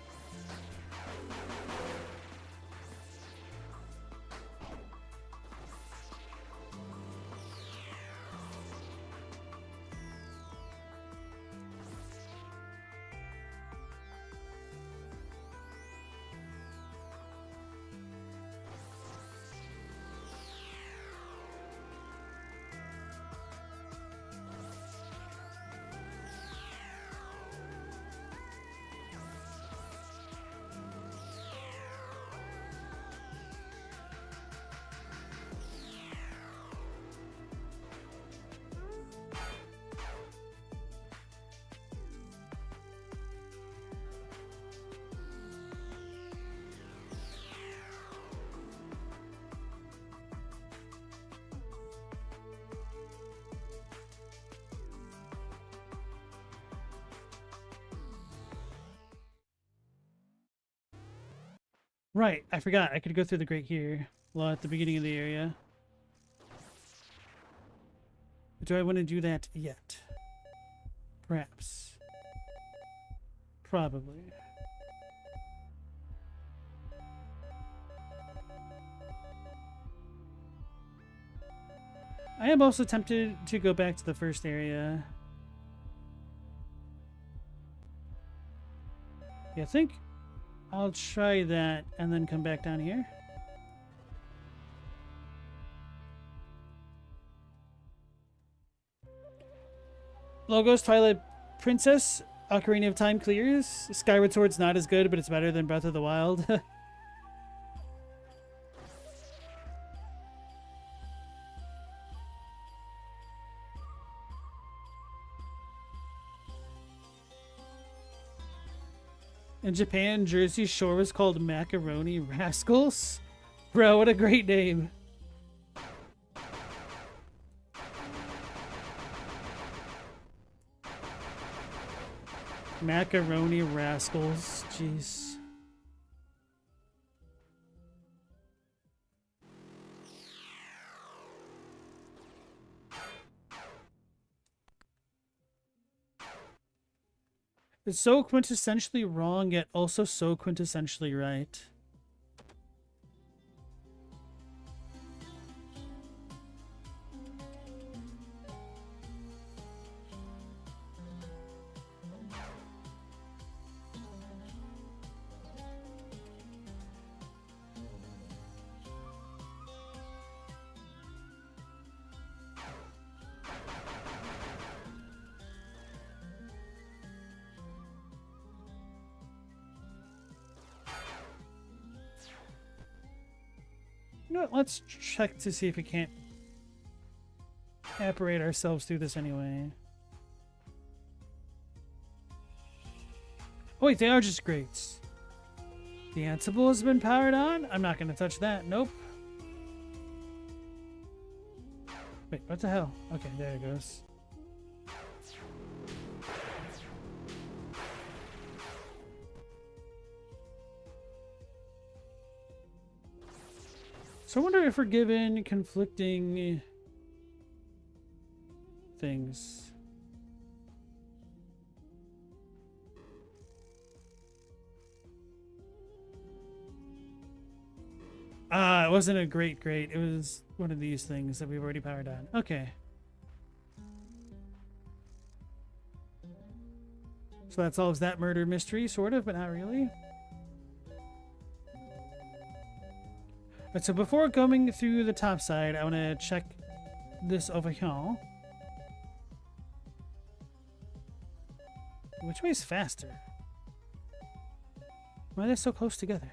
Right, I forgot. I could go through the grate here. Well, at the beginning of the area. But do I want to do that yet? Perhaps. Probably. I am also tempted to go back to the first area. Yeah, I think I'll try that and then come back down here. Logos, Twilight Princess, Ocarina of Time clears. Skyward Sword's not as good, but it's better than Breath of the Wild. In Japan, Jersey Shore was called Macaroni Rascals. Bro, what a great name. Macaroni Rascals. Jeez. It's so quintessentially wrong, yet also so quintessentially right. You know what? Let's check to see if we can't apparate ourselves through this anyway. Oh wait, they are just grates. The Ansible has been powered on? I'm not going to touch that. Nope. Wait, what the hell? Okay, there it goes. So I wonder if we're given conflicting things. It wasn't a great. It was one of these things that we've already powered on. Okay. So that solves that murder mystery, sort of, but not really. Right, so before going through the top side, I want to check this over here. Which way is faster? Why are they so close together?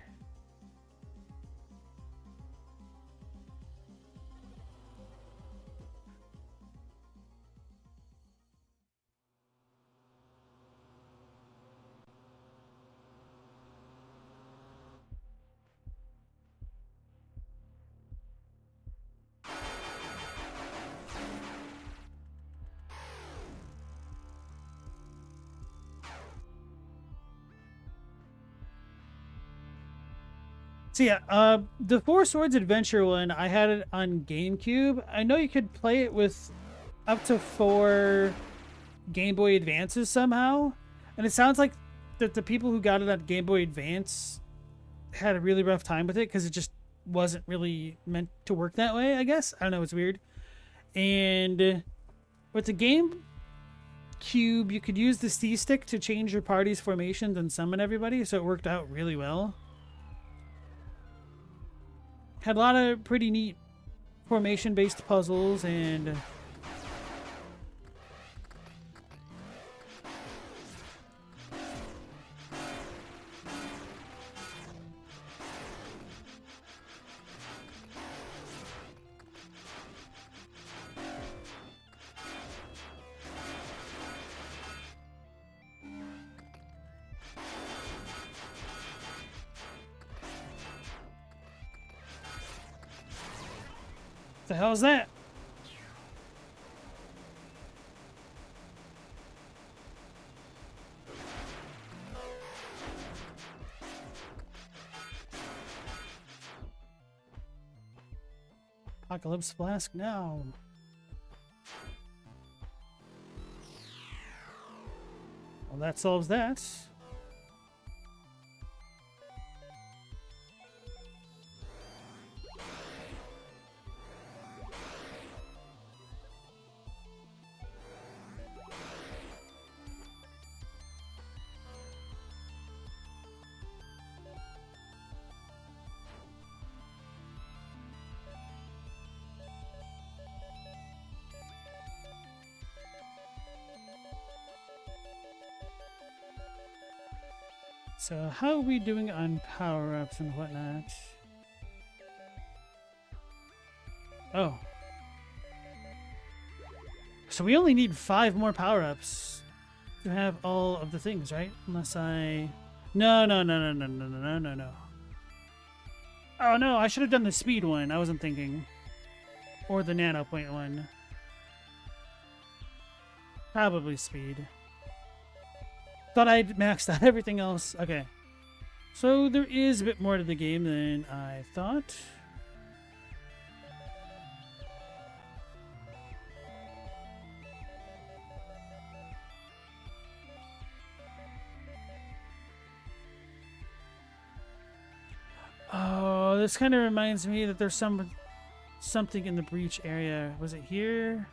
So yeah, the Four Swords Adventure one, I had it on GameCube. I know you could play it with up to 4 Game Boy Advances somehow. And it sounds like that the people who got it on Game Boy Advance had a really rough time with it because it just wasn't really meant to work that way, I guess. I don't know, it's weird. And with the GameCube, you could use the C-stick to change your party's formations and summon everybody, so it worked out really well. Had a lot of pretty neat formation-based puzzles and the hell is that? Apocalypse Flask now. Well, that solves that. So how are we doing on power-ups and whatnot? Oh. So we only need 5 more power-ups to have all of the things, right? Unless I... No. Oh no, I should have done the speed one. I wasn't thinking. Or the nano point one. Probably speed. Thought I'd maxed out everything else. Okay. So there is a bit more to the game than I thought. Oh, this kind of reminds me that there's something in the breach area. Was it here?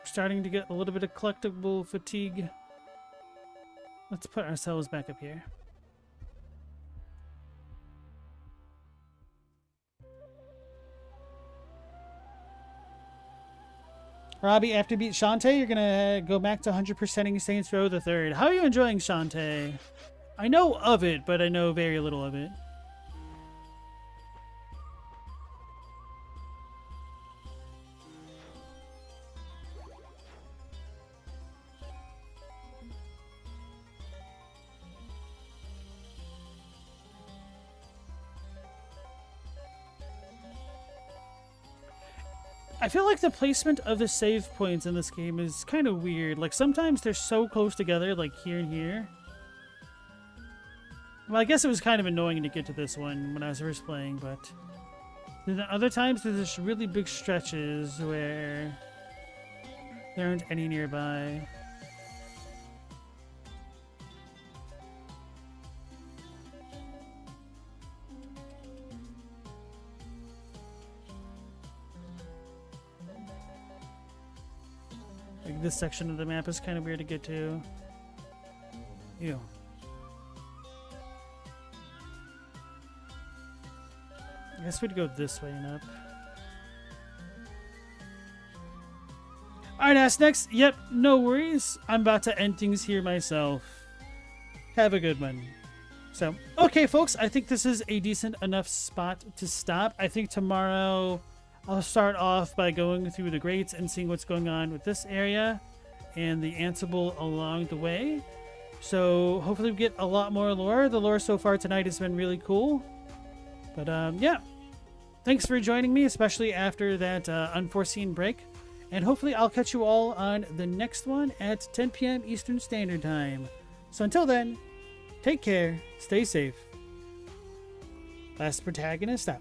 Starting to get a little bit of collectible fatigue. Let's put ourselves back up here. Robbie, after you beat Shantae, you're gonna go back to 100%ing Saints Row the Third. How are you enjoying Shantae? I know of it, but I know very little of it. I feel like the placement of the save points in this game is kind of weird. Like, sometimes they're so close together, like here and here. Well, I guess it was kind of annoying to get to this one when I was first playing, but... then other times there's just really big stretches where there aren't any nearby. Like, this section of the map is kind of weird to get to. Ew. I guess we'd go this way and up. Alright, Ask Next. Yep, no worries. I'm about to end things here myself. Have a good one. So, okay, folks, I think this is a decent enough spot to stop. I think tomorrow I'll start off by going through the grates and seeing what's going on with this area and the Ansible along the way. So hopefully we get a lot more lore. The lore so far tonight has been really cool. But yeah, thanks for joining me, especially after that unforeseen break. And hopefully I'll catch you all on the next one at 10 p.m. Eastern Standard Time. So until then, take care, stay safe. Last Protagonist out.